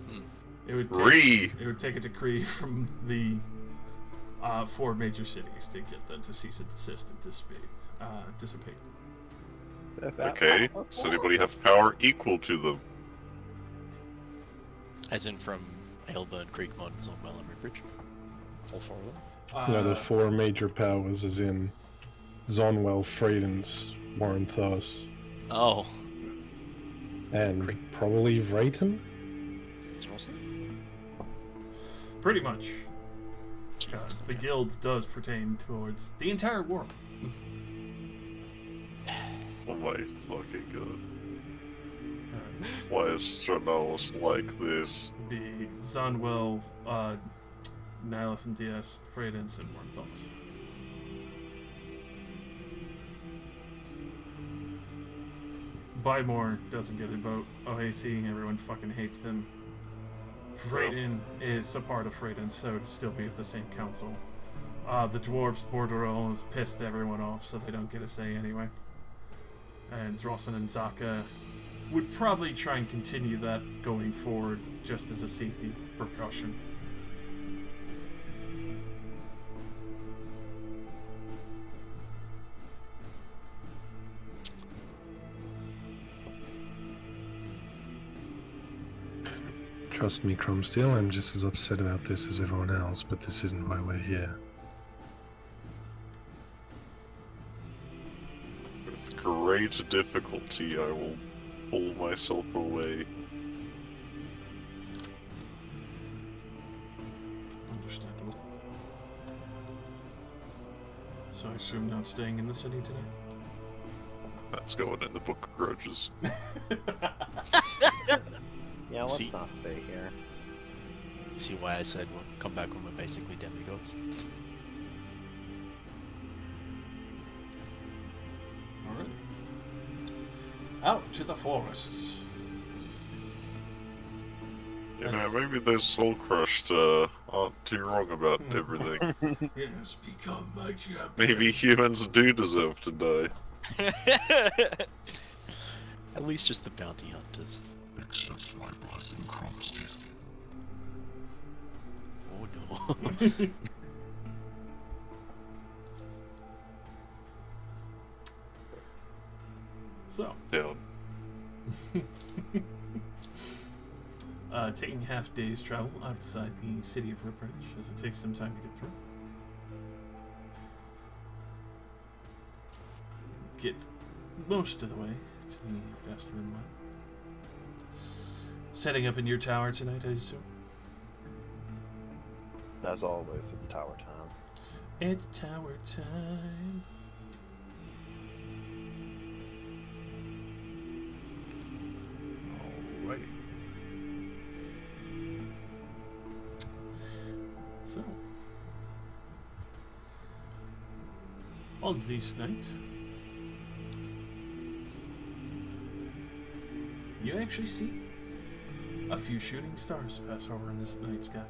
Hmm. It would. It would take a decree from the 4 major cities to get them to cease and desist and dissipate. Okay, does anybody have power equal to them? As in from Aylburn, Creekmont, Zonwell, and Ripridge? All 4 of them? Yeah, the 4 major powers, as in Zonwell, Freydens, Warrenthos, Oh. and probably Vrayton? Pretty much. The guild does pertain towards the entire world. Oh my fucking god. Why is Stranalis like this? Be Zonwell, Nilith and DS, Freydens, and Warmthals. Bymore doesn't get a vote. OAC, everyone fucking hates them. Freyden is a part of Freyden, so to still be of the same council. The dwarves Borderell have pissed everyone off, so they don't get a say anyway. And Drossen and Zaka would probably try and continue that going forward, just as a safety precaution. Trust me, Cromsteel, I'm just as upset about this as everyone else, but this isn't why we're here. With great difficulty, I will pull myself away. Understandable. So I assume not staying in the city today? That's going in the Book of Grudges. Yeah, let's See. not stay here. See why I said we'll come back when we're basically demigods? Alright. Out to the forests. Yeah, maybe those soul crushed aren't too wrong about everything. It has become my champion. Maybe humans do deserve to die. At least just the bounty hunters. Accept my blessing, Cromsteel. Oh no. So, Down. taking half day's travel outside the city of Ripridge, as it takes some time to get through. Get most of the way to the Festering mine. Setting up in your tower tonight, I assume? As always, it's tower time. It's tower time. Alrighty. So, On this night, you actually see a few shooting stars pass over in this night sky.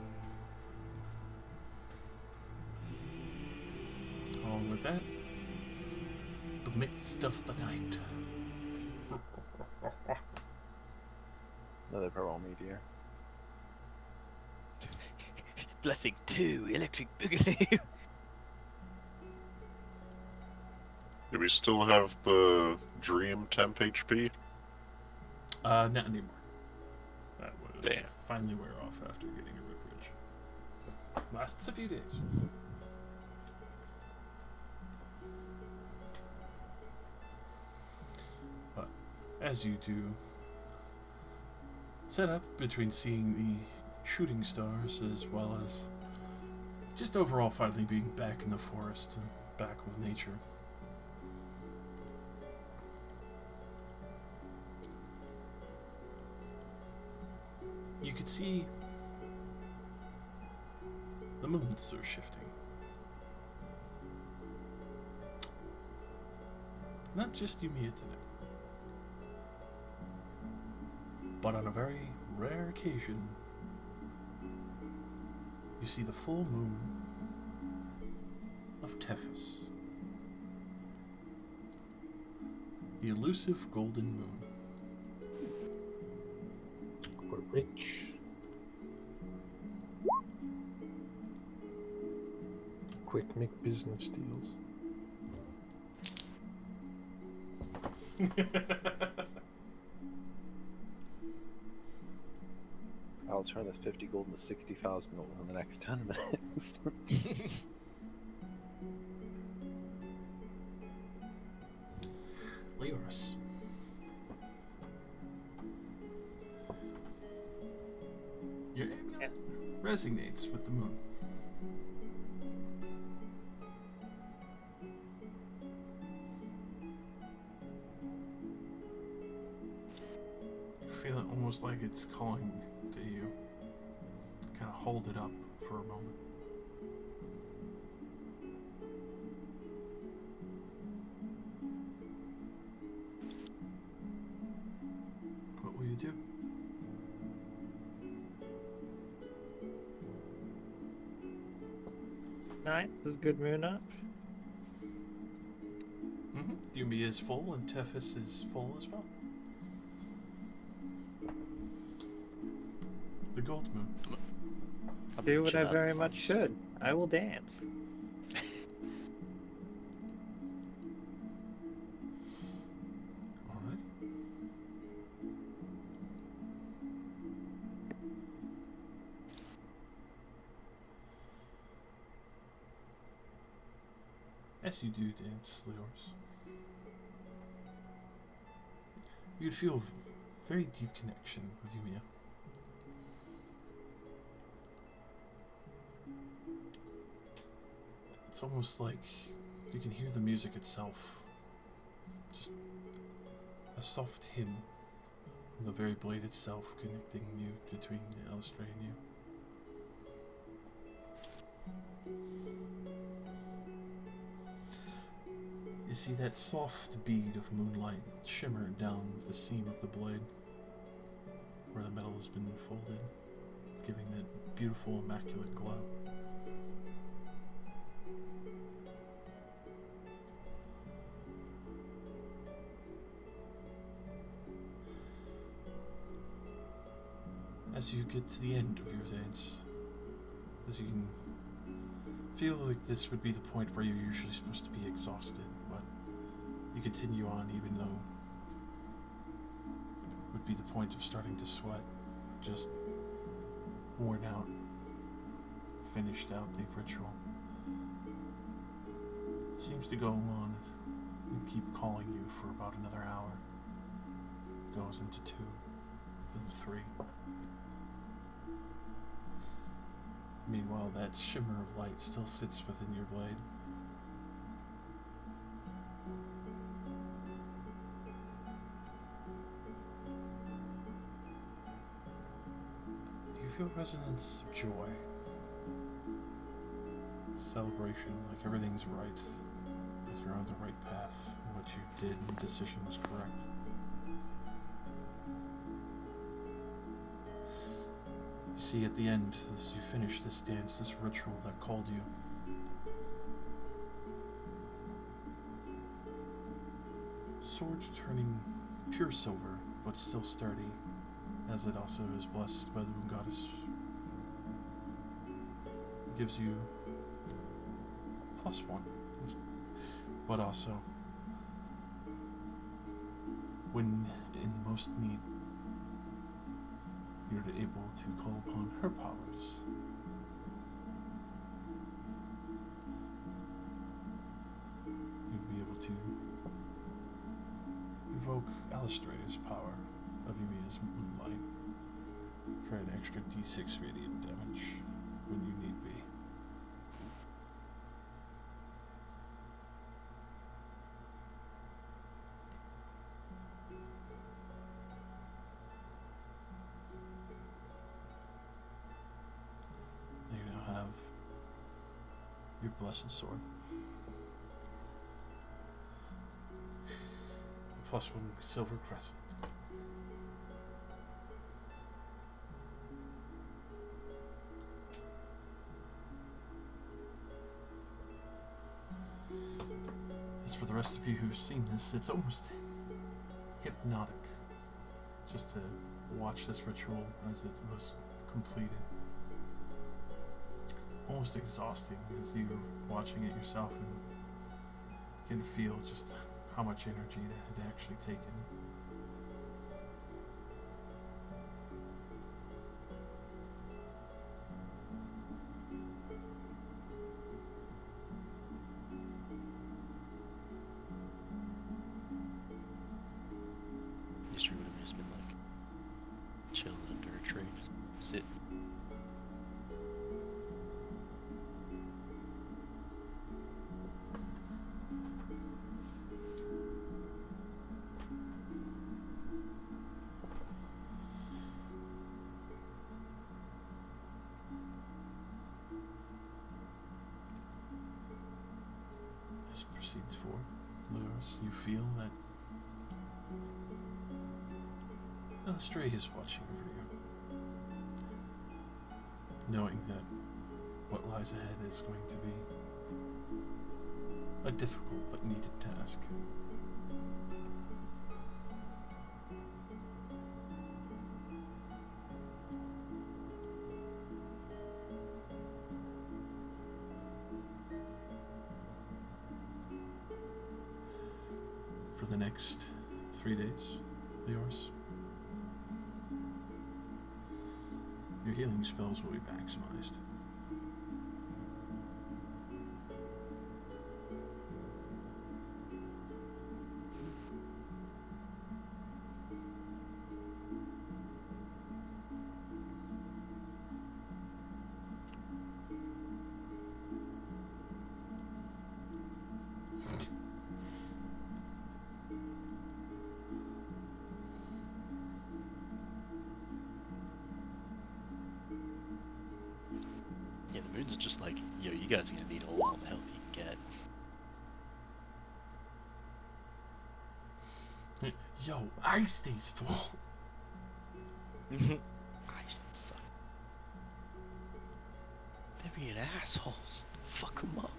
Along with that, the midst of the night. Another purple meteor. Blessing 2, electric boogaloo. Do we still have the Dream temp HP? Not anymore. That would Damn. finally wear off after getting a rip ridge. Lasts a few days. But as you do set up between seeing the shooting stars as well as just overall finally being back in the forest and back with nature. You could see the moons are shifting. Not just Yumiya today, but on a very rare occasion, you see the full moon of Tethys, the elusive golden moon. We're rich. Quick, make business deals. I'll turn this 50 gold into 60,000 gold in the next 10 minutes. Leoris. Your amulet resonates with the moon. You feel it almost like it's calling to you. Kind of hold it up for a moment. What will you do? Nine. Does good moon up? Yumi is full and Tethys is full as well. The gold moon. Do what I very much should. I will dance. Alright. As you do dance, Leors, you'd feel a very deep connection with Yumiya. It's almost like you can hear the music itself. Just a soft hymn from the very blade itself connecting you between Alistair and you. You see that soft bead of moonlight shimmer down the seam of the blade where the metal has been folded, giving that beautiful, immaculate glow. As you get to the end of your dance, as you can feel like this would be the point where you're usually supposed to be exhausted, but you continue on even though it would be the point of starting to sweat, just worn out, finished out the ritual. Seems to go on and keep calling you for about another hour. Goes into 2, then 3. Meanwhile, that shimmer of light still sits within your blade. You feel resonance of joy, celebration, like everything's right you're on the right path. What you did and decision was correct. You see, at the end, as you finish this dance, this ritual that called you, sword turning pure silver, but still sturdy, as it also is blessed by the Moon Goddess. It gives you +1, but also, when in most need, you're able to call upon her powers. You'll be able to invoke Alistrae's power of Yumia's moonlight for an extra d6 radiant damage when you need be. You now have your blessed sword. +1 silver crescent. As for the rest of you who've seen this, it's almost hypnotic just to watch this ritual as it was completed. Almost exhausting as you're watching it yourself and can feel just how much energy it had actually taken. History would have just been like chilling under a tree, just sit. As it proceeds forward, Lewis, you feel that Stray is watching over you, knowing that what lies ahead is going to be a difficult but needed task. For the next 3 days, yours. Your healing spells will be maximized. Yeah, the moon's just like, yo, you guys are gonna need all the help you can get. Yo, ice these fools! Ice suck. They're being assholes. Fuck them up.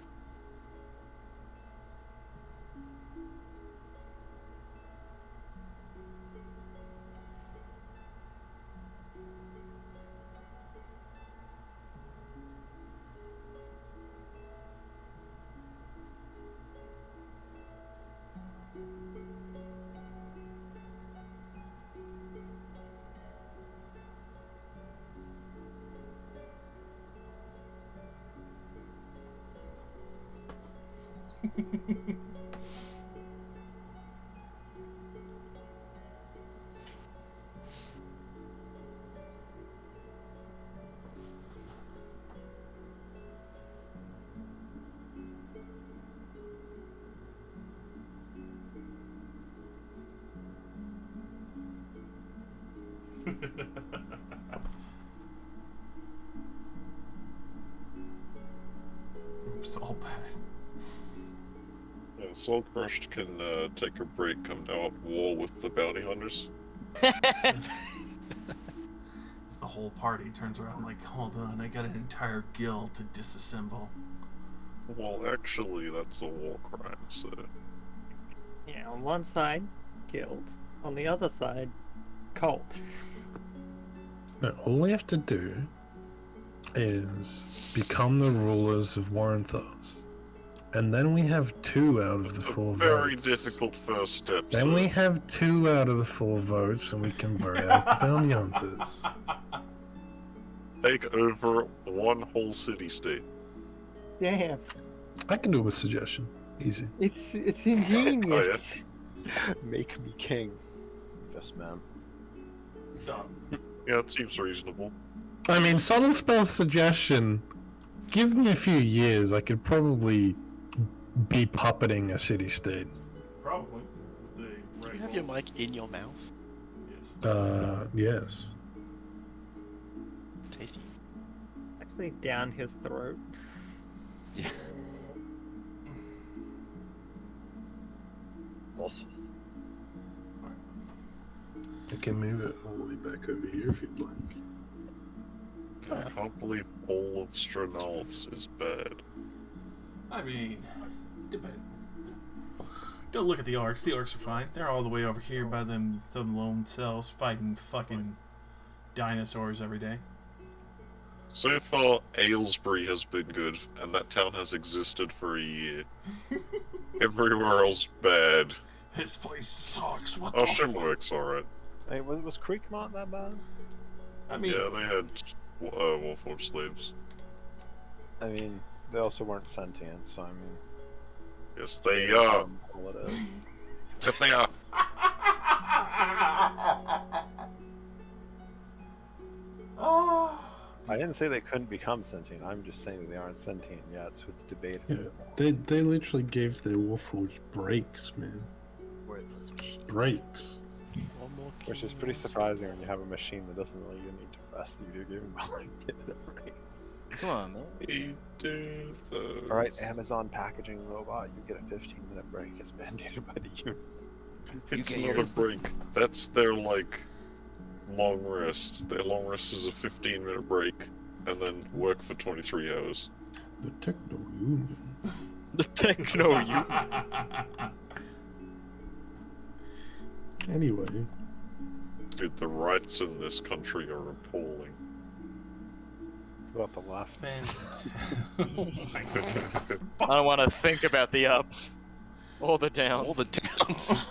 Oops, all bad. Yeah, Soul Crushed can take a break. I'm now at war with the bounty hunters. As the whole party turns around like, hold on, I got an entire guild to disassemble. Well, actually, that's a war crime, so... Yeah, on one side, guild. On the other side, cult. No, all we have to do is become the rulers of Warrenthos. And then we have 2 out of the 4 Very votes. difficult first step, Then sir. we have 2 out of the 4 votes, and we can vote out the bounty hunters. Take over one whole city-state. Damn. I can do a suggestion. Easy. It's ingenious. Make me king. Yes, ma'am. Done. Yeah, it seems reasonable. I mean, subtle spell suggestion. Give me a few years, I could probably be puppeting a city-state. Probably. With the Do right you have your rolls. mic in your mouth? Yes. Yes. Tasty. Actually, down his throat. Yeah. Also, I can move it all the way back over here if you'd like. I can't believe all of Stranalis is bad. I mean, debate. Don't look at the orcs. The orcs are fine. They're all the way over here by them lone cells fighting fucking dinosaurs every day. So far, Aylesbury has been good, and that town has existed for a year. Everywhere else bad. This place sucks. What Oh, the fuck? Shimwork's alright. hey, was Creekmont that bad? I mean, Yeah, they had Warforged slaves. I mean, they also weren't sentient, so I mean, Yes, they are. all it is. Yes, they are. oh. I didn't say they couldn't become sentient. I'm just saying that they aren't sentient yet, so it's debatable. Yeah, they literally gave their Warforged breaks, man. Worthless machine. Breaks. One more Which is pretty surprising when you have a machine that doesn't really even need to rest the video game while I get it right. Come on, man. We do those. Alright, Amazon packaging robot, you get a 15-minute break. It's mandated by the union. It's get not a yours. break. That's their, like, long rest. Their long rest is a 15-minute break, and then work for 23 hours. The Techno Union. The techno you. Anyway, Dude, the rights in this country are appalling. About the left. Oh my God. I don't want to think about the ups or the downs. All the downs.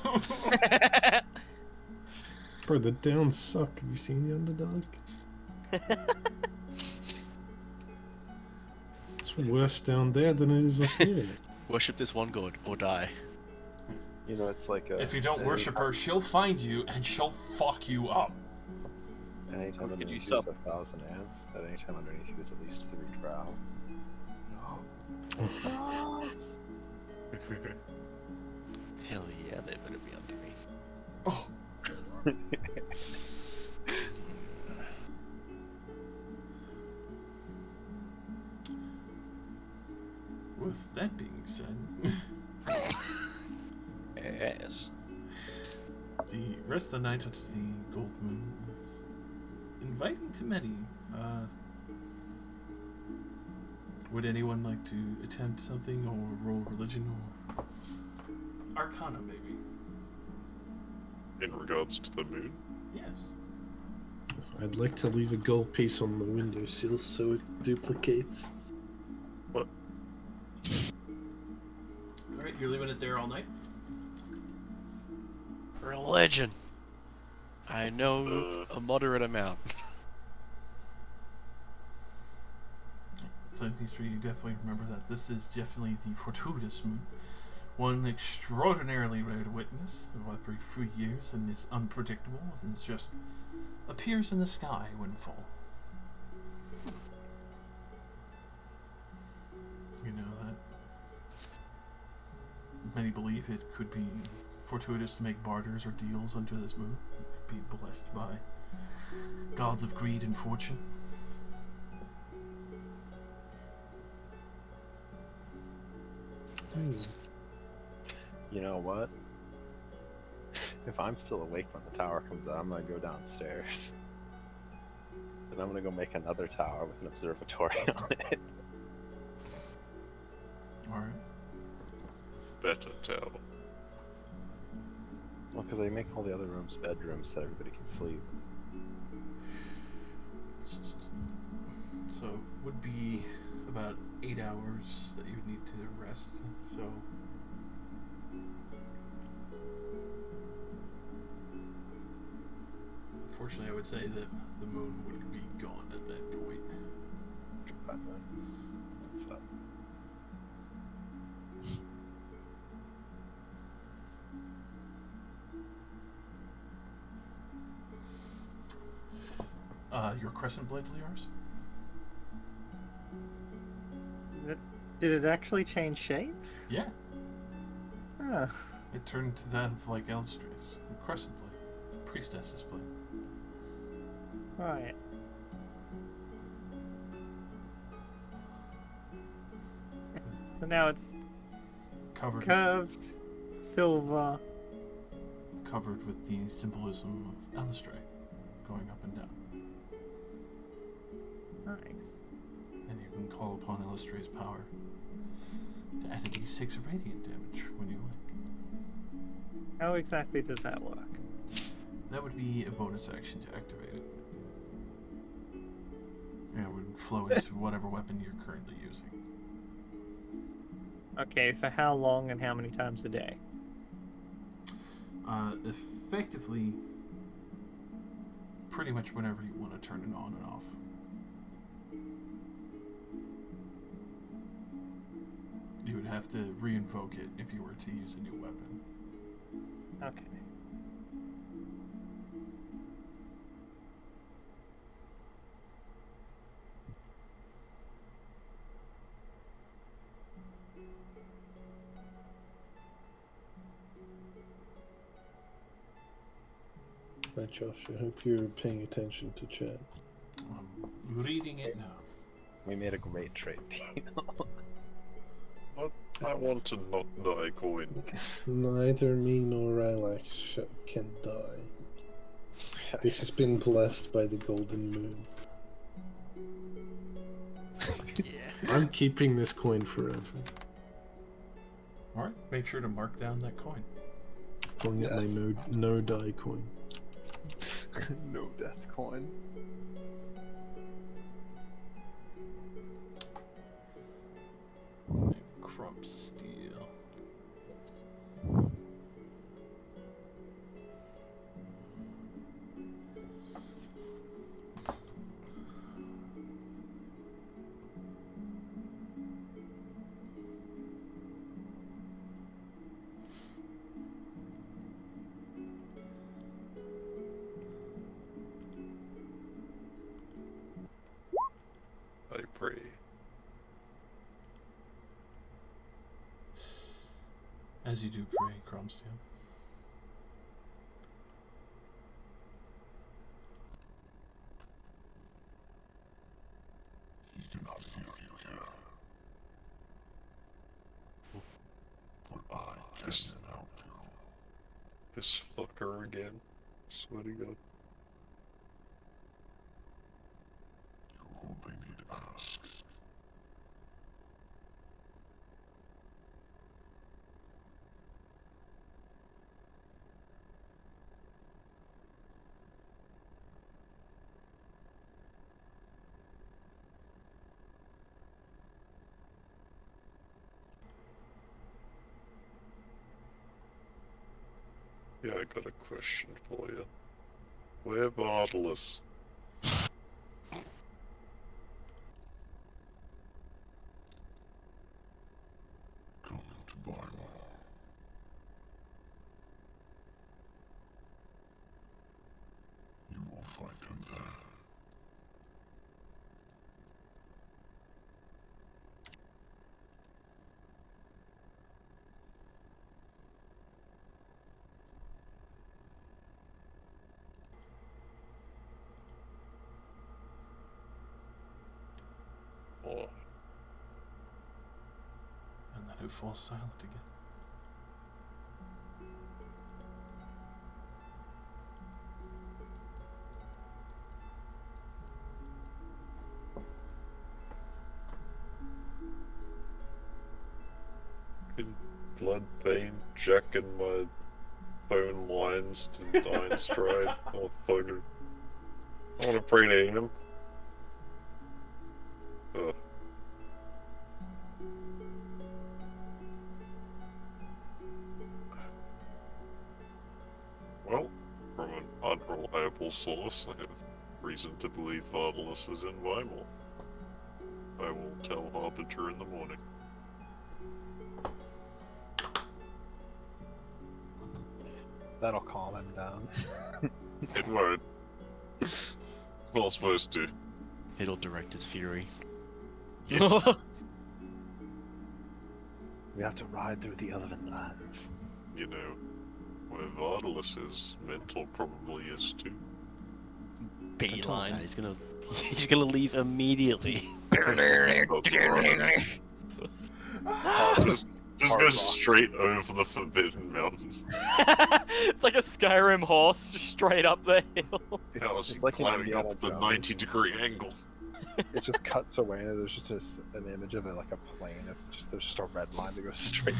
bro, the downs suck. Have you seen the Underdog? It's worse down there than it is up here. Worship this one god or die. You know, it's like a... If you don't worship her, she'll find you and she'll fuck you up. Anytime Could you underneath you stop? is 1,000 ants. At any time underneath you is at least 3 drow. Hell yeah, they better be underneath. Oh. With that being said, Yes. the rest of the night of the Gold Moon is inviting to many. Would anyone like to attempt something or roll religion or Arcana, maybe? In regards to the moon. Yes. I'd like to leave a gold piece on the windowsill so it duplicates. What? Alright, you're leaving it there all night? Religion. I know a moderate amount. 17th Street, you definitely remember that this is definitely the fortuitous moon. One extraordinarily rare to witness every few years and is unpredictable and it just appears in the sky when full. You know that many believe it could be fortuitous to make barters or deals under this moon. Be blessed by gods of greed and fortune. You know what? If I'm still awake when the tower comes out, I'm gonna go downstairs. And I'm gonna go make another tower with an observatory on it. Alright. Better tower. Well, because I make all the other rooms bedrooms so everybody can sleep. So would be about 8 hours that you would need to rest. So unfortunately, I would say that the moon would be gone at that point. What's up? Your crescent blade, Lears? Did it actually change shape? Yeah. Huh. It turned to that of like Elstray's crescent blade, priestess's blade. Right. So now it's Covered curved, silver. covered with the symbolism of Elstray going up and down. Nice. And you can call upon Elstray's power to add a d6 radiant damage when you like. How exactly does that work? That would be a bonus action to activate it. And it would flow into whatever weapon you're currently using. Okay, for how long and how many times a day? Effectively, pretty much whenever you want to turn it on and off. You would have to re-invoke it if you were to use a new weapon. Okay. Right, Josh, I hope you're paying attention to chat. I'm reading it now. We made a great trade deal. What? I want to not die coin. Neither me nor Rylax can die. This has been blessed by the golden moon. I'm keeping this coin forever. Alright, make sure to mark down that coin. Calling it my no die coin. No death coin. Crump steel. I pray. As you do pray, Cromsteel. He cannot hear you here. But I can This- help you. This fucker again. Swear to God. You only need to ask. Yeah, I got a question for you. Where Bartolus? Come to Bible. You will find him there. Oh, And then it falls silent again. fucking Bloodbane jacking my phone lines to Dying Stride. Oh, fucker. I want to pray to him. Ugh. Well, from an unreliable source, I have reason to believe Vardalos is in Weimar. I will tell Harbinger in the morning. That'll calm him down. It won't. It's not supposed to. It'll direct his fury. We have to ride through the Elven lands. You know, where Vardalos is, Mental probably is too. Beeline. He's gonna leave immediately. Just go straight over the Forbidden Mountains. It's like a Skyrim horse just straight up the hill. How is he like an climbing Indiana up the Jones. 90-degree angle? It just cuts away and there's just an image of it like a plane. There's just a red line that goes straight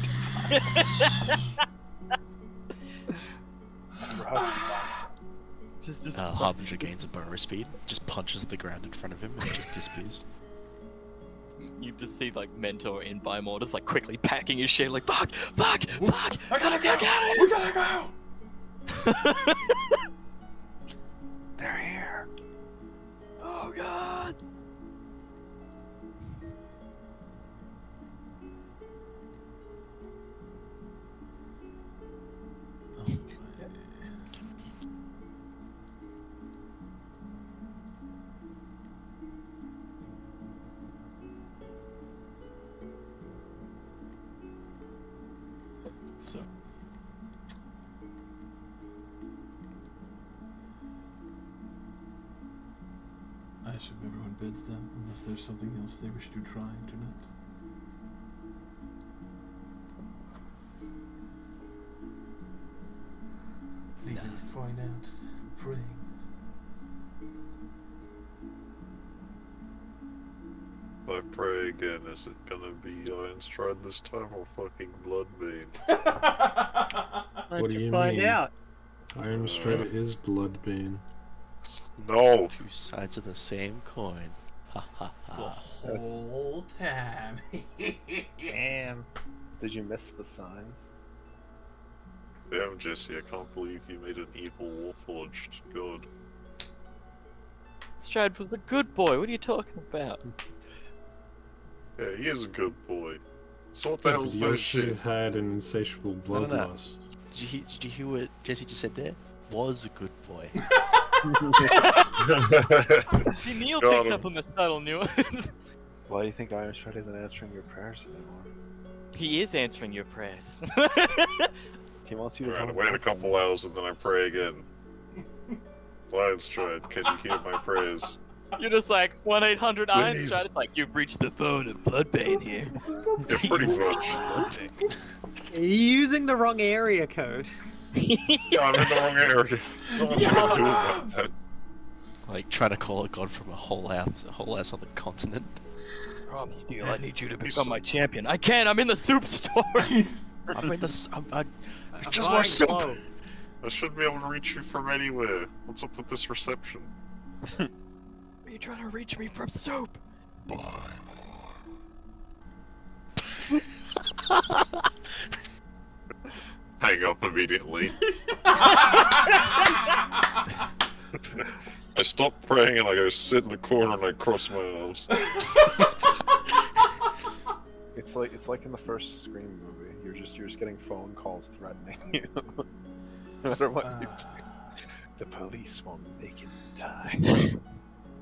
to Just Harbinger gains a bonus speed, just punches the ground in front of him and just disappears. You just see like Mentor in Bymore just like quickly packing his shit like fuck. I gotta go! We gotta go! They're here. Oh god. So. I assume everyone beds down, unless there's something else they wish to try tonight. Maybe going out, praying. If I pray again, is it gonna be Iron Stride this time or fucking Bloodbane? What do you find mean? out. Iron Strider is Bloodbane. No! Two sides of the same coin. Ha ha The ha. whole time. Damn. Did you miss the signs? Damn, Jesse, I can't believe you made an evil Warforged god. Stride was a good boy. What are you talking about? Yeah, he is a good boy. So what the hell's this Yoshi shit? had an insatiable No. bloodlust. Did you hear what Jesse just said there? Was a good boy. See, Neil Got picks him. up on the subtle nuance. Why do you think Iron Stride isn't answering your prayers anymore? He is answering your prayers. He wants you to Alright, I join wait a him. couple hours and then I pray again. Iron Stride, can you hear my prayers? You're just like 1-800 Iron Please. Stride. It's like you've reached the phone of Bloodbane here. Yeah, pretty much. Are you using the wrong area code? Yeah, I'm in the wrong area. Not much you can do about that. Like trying to call a god from a whole ass other continent. Rob Steele, I need you to He's- become my champion. I can't. I'm in the soup store. I'm in the. I just Flying more soup. globe. I should be able to reach you from anywhere. What's up with this reception? Are you trying to reach me from soup? Hang up immediately. I stop praying and I go sit in the corner and I cross my arms. It's like in the first Scream movie. You're just getting phone calls threatening you. No matter what you do. The police won't make it in time.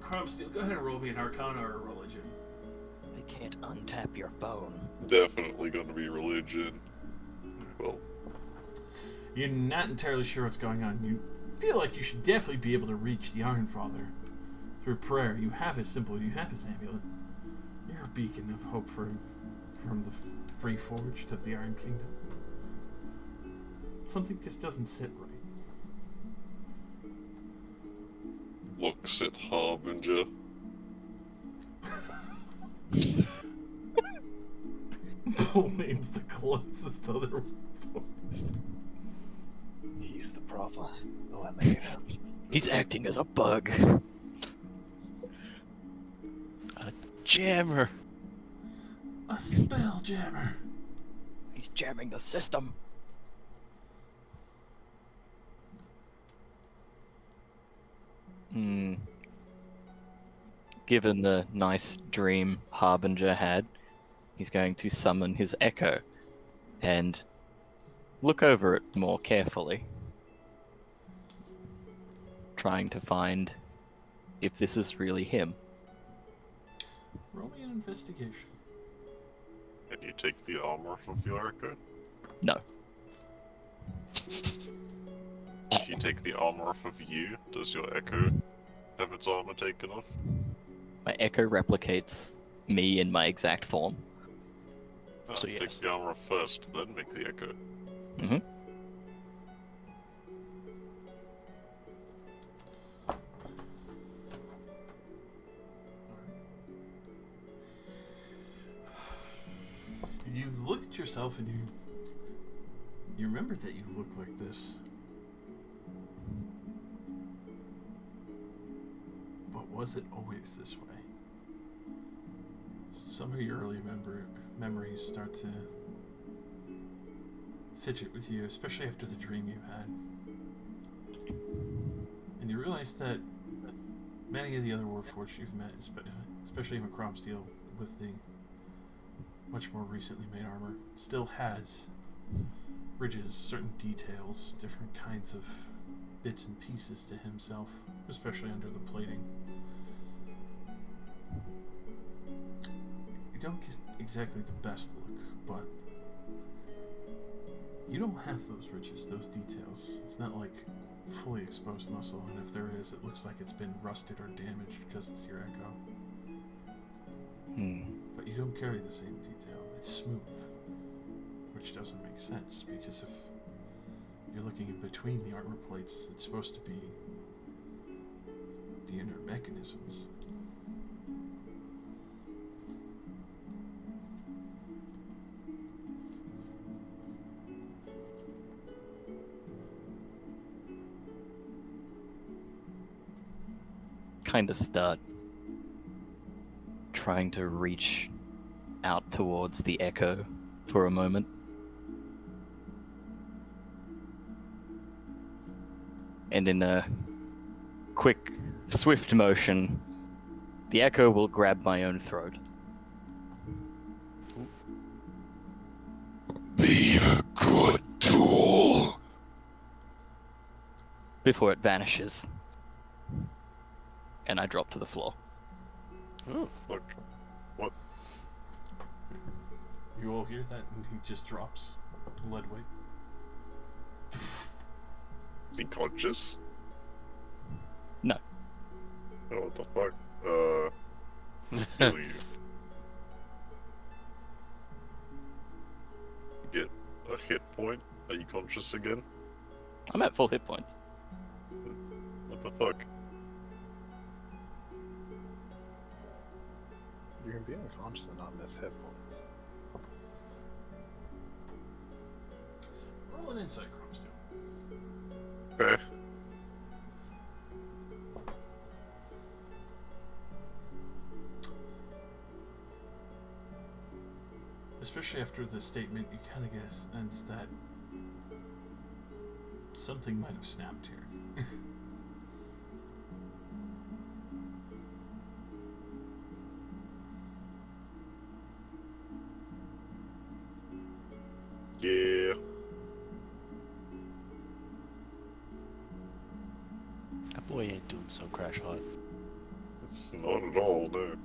Crumbsteel, go ahead and roll me an Arcana or a Religion. I can't untap your phone. Definitely gonna be religion. Well, You're not entirely sure what's going on. You feel like you should definitely be able to reach the Iron Father through prayer. You have his symbol, you have his amulet. You're a beacon of hope for him from the free forged of the Iron Kingdom. Something just doesn't sit right. looks at Harbinger. Full name's the closest other voice. He's the problem. Eliminate him. He's acting as a bug. Jammer. A spell jammer. He's jamming the system. Given the nice dream Harbinger had, he's going to summon his echo and look over it more carefully, trying to find if this is really him. Roll me an investigation. And you take the armor off of your echo? No. If you take the armor off of you, does your echo have its armor taken off? My echo replicates me in my exact form. So Take yes. the armor off first, then make the echo. Mm-hmm. You look at yourself and you remember that you look like this. But was it always this way? Some of your early memories start to fidget with you, especially after the dream you had. And you realize that many of the other Warforged you've met, especially Macropsteel, with the much more recently made armor, still has ridges, certain details, different kinds of bits and pieces to himself, especially under the plating. You don't get exactly the best look, but you don't have those ridges, those details. It's not like fully exposed muscle, and if there is, it looks like it's been rusted or damaged because it's your echo. But you don't carry the same detail. It's smooth, which doesn't make sense, because if you're looking in between the armor plates, it's supposed to be the inner mechanisms. Kind of start trying to reach out towards the echo for a moment. And in a quick, swift motion, the echo will grab my own throat. Be a good tool. Before it vanishes. And I drop to the floor. Oh, look. What? You all hear that, and he just drops lead weight. Is he conscious? No. Oh, what the fuck? Kill you. You get a hit point? Are you conscious again? I'm at full hit points. What the fuck? You can be unconscious and not miss hit points. Roll an insight, Cromstone. Eh. Especially after the statement, you kind of get a sense that something might have snapped here. Yeah. That boy ain't doing so crash hot. It's not at all, no.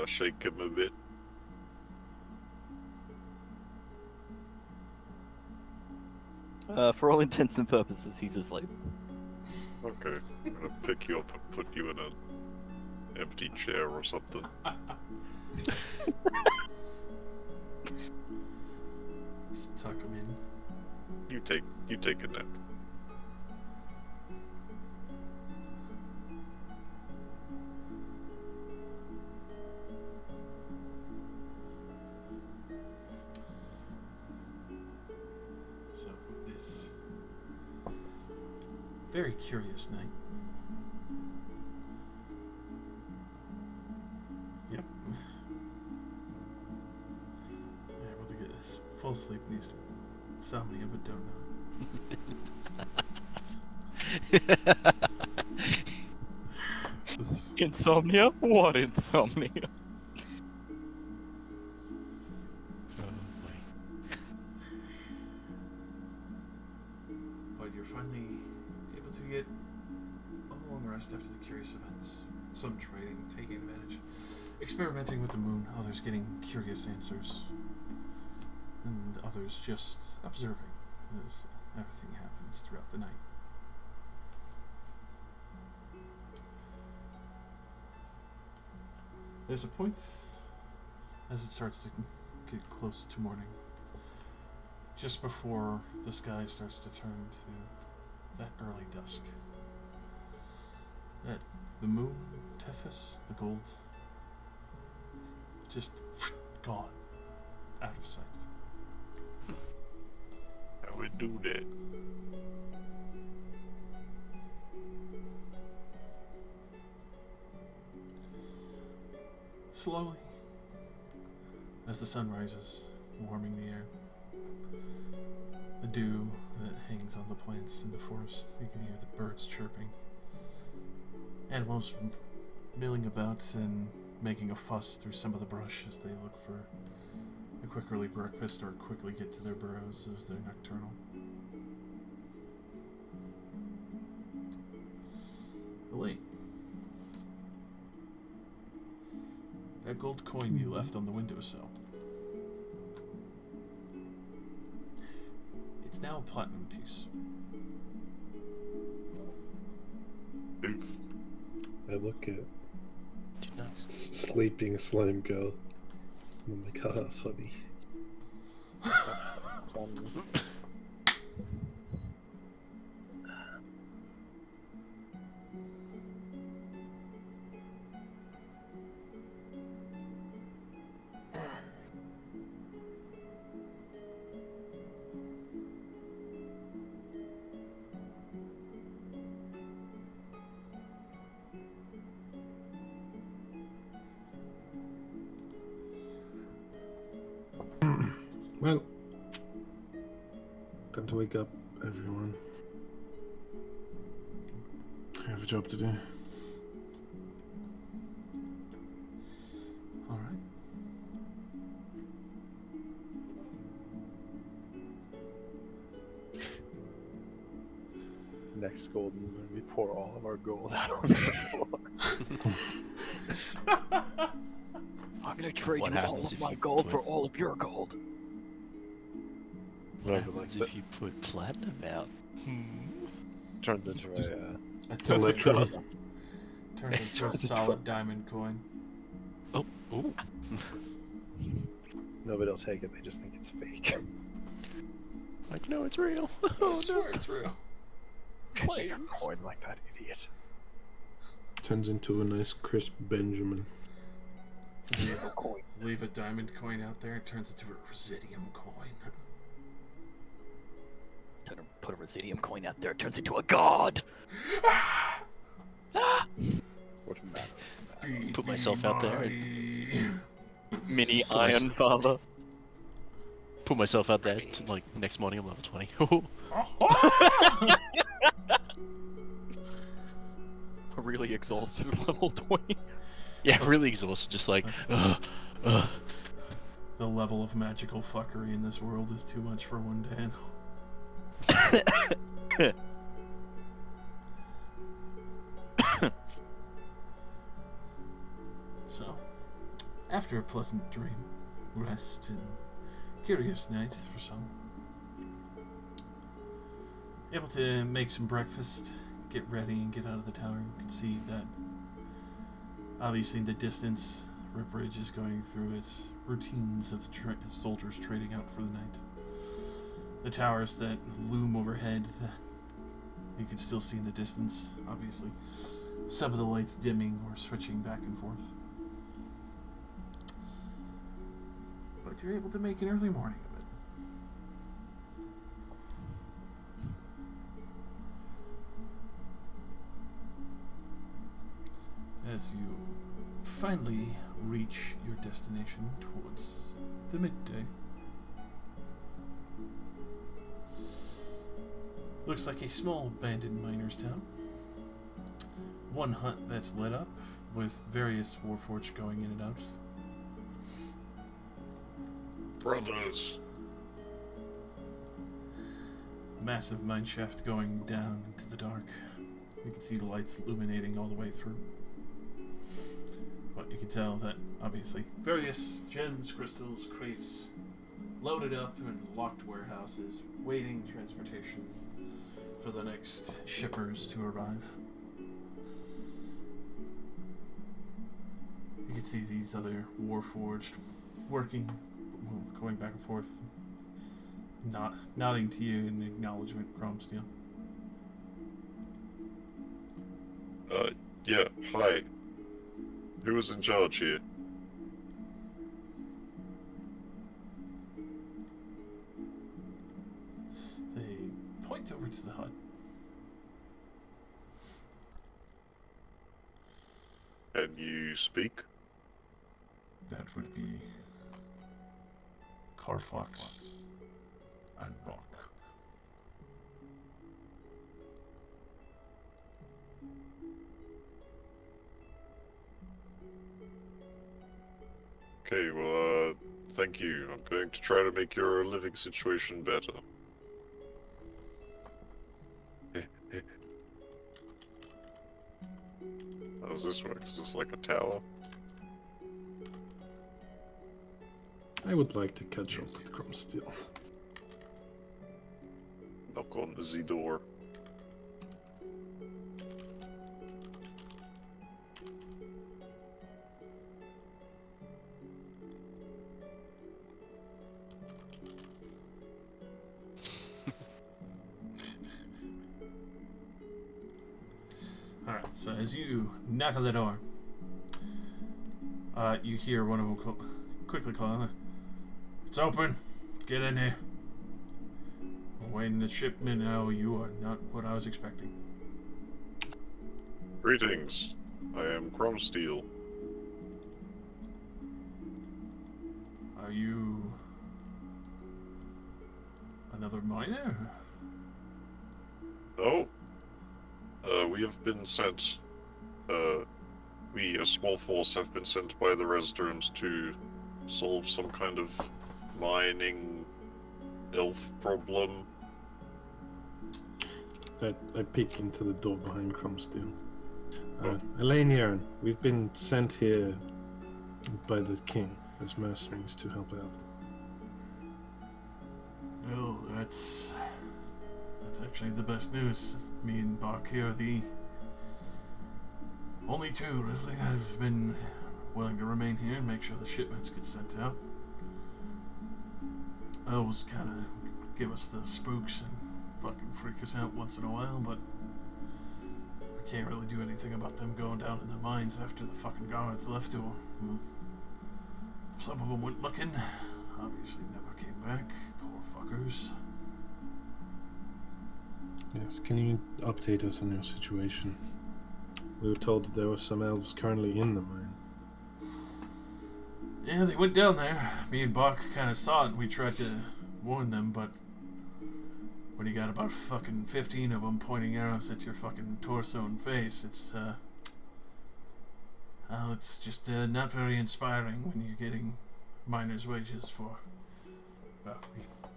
Shake him a bit. For all intents and purposes, he's asleep. Okay. I'm gonna pick you up and put you in an empty chair or something. Just tuck him in. You take a nap. very curious night. Yep. Able to get his full sleep needs insomnia, but don't know. Insomnia? What insomnia? But you're finally able to get a long rest after the curious events. Some trading, taking advantage, experimenting with the moon, others getting curious answers, and others just observing as everything happens throughout the night. There's a point as it starts to get close to morning, just before the sky starts to turn to that early dusk, that the moon, Tethys, the gold, just gone, out of sight. How we do that? Slowly, as the sun rises, warming the air, the dew that hangs on the plants in the forest, you can hear the birds chirping, animals milling about and making a fuss through some of the brush as they look for a quick early breakfast or quickly get to their burrows as they're nocturnal. Late. That gold coin you left on the windowsill. It's now a platinum piece. Oof. I look at Nice. sleeping slime girl. And I'm like, haha, funny. Well, time to wake up, everyone. I have a job to do. All right. Next gold move, we pour all of our gold out on the floor. I'm gonna trade What you all happens of if my you gold put- for all of your gold. What Whatever, happens like if you put platinum out? turns into A dozen Electro. turns into a solid diamond coin. Oh, ooh. nobody will take it. They just think it's fake. Like, no, it's real. I swear it's real. Make a coin like that idiot. Turns into a nice crisp Benjamin. Leave a diamond coin out there, it turns into a residium coin. Put a residium coin out there, it turns into a god! What matter? Put myself out there Mini Iron Father. Put myself out there to, like, next morning I'm level 20. Really exhausted level 20. Yeah, really exhausted, just like, The level of magical fuckery in this world is too much for one to handle. So, after a pleasant dream, rest, and curious night for some, able to make some breakfast, get ready, and get out of the tower. You can see that, obviously, in the distance, Ripridge is going through its routines of soldiers trading out for the night. The towers that loom overhead, that you can still see in the distance, obviously. Some of the lights dimming or switching back and forth. But you're able to make an early morning of it. as you finally reach your destination towards the midday. Looks like a small abandoned miners' town. One hut that's lit up, with various warforged going in and out. Brothers! Massive mine shaft going down into the dark. You can see the lights illuminating all the way through. But you can tell that, obviously, various gems, crystals, crates, loaded up in locked warehouses, waiting transportation for the next shippers to arrive. You can see these other warforged working, going back and forth, nodding to you in acknowledgement, Cromsteel. Yeah, hi. Who was in charge here? They point over to the hut. Can you speak? That would be Carfox and Rock. Okay, well, thank you. I'm going to try to make your living situation better. How does this work? Is this like a tower? I would like to catch up with Cromsteel. Knock on the door. Alright, so as you knock on the door, you hear one of them quickly call, "It's open! Get in here! We're waiting the shipment now. You are not what I was expecting." Greetings. I am Cromsteel. Are you another miner? No. We have been sent, we, a small force, have been sent by the residents to solve some kind of mining elf problem. I peek into the door behind Cromsteel. Elaine Yaron, we've been sent here by the king as mercenaries to help out. Well, that's actually the best news. Me and Bach here are the only two really that have been willing to remain here and make sure the shipments get sent out. Those kind of give us the spooks and fucking freak us out once in a while, but I can't really do anything about them going down in the mines after the fucking guards left to move. Some of them went looking, obviously never came back. Poor fuckers. Yes, can you update us on your situation? We were told that there were some elves currently in the mine. Yeah, they went down there. Me and Bach kind of saw it and we tried to warn them, but when you got about fucking 15 of them pointing arrows at your fucking torso and face, it's well, it's just not very inspiring when you're getting miners' wages for, well,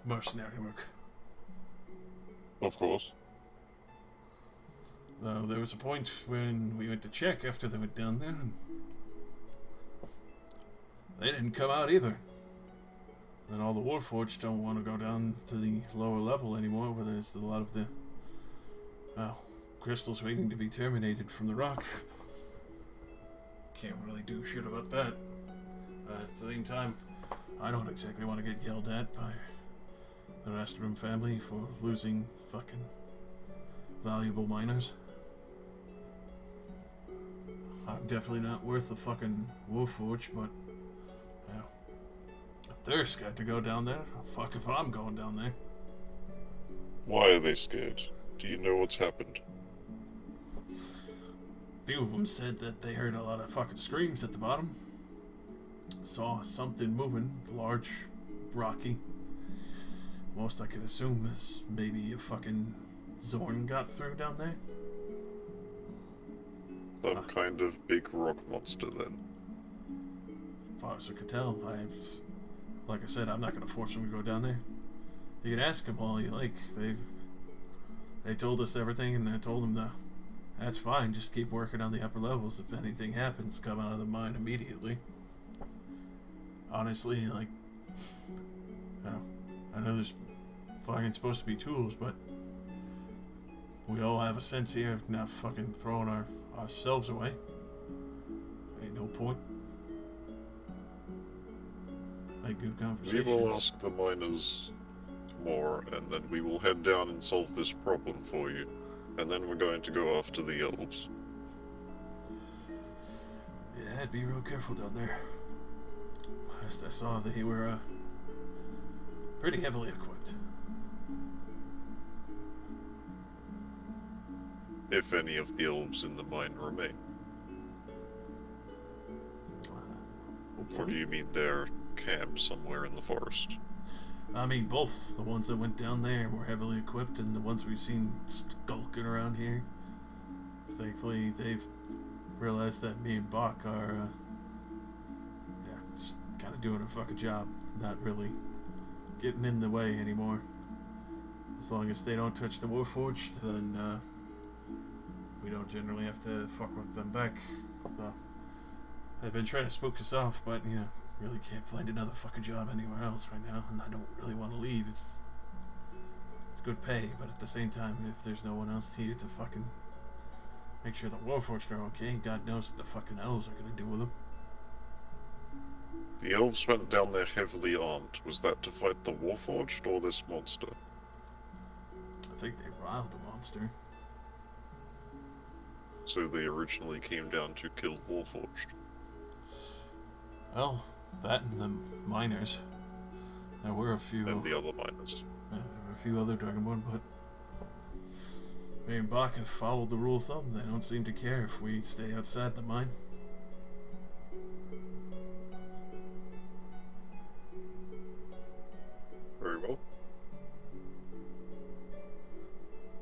mercenary work. Of course. Though there was a point when we went to check after they went down there, and they didn't come out either. Then all the Warforged don't want to go down to the lower level anymore, where there's a lot of the, well, crystals waiting to be terminated from the rock. Can't really do shit about that. At the same time, I don't exactly want to get yelled at by the Festering family for losing fucking valuable miners. I'm definitely not worth the fucking Warforge, but yeah, if they're scared to go down there, fuck if I'm going down there. Why are they scared? Do you know what's happened? A few of them said that they heard a lot of fucking screams at the bottom. Saw something moving, large, rocky. Most I could assume is maybe a fucking Zorn got through down there. Some kind of big rock monster then. As far as I could tell, like I said, I'm not gonna force them to go down there. You can ask them all you like. They told us everything, and I told them that that's fine. Just keep working on the upper levels. If anything happens, come out of the mine immediately. Honestly, like, I know there's fucking supposed to be tools, but we all have a sense here of not fucking throwing ourselves away. Ain't no point. Like, good We conversation. will ask the miners more, and then we will head down and solve this problem for you. And then we're going to go after the elves. Yeah, I'd be real careful down there. Last I saw, they were pretty heavily equipped. If any of the elves in the mine remain. Or do you mean their camp somewhere in the forest? I mean, both. The ones that went down there were heavily equipped, and the ones we've seen skulking around here. Thankfully, they've realized that me and Bach are, just kind of doing a fucking job. Not really getting in the way anymore. As long as they don't touch the Warforged, then, we don't generally have to fuck with them back. So, they've been trying to spook us off, but, really can't find another fucking job anywhere else right now, and I don't really want to leave. It's good pay, but at the same time, if there's no one else here to fucking make sure the Warforged are okay, God knows what the fucking elves are gonna do with them. The elves went down there heavily armed. Was that to fight the Warforged or this monster? I think they riled the monster. So they originally came down to kill Warforged. Well, that and the miners. There were a few. And the other miners. There were a few other Dragonborn, but me and Bach have followed the rule of thumb. They don't seem to care if we stay outside the mine. Very well.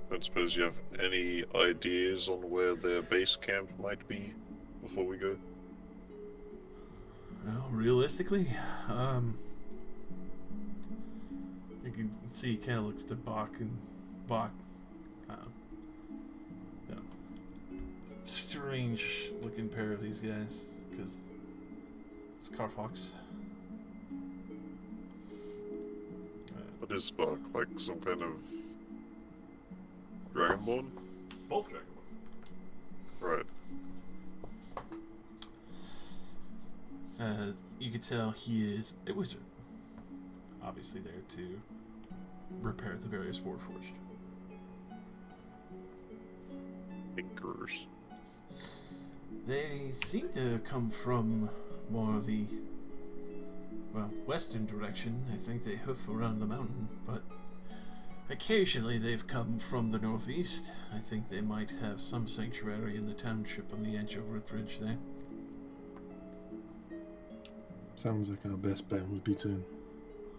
I don't suppose you have any ideas on where their base camp might be before we go? Well, realistically, you can see he kind of looks to Bach, and Bach, strange looking pair of these guys, because it's Carfox. What is Spark? Like some kind of Dragonborn? Both Dragonborn. Right. You can tell he is a wizard. Obviously there to repair the various Warforged. Thinkers. They seem to come from more of the, western direction. I think they hoof around the mountain, but occasionally they've come from the northeast. I think they might have some sanctuary in the township on the edge of Ripridge there. Sounds like our best bet would be to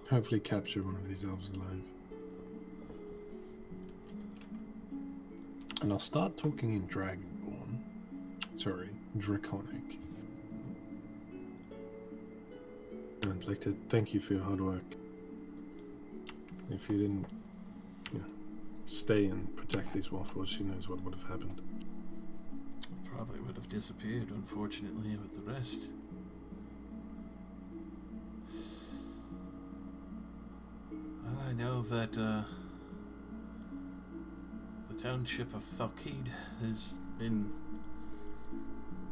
hopefully capture one of these elves alive. And I'll start talking in Dragonborn. Sorry, Draconic. I'd like to thank you for your hard work. If you didn't, stay and protect these Warforged, who knows what would have happened. Probably would have disappeared, unfortunately, with the rest. I know that the township of Thalkid has been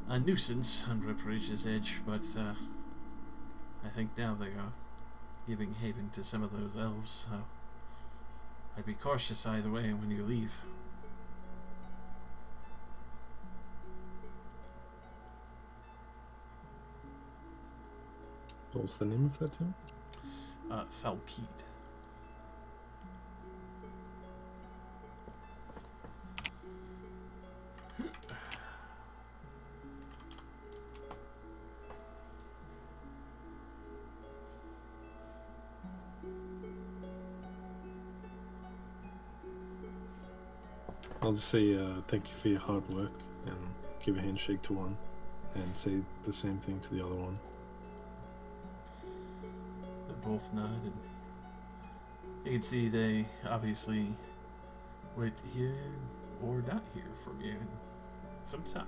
a nuisance on Ripridge's edge, but I think now they are giving haven to some of those elves, so I'd be cautious either way when you leave. What's the name of that town? Thalkid. I'll just say thank you for your hard work and give a handshake to one, and say the same thing to the other one. They both nod, and you can see they obviously would hear or not hear from you in some time.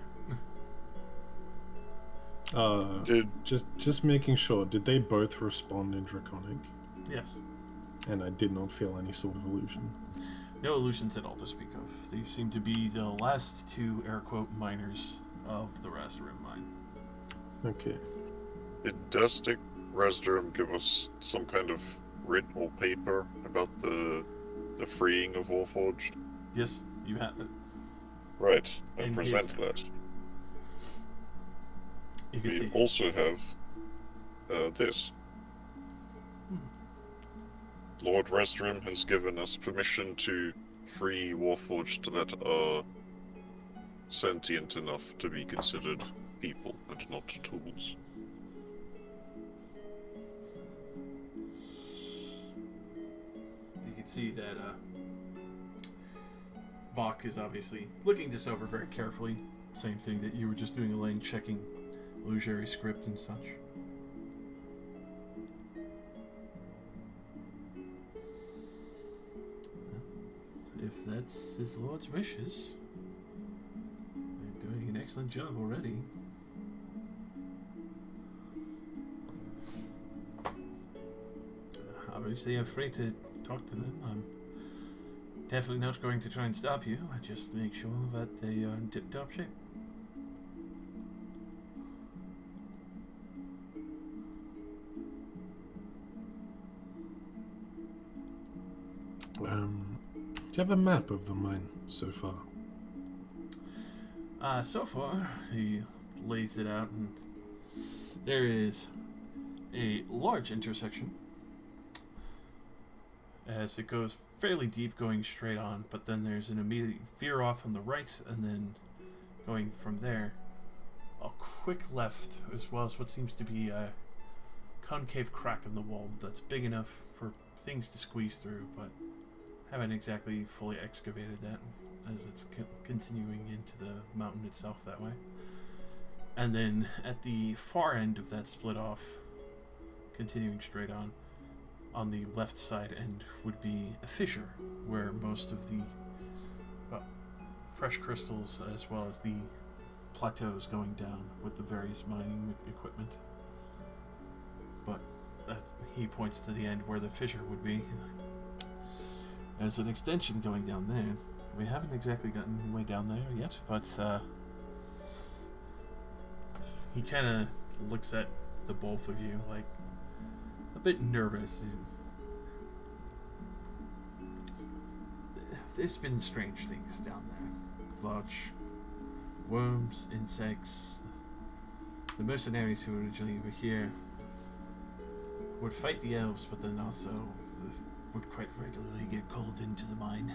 Just making sure. Did they both respond in Draconic? Yes. And I did not feel any sort of illusion. No illusions at all to speak of. These seem to be the last two air quote miners of the Razdarim mine. Okay. Does the Razdarim give us some kind of writ or paper about the freeing of Warforged? Yes, you have it. Right, and In present his- that. You can We see. also have this. Lord Razdarim has given us permission to free Warforged that are sentient enough to be considered people and not tools. You can see that Bach is obviously looking this over very carefully. Same thing that you were just doing, Elaine, checking illusory script and such. If that's his lord's wishes, they're doing an excellent job already. Obviously, I'm free to talk to them. I'm definitely not going to try and stop you. I just make sure that they are in tip-top shape. Do you have a map of the mine so far? So far, he lays it out, and there is a large intersection as it goes fairly deep going straight on, but then there's an immediate veer off on the right, and then going from there a quick left, as well as what seems to be a concave crack in the wall that's big enough for things to squeeze through, but haven't exactly fully excavated that as it's continuing into the mountain itself that way. And then at the far end of that split off, continuing straight on the left side end would be a fissure where most of the fresh crystals, as well as the plateaus going down with the various mining equipment. But he points to the end where the fissure would be as an extension going down there. We haven't exactly gotten way down there yet, but he kind of looks at the both of you like a bit nervous. There's been strange things down there. Large worms, insects. The mercenaries who originally were here would fight the elves, but then also would quite regularly get called into the mine.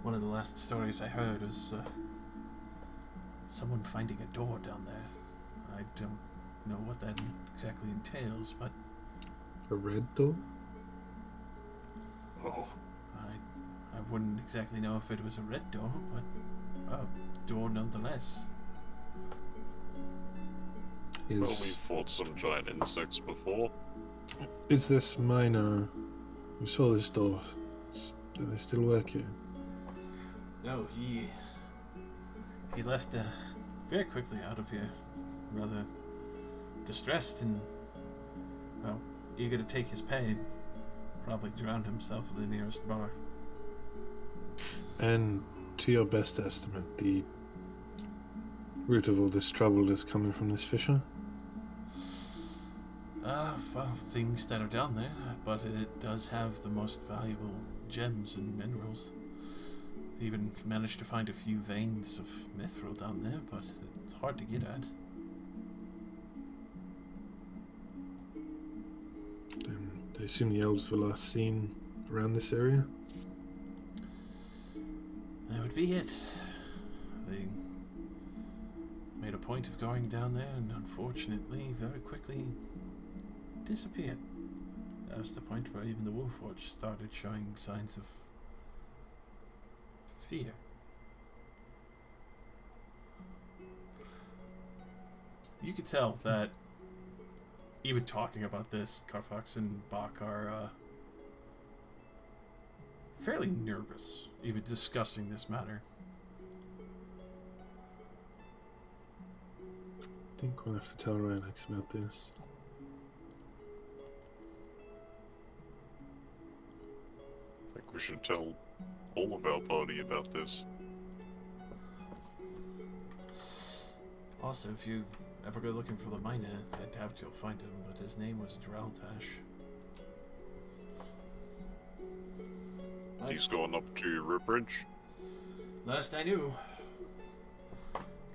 One of the last stories I heard was someone finding a door down there. I don't know what that exactly entails, but A red door? Oh, I wouldn't exactly know if it was a red door, but a door nonetheless. well, we've fought some giant insects before. Is this mine, you saw this door, do they still work here? No, he left very quickly out of here, rather distressed and, well, eager to take his pay. Probably drowned himself at the nearest bar. And to your best estimate, the root of all this trouble is coming from this fissure? Well, things that are down there, but it does have the most valuable gems and minerals. Even managed to find a few veins of mithril down there, but it's hard to get at. I assume the elves were last seen around this area? That would be it. They made a point of going down there and unfortunately very quickly disappeared. That was the point where even the Warforged started showing signs of fear. You could tell that even talking about this, Carfax and Bach are fairly nervous, even discussing this matter. I think we'll have to tell Rylex about this. I think we should tell all of our party about this. Also, if you ever go looking for the miner, I doubt you'll find him, but his name was Draltash. He's gone up to Ripridge. Last I knew.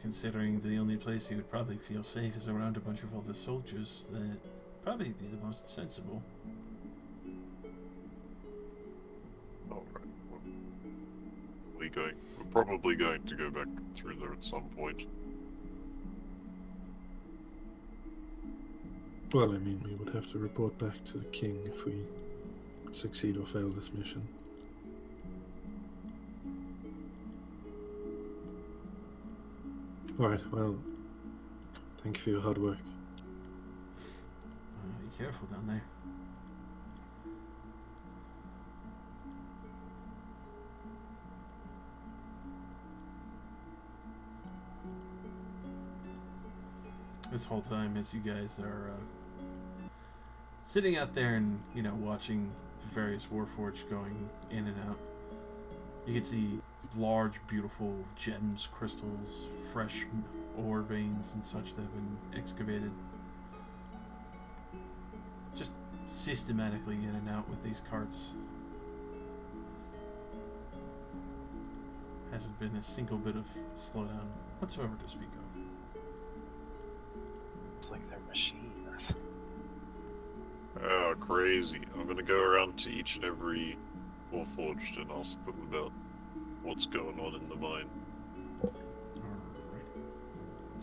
Considering the only place he would probably feel safe is around a bunch of other soldiers, that'd probably be the most sensible. Alright, well, we're probably going to go back through there at some point. Well, I mean, we would have to report back to the king if we succeed or fail this mission. Alright, well, thank you for your hard work. Be careful down there. This whole time, as you guys are sitting out there and, you know, watching the various Warforged going in and out, you can see large, beautiful gems, crystals, fresh ore veins and such that have been excavated. Just systematically in and out with these carts. Hasn't been a single bit of slowdown whatsoever to speak of. It's like they're machines. Oh, crazy. I'm gonna go around to each and every Warforged and ask them about what's going on in the mine.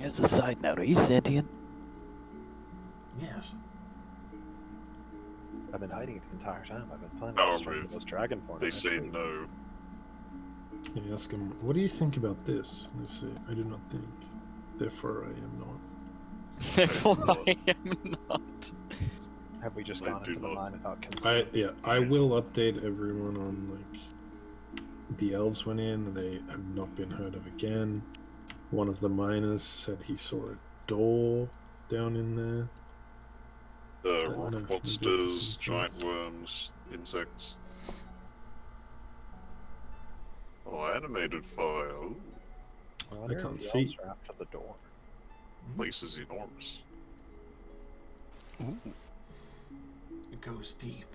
As a side note, are you sentient? Yes. I've been hiding it the entire time. I've been planning Oh, on destroying those dragon porn. They say no. Yeah, ask him, what do you think about this? And they say, I do not think. Therefore, I am not. Therefore, I am not. Have we just I gone do into the not. mine without consent? I will update everyone on, like, the elves went in and they have not been heard of again. One of the miners said he saw a door down in there. Rock no, monsters, maybe giant it's worms, insects. Oh, animated fire. Ooh, wonder if can't the see. elves are after the door. place is enormous. It goes deep.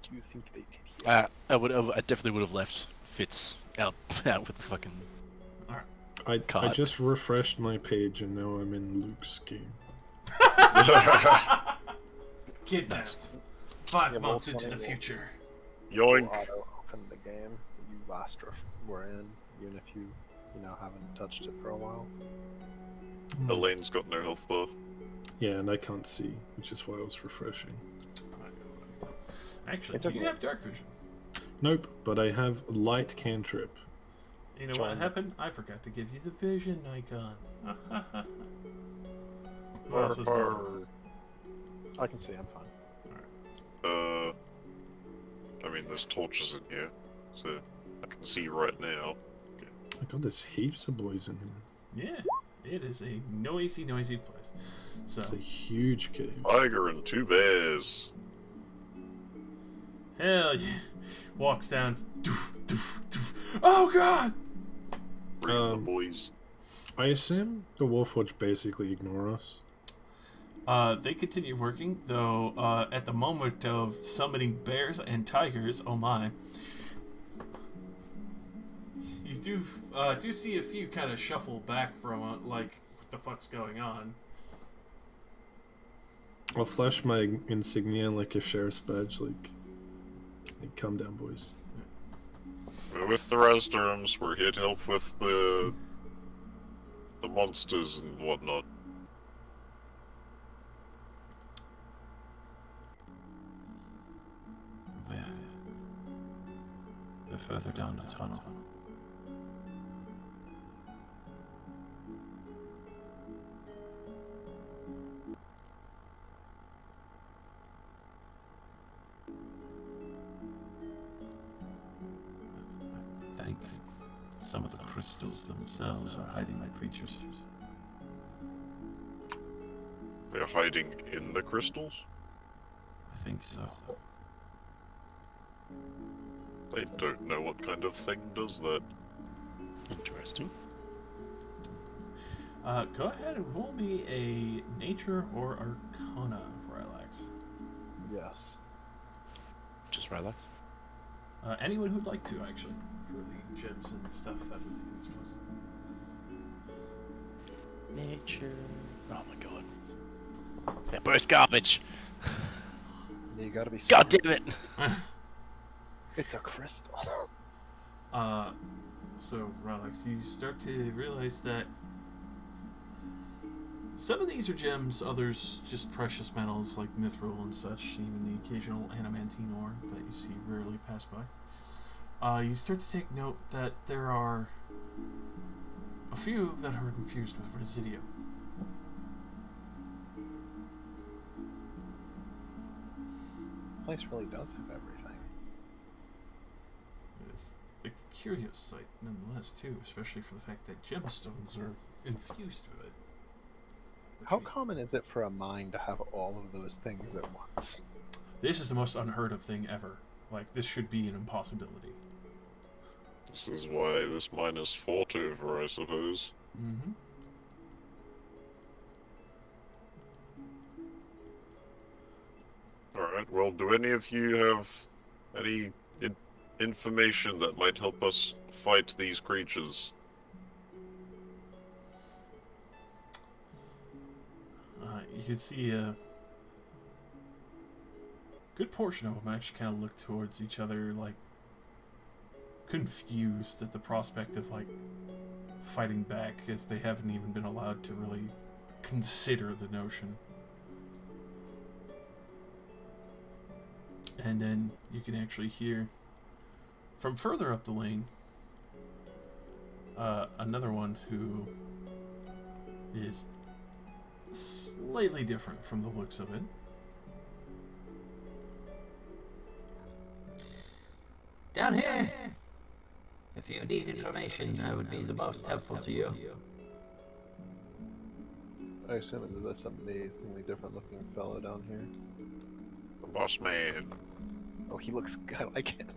Do you think they did here? I definitely would have left Fitz out with the fucking. I Caught. just refreshed my page and now I'm in Luke's game. Kidnapped. 5 Yeah, months well, into the 20 future. Yoink! Auto open the game you last were in, even if you haven't touched it for a while. Elaine's got no health bar. Yeah, and I can't see, which is why I was refreshing. Actually, do you have dark vision? Nope, but I have light cantrip. You know what happened? I forgot to give you the vision icon. Who else is bored? I can see, I'm fine. I mean, there's torches in here, so I can see right now. My god, there's heaps of boys in here. Yeah, it is a noisy place. So, It's a huge cave. Tiger and 2 bears. hell yeah. Walks down. Doof, doof, doof. Oh god! Bring the boys. I assume the Warforged basically ignore us. They continue working, though, at the moment of summoning bears and tigers, oh my. You do see a few kind of shuffle back from, like, what the fuck's going on? I'll flash my insignia like a sheriff's badge, like calm down, boys. We're with the Rasdurums. We're here to help with the monsters and whatnot. They're further down the tunnel. crystals themselves are hiding the creatures. They're hiding in the crystals? I think so. They don't know what kind of thing does that. Interesting. Go ahead and roll me a nature or arcana, Rylax. Yes. Just Rylax. Anyone who'd like to, actually, for the gems and stuff that would be exposed. Nature. Oh my god. They're both garbage. You gotta be. God damn it. It's a crystal. So, Rylax, you start to realize that some of these are gems, others just precious metals like mithril and such, even the occasional adamantine ore that you see rarely pass by. You start to take note that there are a few that are infused with residuum. The place really does have everything. It's a curious sight, nonetheless, too, especially for the fact that gemstones are infused with it. How common is it for a mine to have all of those things at once? This is the most unheard of thing ever. Like, this should be an impossibility. This is why this mine is fought over, I suppose. Mm-hmm. Alright, well, do any of you have any information that might help us fight these creatures? You can see a good portion of them actually kind of look towards each other, like, confused at the prospect of, like, fighting back, as they haven't even been allowed to really consider the notion. And then you can actually hear, from further up the lane, another one who is slightly different from the looks of it. Down here! If you need information, I would be the most helpful to you. I assume it's this amazingly different looking fellow down here. The boss man. Oh, he looks. I like him.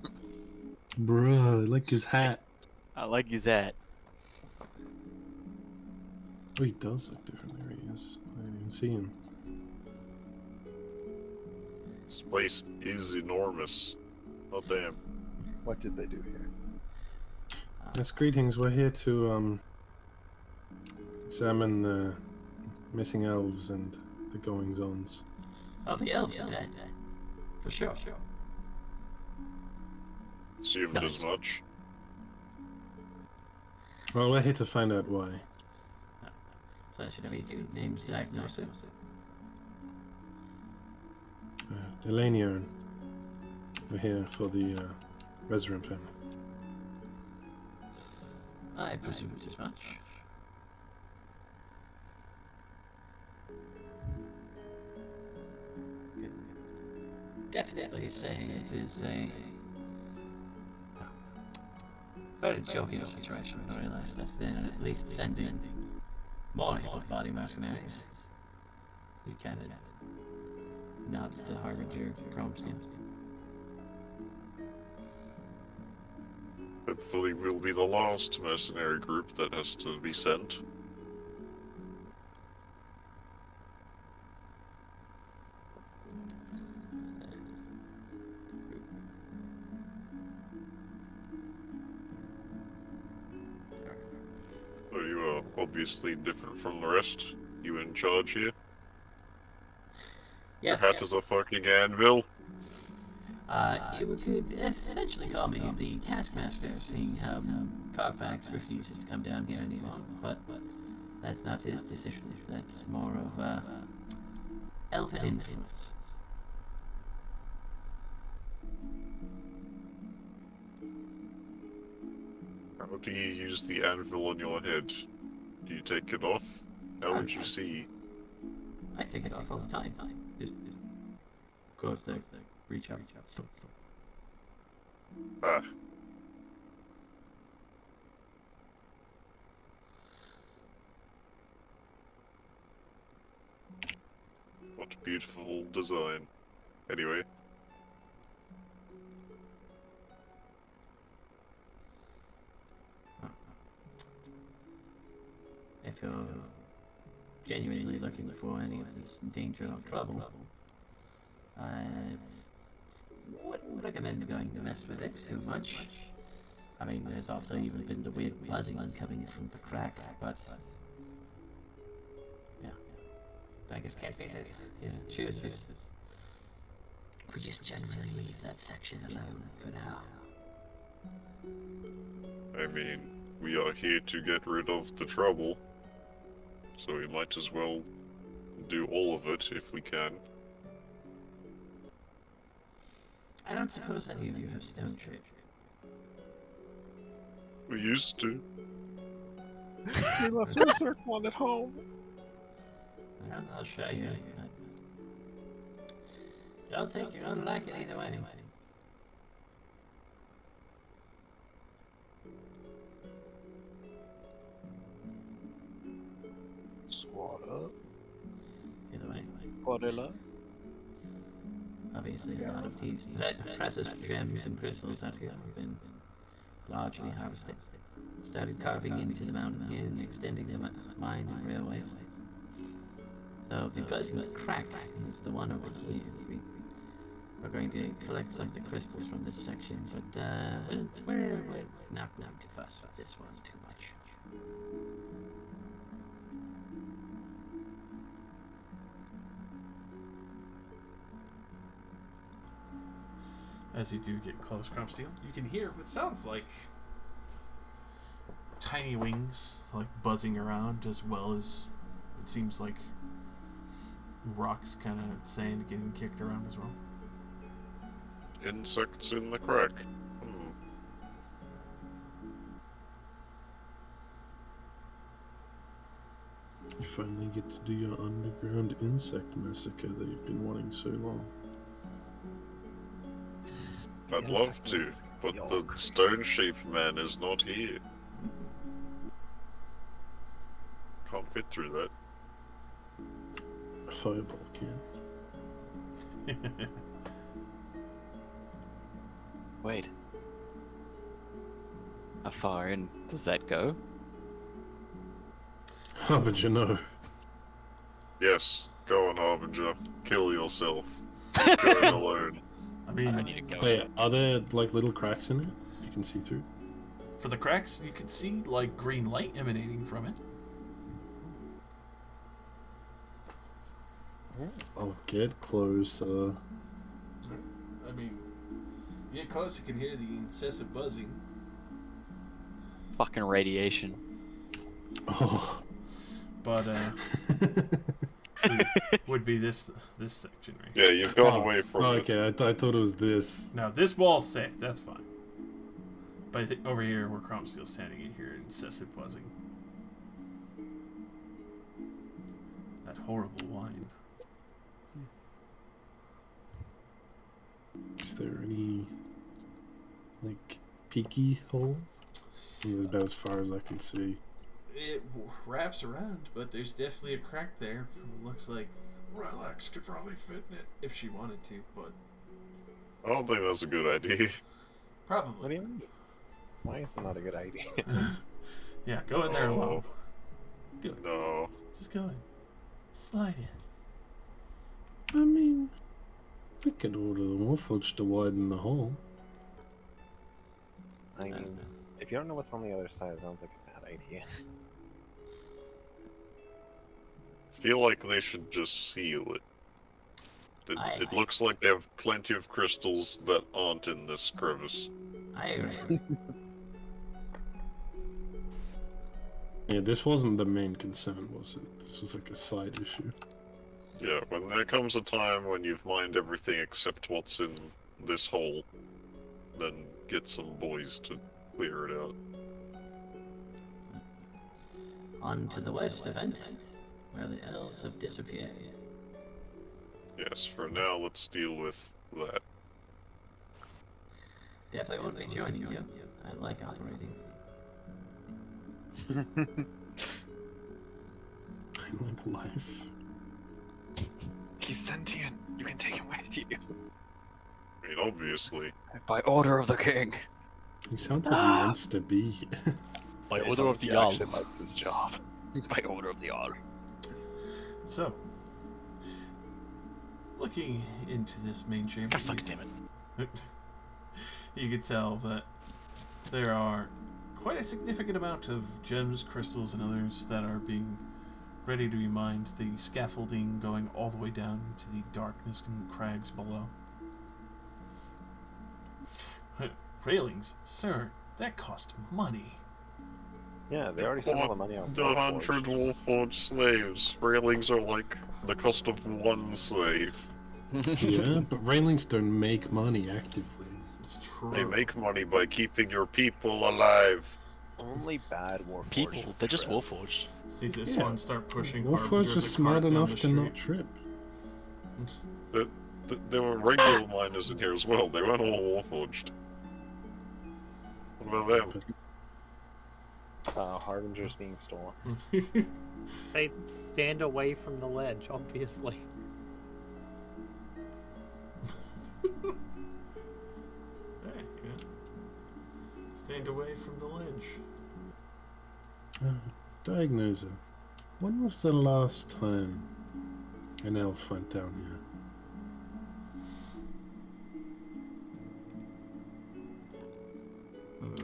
Bruh, I like his hat. I like his hat. Oh, he does look different. There he is. I didn't even see him. This place is enormous. Oh, damn. What did they do here? Yes, greetings. We're here to examine the missing elves and the goings-ons. Oh, the elves are dead. For sure. Assumed as much. Well, we're here to find out why. Pleasure to meet you. Name's Diagnosis. Elenian. We're here for the resident family. I presume it is much. Definitely say it is a very jovial situation. I realize that they're at least sending more able-bodied mercenaries. He kind of nods to Harbinger Cromstein. Hopefully we'll be the last mercenary group that has to be sent. So you are obviously different from the rest. You in charge here? Yes. Your hat is a fucking anvil. You could essentially call me the Taskmaster, seeing how Carfax refuses to come down here any longer. But that's not his decision. That's more of elfin influence. How do you use the anvil on your head? Do you take it off? How would you see? I take it off all the time. Just close there, reach out. Ah. What beautiful design. Anyway. If you're genuinely looking for any of this danger or trouble, I wouldn't recommend going to mess with it too much. I mean, there's also even been the weird buzzing coming from the crack, but yeah, beggars can't be choosers. We just generally leave that section alone for now. I mean, we are here to get rid of the trouble, so we might as well do all of it if we can. I don't suppose any of you have stone trade. We used to. We left our circle one at home. Well, I'll show you. Don't think you're gonna like it either way. Squad up. Either way. Squadilla. Obviously, a lot of these precious gems and crystals out here have been largely harvested. Started carving into the mountain here and extending the mine and railways. So the buzzing crack is the one over here. We're going to collect some of the crystals from this section, but we're not going to fuss with this one too much. As you do get close, Crumpsteel, you can hear what sounds like tiny wings, like buzzing around, as well as it seems like rocks, kind of sand getting kicked around as well. Insects in the crack. You finally get to do your underground insect massacre that you've been wanting so long. I'd love to, but the stone-shaped man is not here. Can't fit through that. A fireball can. Wait. How far in does that go? Harbinger, no. Yes, go on, Harbinger. Kill yourself. Keep going alone. I mean, I need to go. Wait, are there like little cracks in it you can see through? for the cracks, you can see like green light emanating from it. I'll get closer. I mean, you get close, you can hear the incessant buzzing. Fucking radiation. Oh. But would be this section right Yeah, you've gone away from it. Okay, I thought it was this. Now this wall's safe, that's fine. But over here where Cromsteel's standing, you hear incessant buzzing. That horrible whine. Is there any like peaky hole? It was about as far as I can see. It wraps around, but there's definitely a crack there. It looks like Relax could probably fit in it if she wanted to, but I don't think that's a good idea. probably. What do you mean? Why is it not a good idea? Yeah, go in there alone. Do it. No. Just go in. Slide in. I mean, we could order the Warforged to widen the hole. I mean, if you don't know what's on the other side, it sounds like a bad idea. Feel like they should just seal it. It looks like they have plenty of crystals that aren't in this crevice. I agree. Yeah, this wasn't the main concern, was it? This was like a side issue. Yeah, when there comes a time when you've mined everything except what's in this hole, then get some boys to clear it out. On to the west event, where the elves have disappeared. Yes, for now, let's deal with that. Definitely won't be joining you. I like operating. I like life. He's sentient. You can take him with you. I mean, obviously. By order of the king. He sounds like he wants to be. By It order sounds of the like he Jarl. actually likes his job. By order of the Jarl. So, looking into this main chamber, God fucking damn it. you can tell that there are quite a significant amount of gems, crystals, and others that are being ready to be mined. The scaffolding going all the way down into the darkness and crags below. Railings, sir, that cost money. Yeah, they already spent all the money on The Warforged. 100 Warforged slaves. Railings are like the cost of one slave. Yeah, but railings don't make money actively. It's true. They make money by keeping your people alive. Only bad Warforged. People, they're just trip. Warforged. See this Yeah. one start pushing Warforged are smart enough to not trip. There were regular miners in here as well. They weren't all Warforged. What about them? Harbinger's being stolen. They stand away from the ledge, obviously. Hey, yeah. Stand away from the ledge. Diagnoser. When was the last time an elf went down here?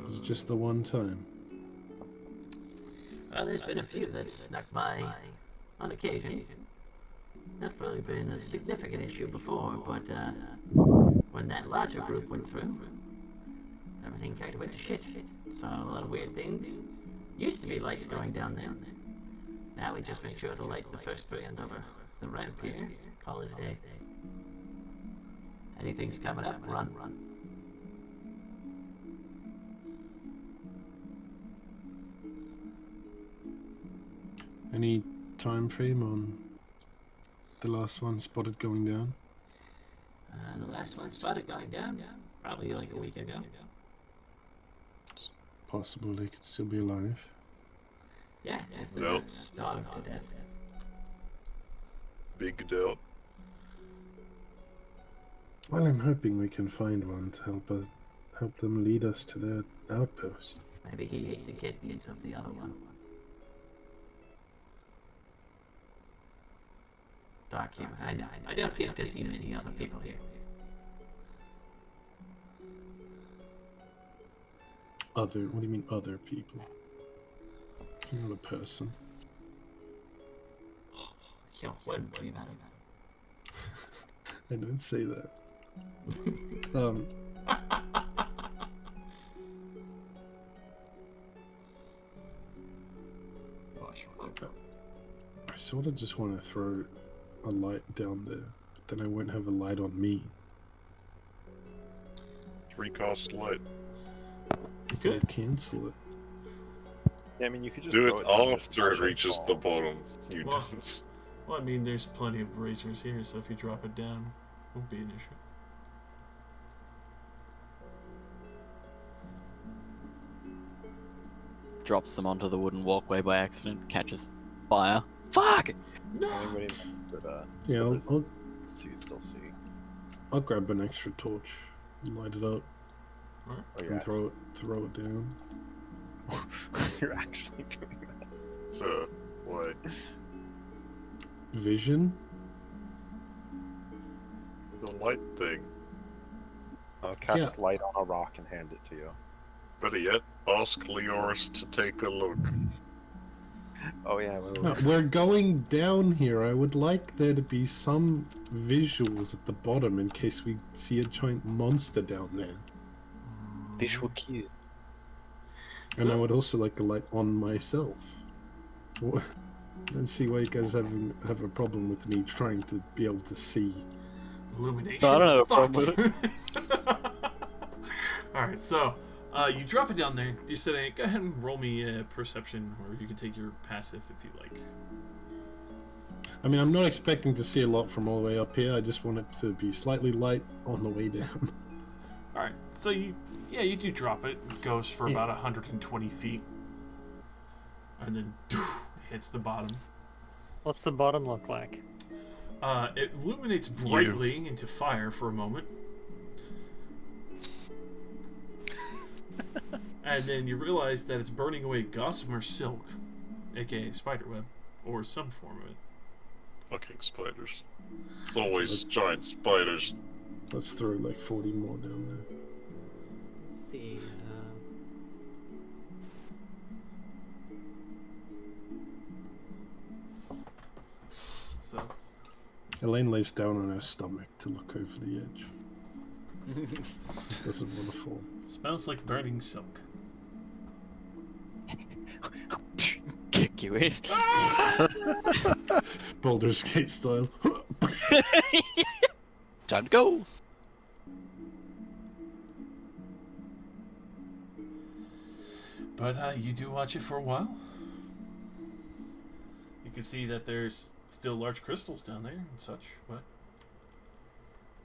Was it just the one time? Well, there's been a few that snuck by on occasion. Not really been a significant issue before, but when that larger group went through, everything kind of went to shit. Saw a lot of weird things. Used to be lights going down there. Now we just make sure to light the first three under the ramp here. Call it a day. Anything's coming up, run. Any time frame on the last one spotted going down? The last one spotted going down, probably like a week ago. Possible they could still be alive. Yeah, if they're Nope. not starved to death. Big doubt. Well, I'm hoping we can find one to help them lead us to their outpost. Maybe he ate the kidneys of the other one. Dark humor, I know. I don't get to see many other people here. Other? What do you mean other people? You're not a person. Yo, wouldn't worry about it. I don't say that. I sort of just want to throw a light down there, but then I won't have a light on me. Recast light. You could cancel it. Yeah, I mean, you could just Do throw it down this after it magic reaches ball. the bottom. You Well- dunce. Well, I mean, there's plenty of razors here, so if you drop it down, it won't be an issue. Drops them onto the wooden walkway by accident, catches fire. Fuck! Anybody that Yeah, I'll so you still see. grab an extra torch, and light it up, Oh, and yeah, throw it down. you're actually doing that. So, why? Vision. The light thing. I'll cast light on a rock and hand it to you. Better yet, ask Leoris to take a look. Oh yeah, No, we're going down here. I would like there to be some visuals at the bottom in case we see a giant monster down there. Visual cue. And I would also like a light on myself. I don't see why you guys have a problem with me trying to be able to see. Illumination. I don't have a Fuck. problem with Alright, so, you drop it down there. You're sitting. Go ahead and roll me a perception, or you can take your passive if you like. I mean, I'm not expecting to see a lot from all the way up here. I just want it to be slightly light on the way down. Alright, so you do drop it. It goes for about 120 feet. And then hits the bottom. What's the bottom look like? It illuminates brightly into fire for a moment. And then you realize that it's burning away gossamer silk, aka spiderweb, or some form of it. Fucking spiders. It's always giant spiders. Let's throw like 40 more down there. Let's see. So, Elaine lays down on her stomach to look over the edge. Doesn't want to fall. smells like burning silk. Kick you in. Baldur's Gate style. Time to go. But you do watch it for a while. You can see that there's still large crystals down there and such, but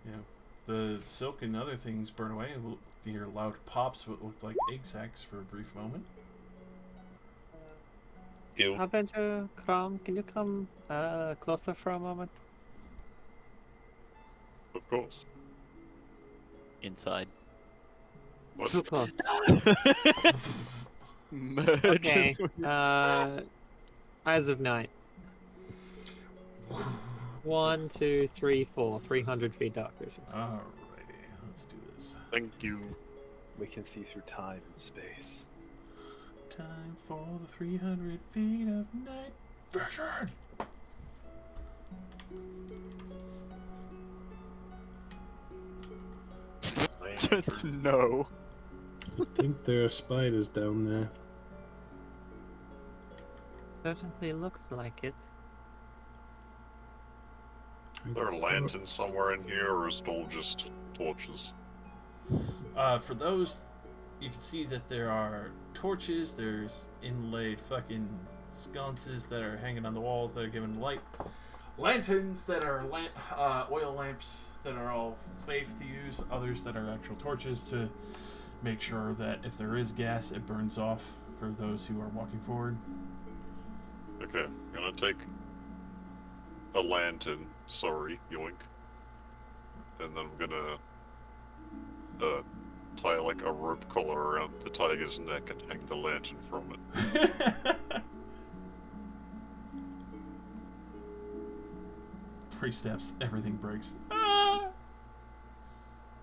you know, the silk and other things burn away. And we'll hear loud pops what looked like egg sacs for a brief moment. Ew. Harbinger, Crom, can you come closer for a moment? Of course. Inside. What? Too close. Merge. Okay. Eyes of night. 1, 2, 3, 4. 300 feet dark vision. Alrighty, let's do this. Thank you. We can see through time and space. Time for the 300 feet of night vision. Just no. I think there are spiders down there. Certainly looks like it. Is there a lantern somewhere in here, or is it all just torches? For those, you can see that there are torches, there's inlaid fucking sconces that are hanging on the walls that are giving light, lanterns that are oil lamps that are all safe to use, others that are actual torches to make sure that if there is gas, it burns off for those who are walking forward. Okay, I'm gonna take a lantern, sorry, yoink. And then I'm gonna tie like a rope collar around the tiger's neck and hang the lantern from it. 3 steps, everything breaks.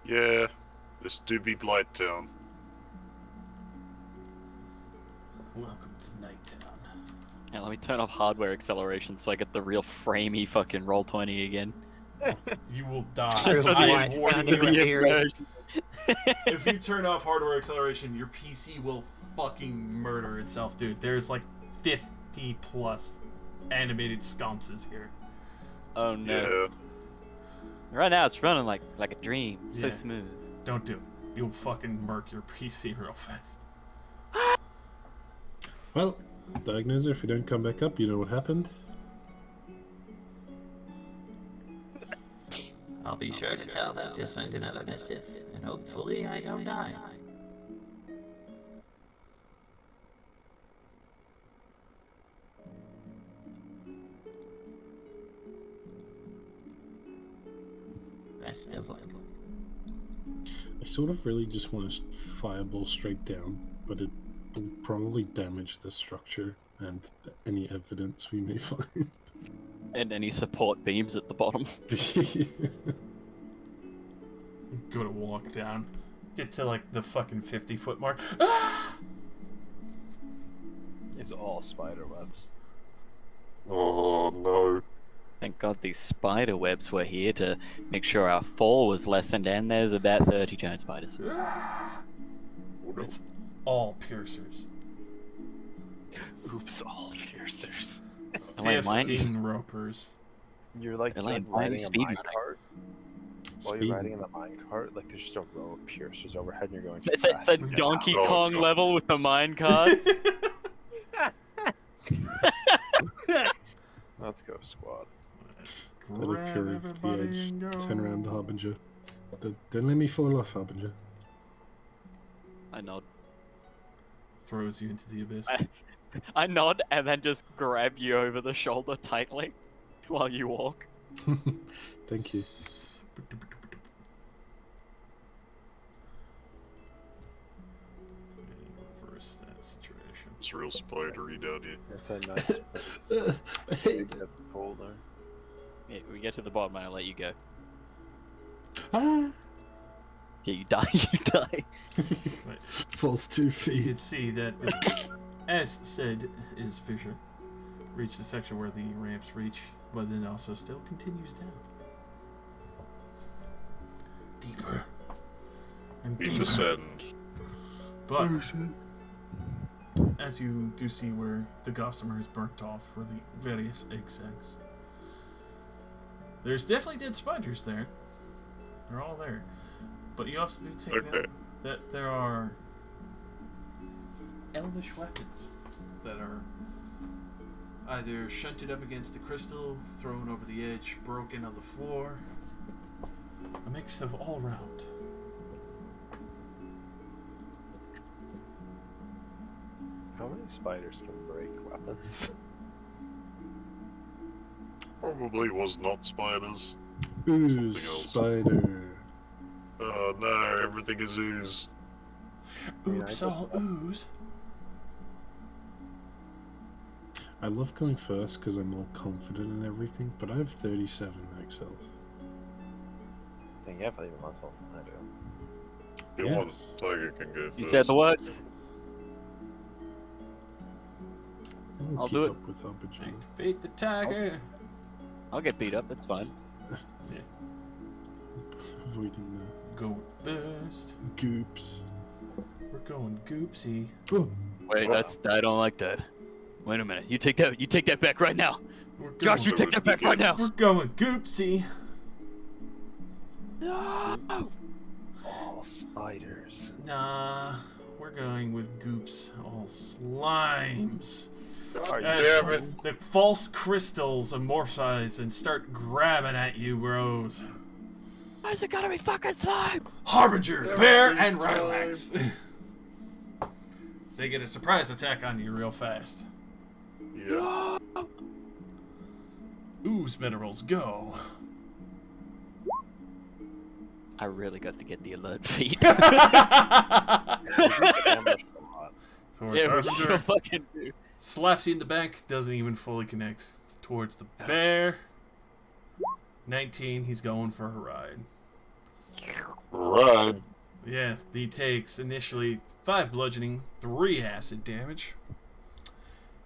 Yeah, this do be Blight Town. Welcome to Night Town. Yeah, let me turn off hardware acceleration so I get the real framey fucking roll 20 again. You will die. That's what I the am white warning found you. is here. If you turn off hardware acceleration, your PC will fucking murder itself, dude. There's like 50 plus animated sconces here. Oh no. Yeah. Right now it's running like a dream. So Yeah. smooth. Don't do it. You'll fucking murk your PC real fast. Well, Diagnoser, if you don't come back up, you know what happened. I'll be sure to tell them to send another missive, and hopefully I don't die. Best of luck. I sort of really just want to fireball straight down, but it will probably damage the structure and any evidence we may find. And any support beams at the bottom. Go to walk down. Get to like the fucking 50-foot mark. It's all spider webs. Oh no. Thank God these spider webs were here to make sure our fall was lessened, and there's about 30 giant spiders. It's all piercers. Oops, all piercers. Elaine, why aren't you 15 ropers. You're like Elaine, why are you riding a speed mine running? cart. While Speed. you're riding in the mine cart, like there's just a row of piercers overhead, and you're going. It's too a, it's a fast. Donkey Oh, Kong God. level with the mine carts. Let's go, squad. That'll Grab curve the everybody edge. and go. Turn around, Harbinger. Don't let me fall off, Harbinger. I nod. Throws you into the abyss. I nod and then just grab you over the shoulder tightly while you walk. Thank you. Reverse that situation. It's real spidery down here. It's a nice place. It gets colder. Yeah, we get to the bottom and I'll let you go. Ah! Yeah, you die, you die. Right. Falls 2 You feet. can see that, as said, is fissure. Reach the section where the ramps reach, but then also still continues down. Deeper. And We deeper. descend. But as you do see where the gossamer is burnt off for the various egg sacs, there's definitely dead spiders there. They're all there. But you also do take Okay. note that there are elvish weapons that are either shunted up against the crystal, thrown over the edge, broken on the floor. A mix of all round. How many spiders can break weapons? Probably was not spiders. Ooze Something else. spider. Oh no, everything is ooze. Oops, all ooze. I love going first because I'm more confident in everything, but I have 37 max health. I think you have even less health than I do. Come on, Yes. Tiger can go first. You said the words. I'll I'll keep do it. up with Harbage. Activate the tiger. I'll get beat up, that's fine. Avoiding Go first. the goops. We're going goopsy. Oh, Wait, I don't like that. Wait a minute, you take that back right now. We're going, Josh, you take that back right now. we're going goopsy. All spiders. Nah, we're going with goops, all slimes. God As damn it! the false crystals amorphize and start grabbing at you, bros. Why's it gotta be fucking slime? Harbinger, Every Bear, and time. Rylax. They get a surprise attack on you real fast. Yeah. Ooze minerals, go. I really got to get the alert feed. Ambushed a lot. Towards Yeah, we Harbinger. sure fucking do. Slaps you in the back, doesn't even fully connect. Towards the bear. 19, he's going for a ride. Right. Yeah, he takes initially 5 bludgeoning, 3 acid damage.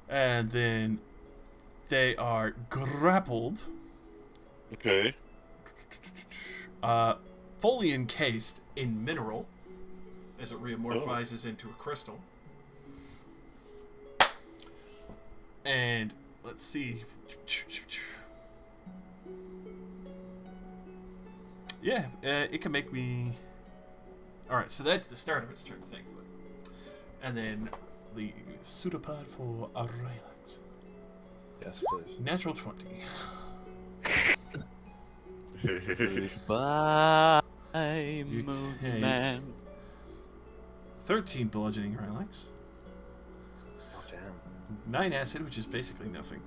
And then they are grappled. Okay. Fully encased in mineral as it reamorphizes into a crystal. And let's see. Yeah, it can make me. Alright, so that's the start of its turn, thankfully. And then the pseudopod for Rylax. Yes, please. Natural 20. Bye, You moon take- man. 13 bludgeoning Rylax. Oh, damn. 9 acid, which is basically nothing.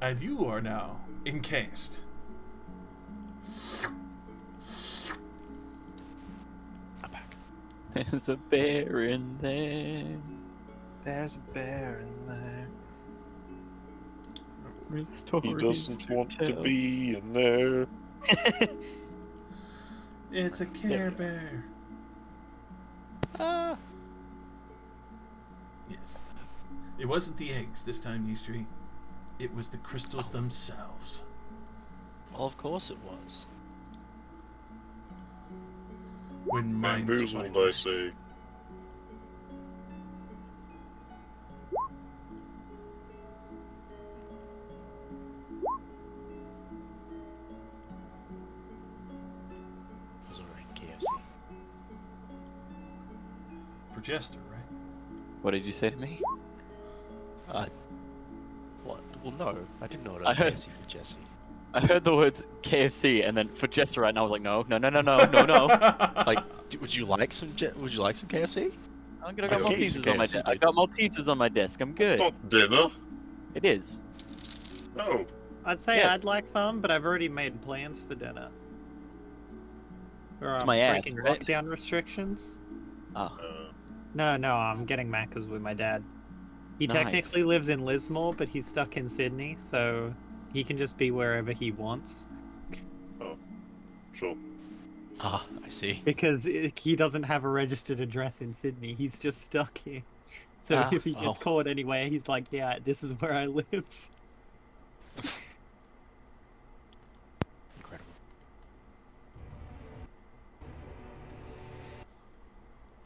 And you are now encased. I'm back. There's a bear in there. There's a bear in there. He doesn't want to be in there. It's a Care Bear. Ah. Yes. It wasn't the eggs this time, Eastery. It was the crystals themselves. Well, of course it was. When minds Bamboozled, find I say. I was ordering KFC. For Jester, right? What did you say to me? What? Well, no, I didn't order I heard- KFC for Jesse. I heard the words KFC and then for Jester right, and I was like, no. Like, would you like some? Would you like some KFC? I'm gonna I got don't need Maltesers some on my KFC, desk. I dude. got Maltesers on my desk. I'm It's good. not dinner. It is. No. I'd say Yes. I'd like some, but I've already made plans for dinner. Or It's I'm my ass, breaking right? lockdown restrictions. Oh, No, I'm getting Macca's with my dad. He Nice. technically lives in Lismore, but he's stuck in Sydney, so he can just be wherever he wants. Sure. Ah, I see. Because he doesn't have a registered address in Sydney. He's just stuck here. So Ah, if he gets oh. caught anywhere, he's like, yeah, this is where I live. Incredible.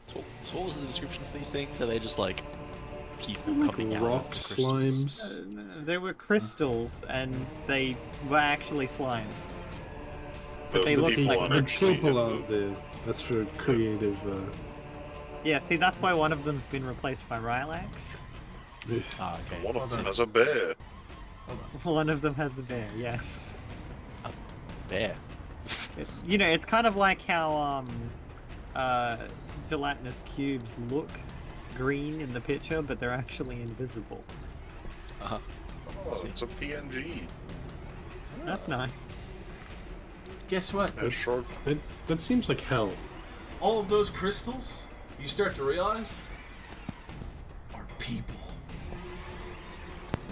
So what was the description for these things? Are they just like people Like coming out of rock the crystals? slimes. There were crystals, and they were actually slimes. The they look people like aren't The actually people in out there. That's for creative. Yeah, see, that's why one of them's been replaced by Rylax. Ah, okay. One of Hold them on. has a bear. One of them has a bear, yes. There. You know, it's kind of like how gelatinous cubes look green in the picture, but they're actually invisible. Uh-huh. Oh, it's a PNG. That's nice. Guess what? A short. That seems like hell. All of those crystals, you start to realize, are people.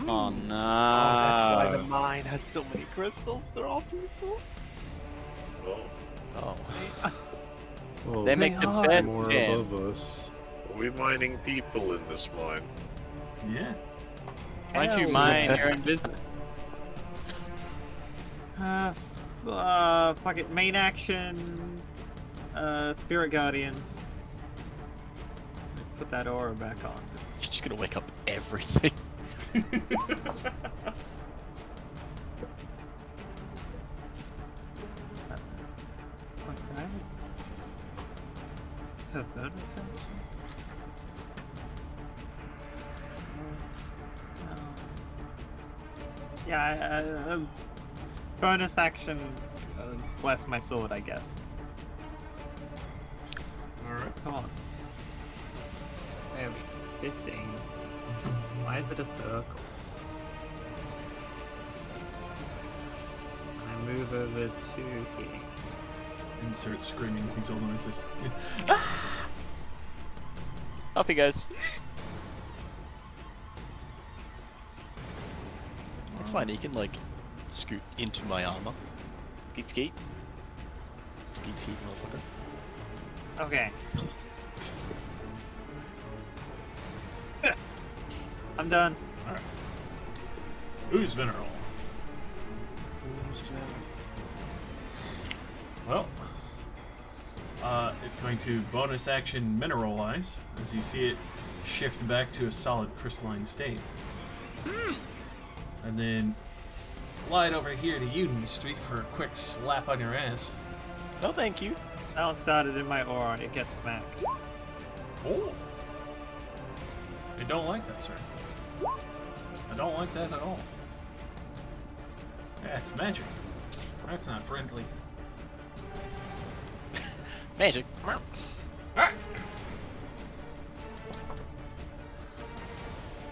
oh no. That's why the mine has so many crystals. They're all people. Oh, Oh. Oh, They make the are best more jam. above us. are we mining people in this mine? Yeah. Why don't you Hell mind yeah. your own business? Fuck it. Main action. Spirit Guardians. Put that aura back on. You're just gonna wake up everything. Okay. Have bonus action? No. Yeah, bonus action. Bless my sword, I guess. Alright. Come on. There we go. 15. Why is it a circle? I move over to here. Insert screaming weasel noises. Off he goes. It's fine. You can like scoot into my armor. Skeet skeet. Skeet skeet, motherfucker. Okay. I'm done. Alright. Who's mineral? Well, it's going to bonus action mineralize as you see it shift back to a solid crystalline state. And then slide over here to Union Street for a quick slap on your ass. No, thank you. That one started in my aura. It gets smacked. Oh! I don't like that, sir. I don't like that at all. That's magic. That's not friendly. Magic.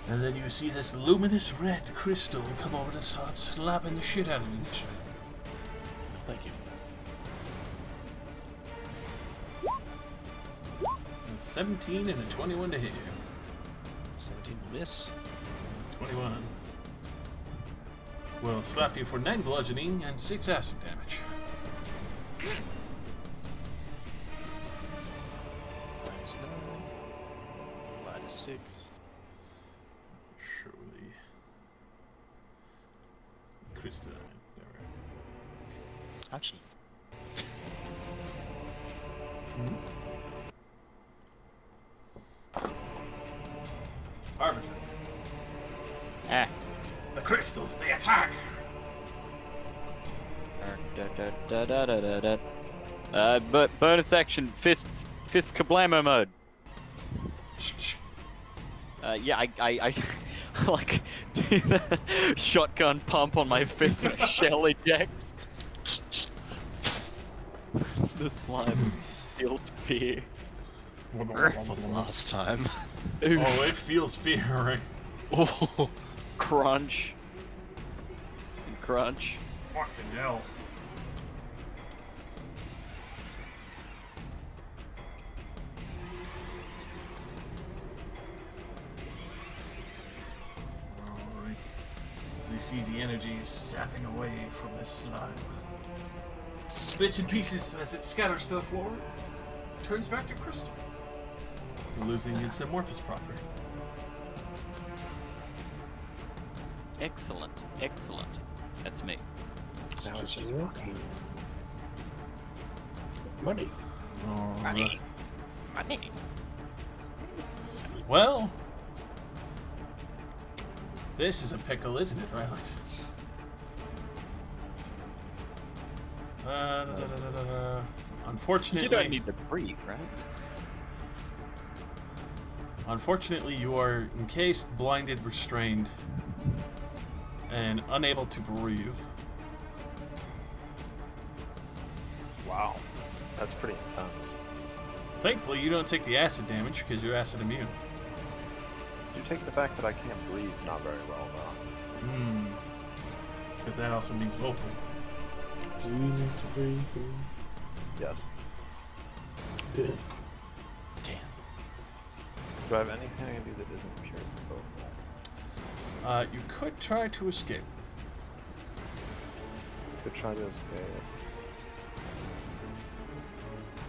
And then you see this luminous red crystal come over and start slapping the shit out of you. This way. Thank you. A 17 and a 21 to hit you. 17 will miss. 21. Will slap you for 9 bludgeoning and 6 acid damage. Minus 9. Minus 6. Surely. Crystalline. There Ouchie. Harbinger. Ah. The crystals, they attack! But bonus action, fist kablamo mode. Yeah, I like do the shotgun pump on my fist and a shell ejects. The slime feels fear. For the last time. Oh, it feels fear, right? Oh. Crunch. crunch. Fucking hell. Alright. As you see the energy sapping away from this slime. Bits and pieces as it scatters to the floor, turns back to crystal, losing its amorphous property. Excellent, excellent. That's me. Now it's just money. Money. Alright. Money. Well, this is a pickle, isn't it, Riley? Unfortunately, You don't need to breathe, right? Unfortunately, you are encased, blinded, restrained, and unable to breathe. Wow. That's pretty intense. Thankfully, you don't take the acid damage because you're acid immune. You take the fact that I can't breathe not very well, though. Because that also means vocal. Do you need to breathe? Yes. Good. Damn. Do I have anything I can do that isn't pure vocal? You could try to escape. Could try to escape.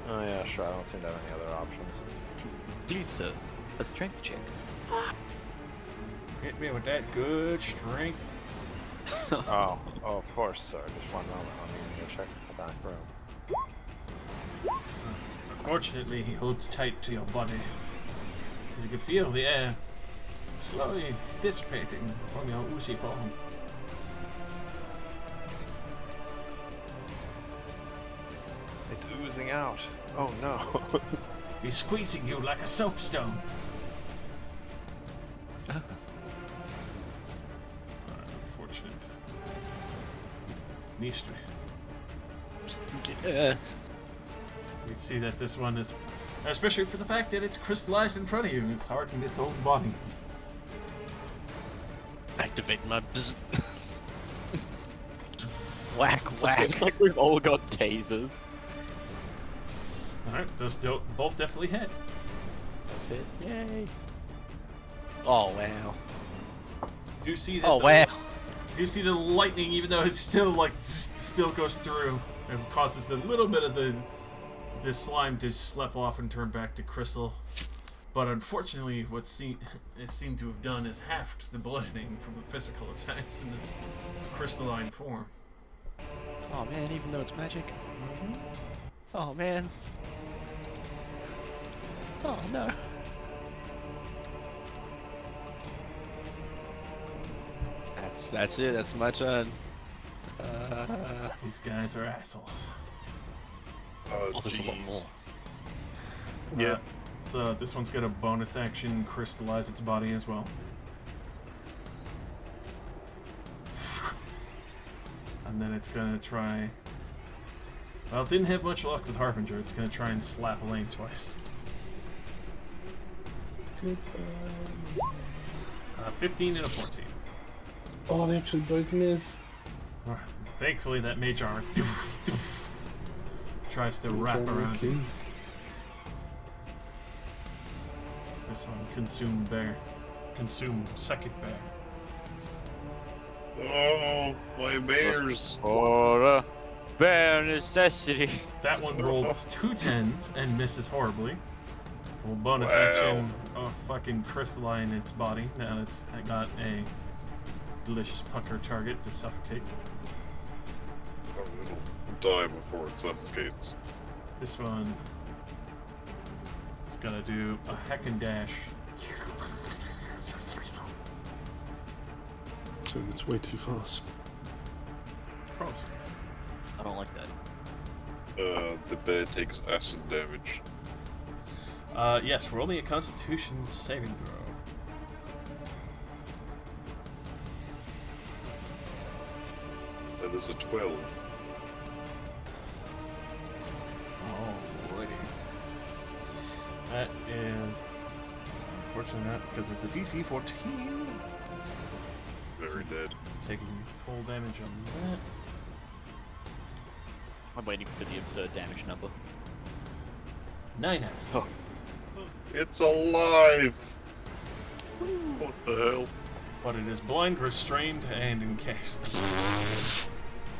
Oh yeah, sure. I don't seem to have any other options. Please, sir. A strength check. Hit me with that good strength. Oh, of course, sir. Just one moment. I'll need to check the back room. Unfortunately, he holds tight to your body, as you can feel the air slowly dissipating from your oozy form. It's oozing out. Oh no. He's squeezing you like a soapstone. Unfortunate. Mystery. You can see that this one is, especially for the fact that it's crystallized in front of you, it's hardened its own body. Activate my bzz. Whack, whack. It's like we've all got tasers. Alright, those both definitely hit. That's it. Yay. Oh, wow. Do you see that? Oh, wow. Do you see the lightning, even though it still still goes through and causes a little bit of the slime to slip off and turn back to crystal? But unfortunately, it seemed to have done is halved the bludgeoning from the physical attacks in this crystalline form. Oh man, even though it's magic. Mm-hmm. Oh man. Oh no. That's it. That's my turn. These guys are assholes. Oh, there's a lot jeez. more. Yeah. So this one's got a bonus action, crystallize its body as well. And then it's gonna try. Well, it didn't have much luck with Harbinger. It's gonna try and slap Elaine twice. Goodbye. 15 and a 14. Oh, they actually both miss. Thankfully, that mage armor tries to wrap around you. This one, consume bear. Consume second bear. Oh, my bears! For bare necessity. That one rolled 2 10s and misses horribly. Well, bonus Wow. action of fucking crystalline its body. Now it's got a delicious pucker target to suffocate. Oh, it'll die before it suffocates. This one is gonna do a heck and dash. So it's way too fast. Gross. I don't like that. The bear takes acid damage. Yes, roll me a Constitution saving throw. That is a 12. Alrighty. That is unfortunately not because it's a DC 14. Very Very dead. Taking full damage on that. I'm waiting for the absurd damage number. 9 hits. Oh. It's alive! What the hell? But it is blind, restrained, and encased.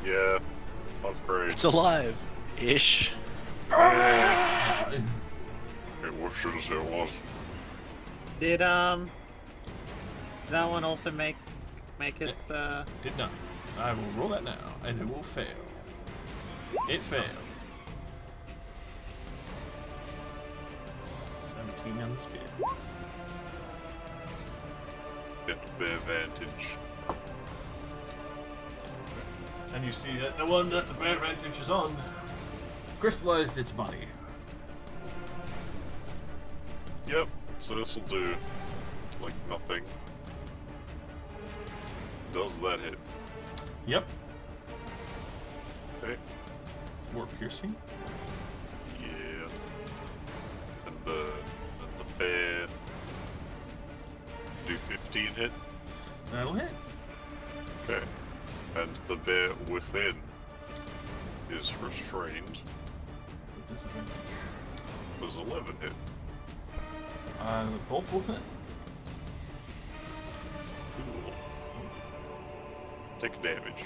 Yeah, upgrade. It's alive. Ish. It was should have said it was. Did that one also make its Did not. I will roll that now, and it will fail. It failed. 17 on the spear. Get the advantage. And you see that the one that the bear advantage is on crystallized its body. Yep, so this will do like nothing. Does that hit? Yep. Okay. 4 piercing. Yeah. And the bear do 15 hit? That'll hit. Okay. And the bear within is restrained. It's a disadvantage. Does 11 hit? Both will hit. Cool. Take damage.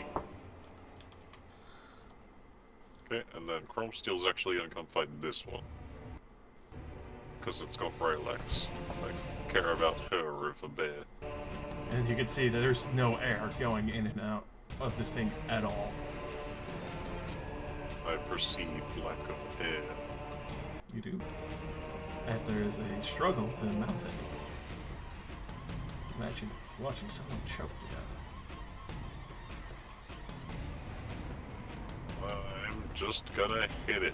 Okay, and then Chrome Steel's actually gonna come fight this one. Because it's got bright legs. I care about her over a bear. And you can see that there's no air going in and out of this thing at all. I perceive lack of air. You do. As there is a struggle to mouth it. Imagine watching someone choke to death. I'm just gonna hit it.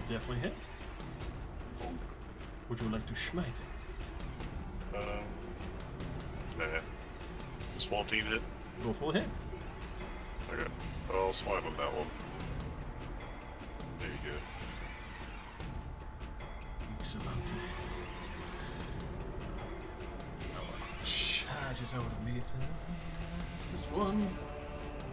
Definitely hit. Would you like to smite it? Nah. Does 14 hit? Both will hit. Okay. I'll smite on that one. There you go. Excellent. Charges over to me. It's this one.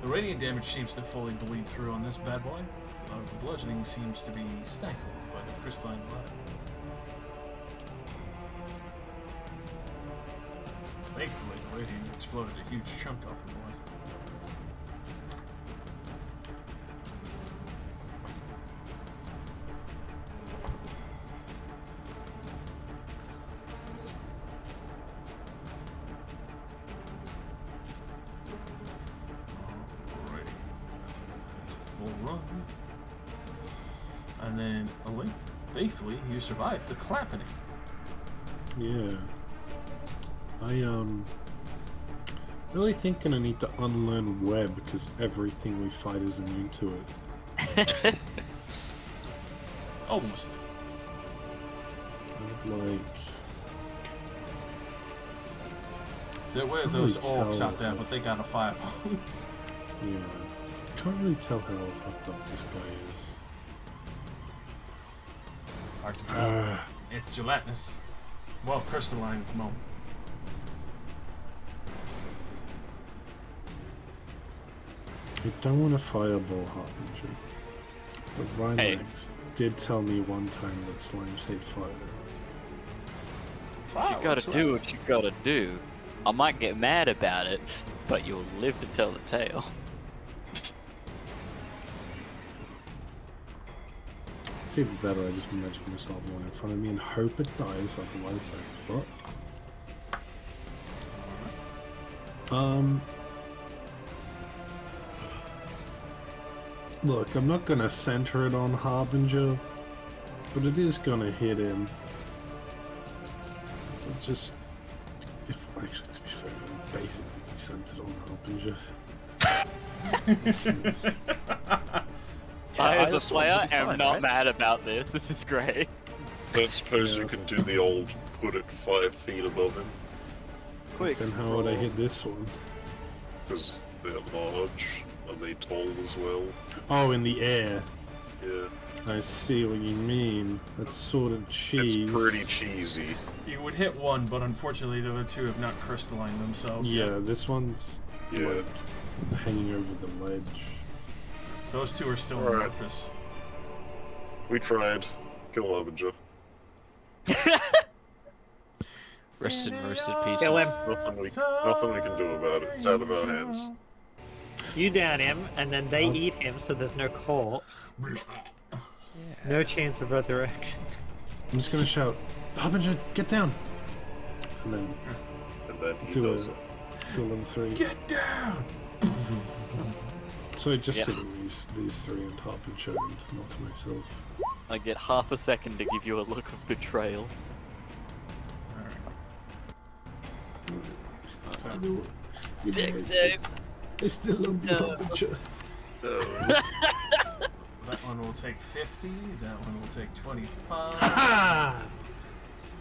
The radiant damage seems to fully bleed through on this bad boy. The bludgeoning seems to be stifled by the crystalline blood. Thankfully, the radiant exploded a huge chunk off the boy. And then, thankfully, you survived the clapping. Yeah. Really think I need to unlearn web because everything we fight is immune to it. Almost. I would like... There were those orcs out there, but they got a fireball. Yeah. Can't really tell how fucked up this guy is. It's hard to tell. It's gelatinous. Well, crystalline at the moment. I don't want to fireball Harbinger. But Rhymax did tell me one time that slimes hate fire. You gotta do what you gotta do. I might get mad about it, but you'll live to tell the tale. It's either that or I just magic missile the one in front of me and hope it dies, otherwise I fuck. Look, I'm not gonna center it on Harbinger, but it is gonna hit him. But just, actually, to be fair, I'm basically centered on Harbinger. I, as a player, am not mad about this. This is great. Don't suppose you can do the old put it 5 feet above him? Quick. Then how would I hit this one? Because they're large. Are they tall as well? Oh, in the air. Yeah. I see what you mean. That's sort of cheese. It's pretty cheesy. You would hit one, but unfortunately the other two have not crystallized themselves Yeah, yet. this one's like hanging over the ledge. Those two are still Alright. amorphous. We tried. Kill Harbinger. Rested in roasted pieces. Kill him. Nothing we can do about it. It's out of our hands. You down him, and then they eat him, so there's no corpse. No chance of resurrection. I'm just gonna shout, Harbinger, get down! And then he do does a, it. do a level 3. Get down! So just hitting these three and Harbinger and not to myself. I get half a second to give you a look of betrayal. So, Dick save. I still love you, Harbinger. that one will take 50, that one will take 25, Ah!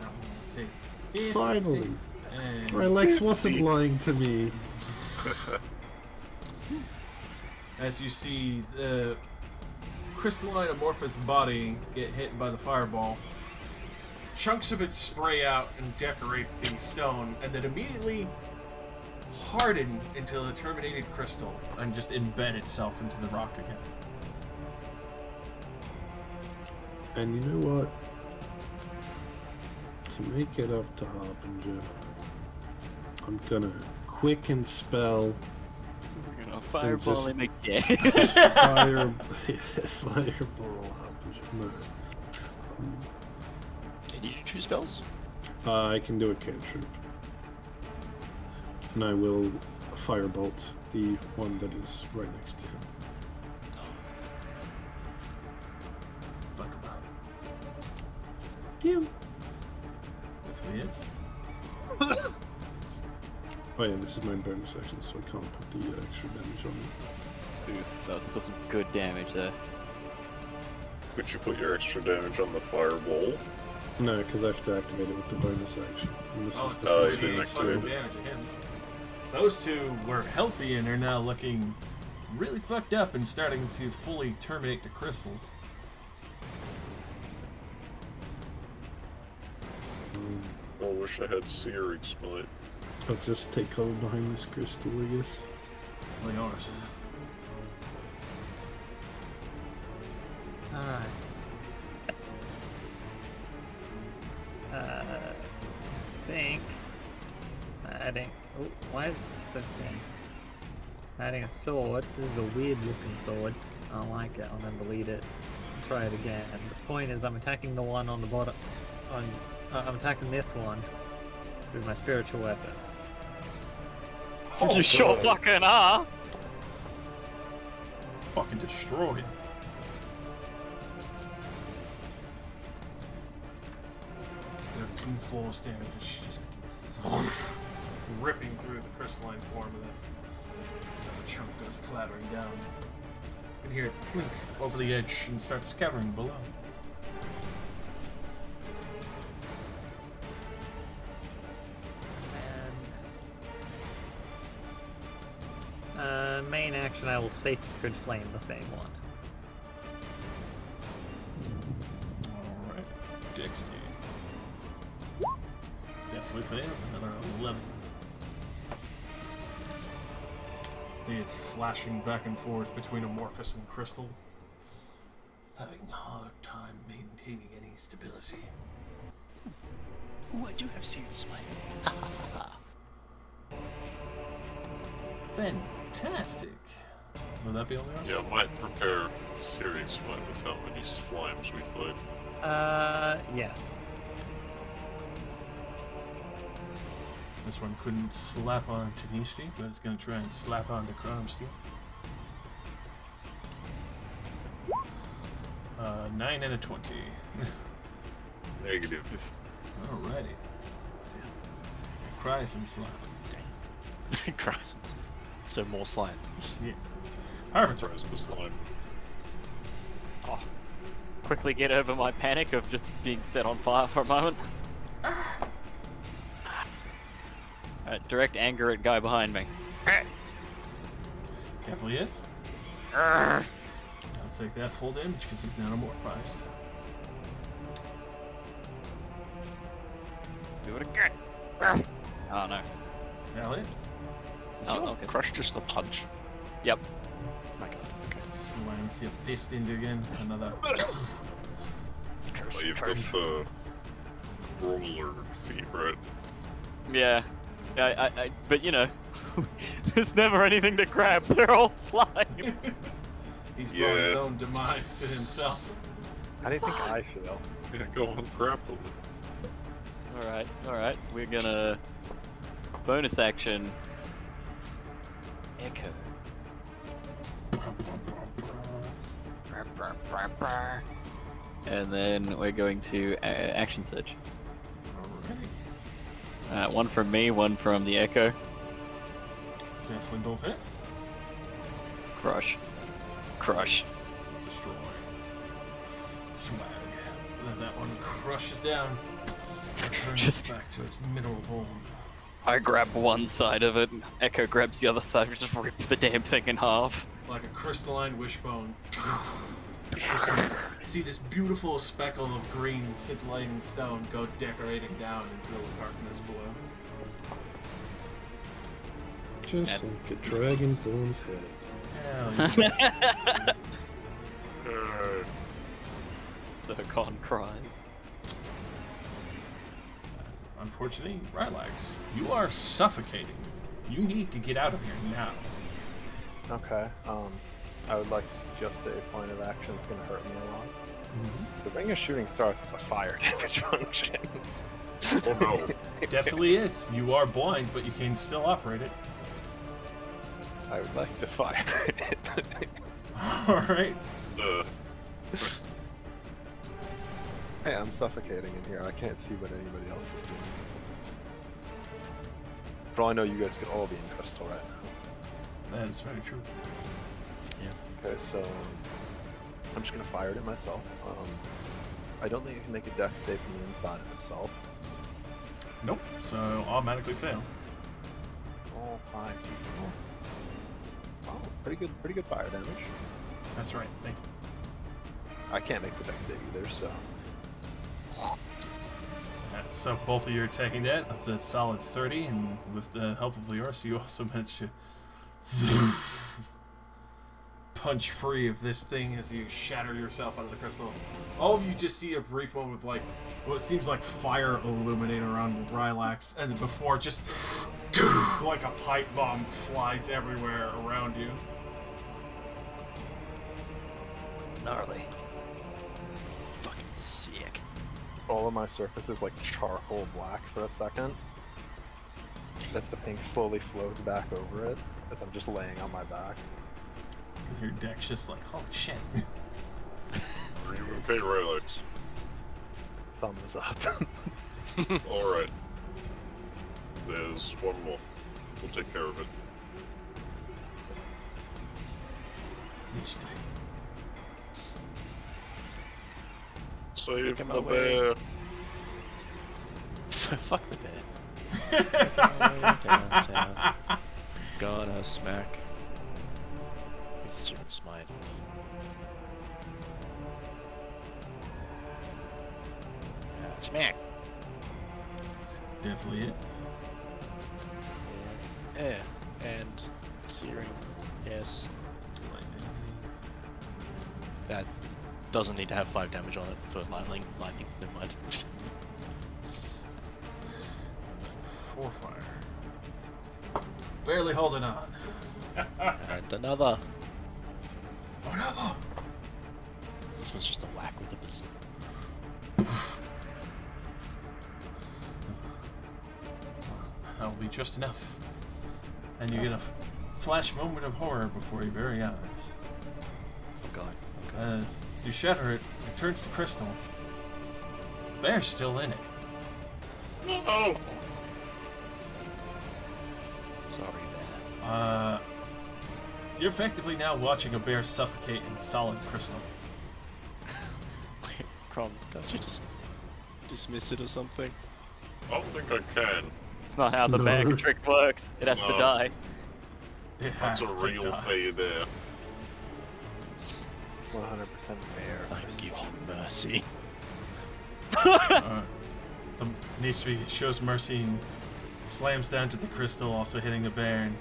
that one will take 50. Finally! And My Lex wasn't lying to me. as you see the crystalline amorphous body get hit by the fireball, chunks of it spray out and decorate the stone, and then immediately harden into a terminated crystal and just embed itself into the rock again. And you know what? To make it up to Harbinger, I'm gonna quicken spell. We're gonna fireball him again. Fireball Harbinger. No. Can you choose spells? I can do a cantrip. And I will firebolt the one that is right next to him. Fuck him up. You. Definitely hits. Oh yeah, this is my bonus action, so I can't put the extra damage on it. Oof, that was still some good damage there. Would you put your extra damage on the fireball? No, because I have to activate it with the bonus action. And this Oh, is the oh, first you thing need I to fucking do. damage again. Those two were healthy and are now looking really fucked up and starting to fully terminate the crystals. I wish I had Searing Smite. I'll just take cover behind this crystal, I guess. All yours. Alright. Think. Adding. Oh, why is this so thin? Adding a sword. This is a weird looking sword. I don't like it. I'm gonna delete it. Try it again. The point is, I'm attacking the one on the bottom. I'm attacking this one with my spiritual weapon. You sure fucking are! Fucking destroyed. Two force damage, just ripping through the crystalline form of this. The chunk goes clattering down. You can hear it clink over the edge and start scattering below. Main action, I will Sacred Flame the same one. Alright, Dex definitely fails, another 11. See it flashing back and forth between amorphous and crystal. Having a hard time maintaining any stability. Ooh, I do have serious mind. Fantastic! Would that be all yours? Yeah, I might prepare Searing Smite with how many slimes we fight. Yes. This one couldn't slap on Tenishki, but it's going to try and slap on the Chronom Steel. 9 and a 20. Negative. Alrighty. Cries and slap. Christ. So more slime. Yes. Harbinger. Tries the slime. Oh. Quickly get over my panic of just being set on fire for a moment. Direct anger at guy behind me. Definitely hits. take that full damage because he's nanomorphized. Do it again. Oh no. Elliot? Is Oh, your okay. crush just the punch? Yep. My God. Okay. Slams your fist into again. Another. Oh, you've got the brawler feat, right? Yeah. But you know, there's never anything to grab. They're all slimes. He's brought his Yeah. own demise to himself. How do you think I feel? Yeah, go on, grapple. All right. We're gonna bonus action. Echo. And then we're going to action surge. One from me, one from the Echo. Definitely both hit. Crush. Crush. Destroy. Swag. And that one crushes down. Returns Just- back to its mineral form. I grab one side of it, Echo grabs the other side, we just rip the damn thing in half. Like a crystalline wishbone. Just see this beautiful speckle of green scintillating stone go decorating down into the darkness below. Just That's- like a dragonborn's head. Hell yeah. Zircon cries. Unfortunately, Rylax, you are suffocating. You need to get out of here now. Okay. I would like to suggest a point of action that's going to hurt me a lot. The ring of shooting stars is a fire damage function. Oh no. Definitely is. You are blind, but you can still operate it. I would like to fire it. Alright. Hey, I'm suffocating in here. I can't see what anybody else is doing. For all I know, you guys could all be in crystal right now. That is very true. Okay, so I'm just gonna fire it at myself. I don't think it can make a dex save from the inside of itself. Nope. So automatically fail. All 5 people. Oh, pretty good fire damage. That's right. Thank you. I can't make the dex save either, so So both of you are taking that. That's a solid 30, and with the help of Leoris, you also managed to punch free of this thing as you shatter yourself out of the crystal. All of you just see a brief moment of like what seems like fire illuminate around Rylax, and then before just like a pipe bomb flies everywhere around you. Gnarly. Fucking sick. all of my surface is like charcoal black for a second. As the pink slowly flows back over it, as I'm just laying on my back. Your deck's just like, holy shit. Are you okay, Rylax? Thumbs up. Alright. There's one more. We'll take care of it. Mystery. Save Take him the away. bear. Fuck the bear. Downtown. Gonna smack. With Super Smite. Smack. Definitely is. Yeah. And searing. Yes. That doesn't need to have 5 damage on it for lightning. Never mind. 4 fire. Barely holding on. And another. Another! This one's just a whack with a pistol. That will be just enough. And you get a flash moment of horror before your very eyes. Oh god. As you shatter it, it turns to crystal. The bear's still in it. No! Sorry, man. You're effectively now watching a bear suffocate in solid crystal. Crom, can't you just dismiss it or something? I don't think I can. It's not how the No. bag of tricks works. It has to No. die. It That's has a to real die. fade there. bear. I give you mercy. So Nistri shows mercy and slams down to the crystal, also hitting the bear, and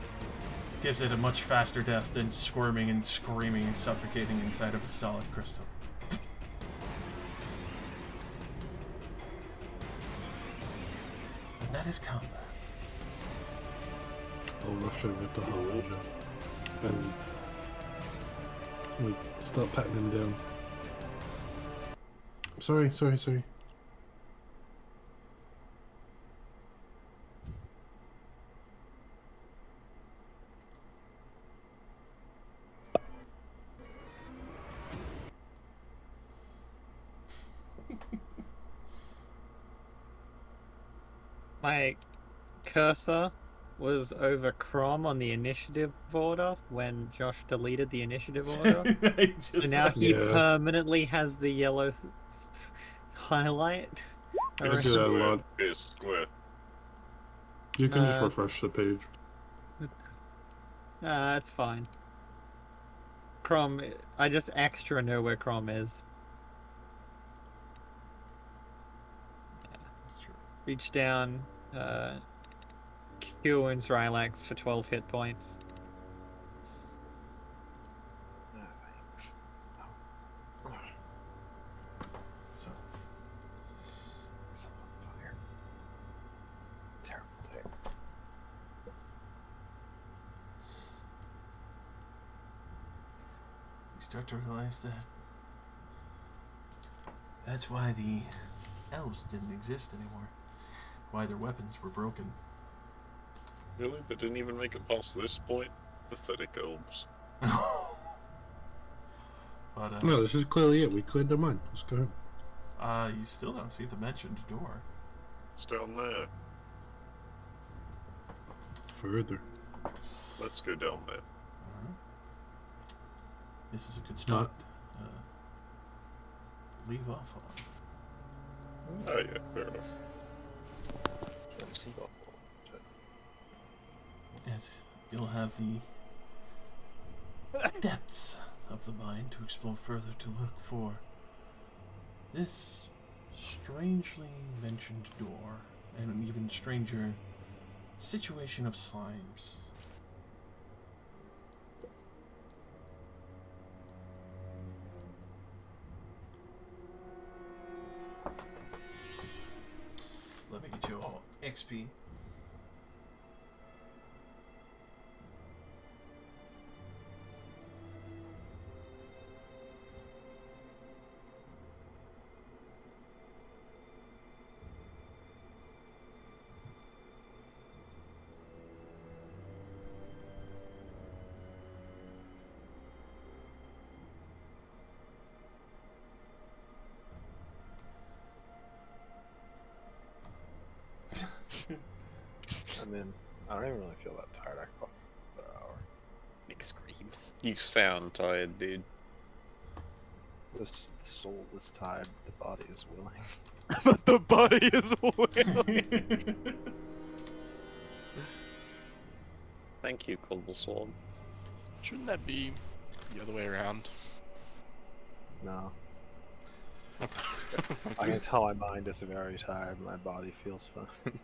gives it a much faster death than squirming and screaming and suffocating inside of a solid crystal. And that is combat. I'll rush over to Harlaja and like start patting him down. Sorry. My cursor was over Crom on the initiative order when Josh deleted the initiative order. So now he permanently has the yellow highlight. I do that a lot. Is square. You can just refresh the page. That's fine. Crom, I just extra know where Crom is. That's true. Reach down, cure wounds Rylax for 12 hit points. Thanks. So, Fire. Terrible thing. you start to realize that that's why the elves didn't exist anymore. Why their weapons were broken. Really? They didn't even make it past this point? Pathetic elves. But, No, this is clearly it. We cleared the mine. Let's go. you still don't see the mentioned door. It's down there. Further. Let's go down there. Alright. This is a good spot. Leave off on. Oh yeah, fair enough. Yes, you'll have the depths of the mine to explore further to look for this strangely mentioned door and an even stranger situation of slimes. Let me get you all XP. I mean, I don't even really feel that tired. I could probably go for an hour. Nick screams. You sound tired, dude. The soul is tired, the body is willing. But the body is willing. Thank you, Cobblesword. Shouldn't that be the other way around? No. I can tell my mind is very tired, my body feels fine.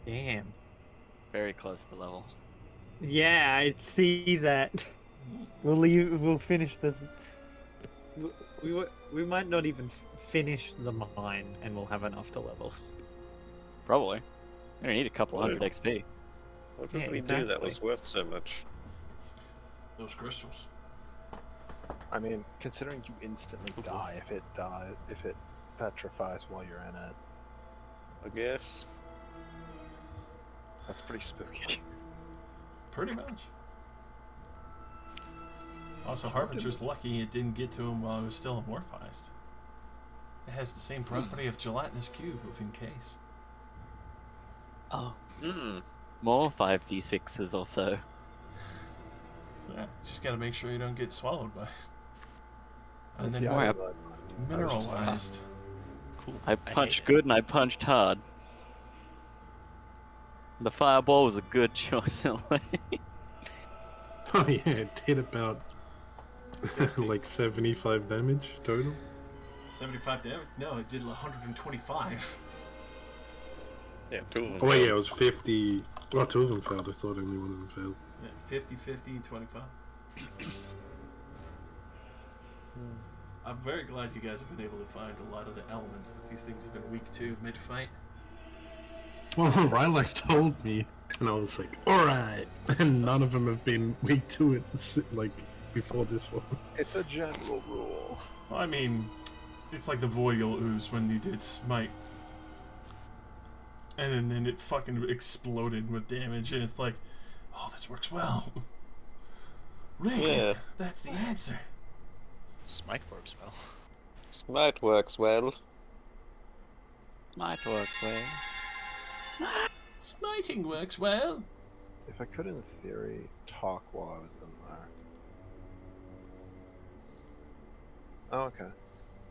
Damn. Very close to level. Yeah, I see that. We'll finish this. We might not even finish the mine, and we'll have enough to level. Probably. We need a couple hundred XP. What did Yeah, we do that was exactly. worth so much? Those crystals. I mean, considering you instantly die if it petrifies while you're in it, I guess. that's pretty spooky. Pretty much. Also, Harbinger's lucky it didn't get to him while it was still amorphized. It has the same property of gelatinous cube of encase. Oh. Hmm. More 5d6s or so. Yeah, just gotta make sure you don't get swallowed by it. And then See, more I up- really mind. mineralized. Cool. I punched good and I punched hard. The fireball was a good choice. Oh yeah, it did about like 75 damage total. 75 damage? No, it did 125. Yeah, 2 of them. Oh wait, yeah, it was 50. Well, 2 of them failed. I thought only one of them failed. Yeah, 50, 50, and 25. I'm very glad you guys have been able to find a lot of the elements that these things have been weak to mid-fight. Well, Rylax told me, and I was like, alright. And none of them have been weak to it, like, before this one. It's a general rule. Well, I mean, it's like the Voyal Ooze when you did Smite. And then it fucking exploded with damage, and it's like, oh, this works well. Reagan, Yeah. that's the answer. Smite works well. Smite works well. Might work well. Smiting works well. If I could, in theory, talk while I was in there. Oh, okay.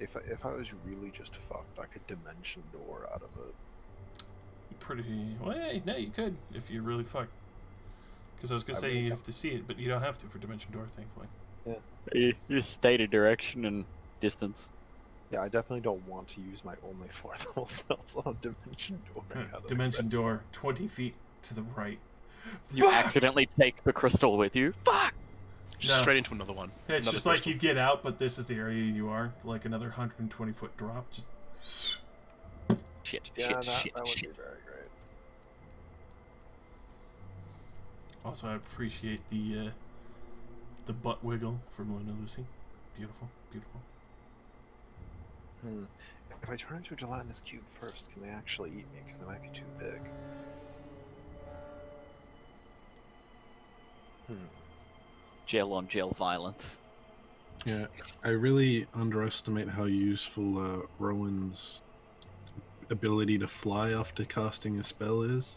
If I was really just fucked, I could dimension door out of it. Pretty well, yeah, no, you could if you're really fucked. Because I was gonna say you have to see it, but you don't have to for Dimension Door, thankfully. Yeah. You state a direction and distance. Yeah, I definitely don't want to use my only 4th level spells on dimension door. Dimension Door, 20 feet to the right. You accidentally take the crystal with you. Fuck! Just straight into another one. Yeah, it's Another just crystal. like you get out, but this is the area you are. Like another 120-foot drop. Just Shit, Yeah, shit, that shit, would shit. be very great. Also, I appreciate the butt wiggle from Luna Lucy. Beautiful, beautiful. If I turn into a gelatinous cube first, can they actually eat me? Because they might be too big. Gel on gel violence. Yeah, I really underestimate how useful Rowan's ability to fly after casting a spell is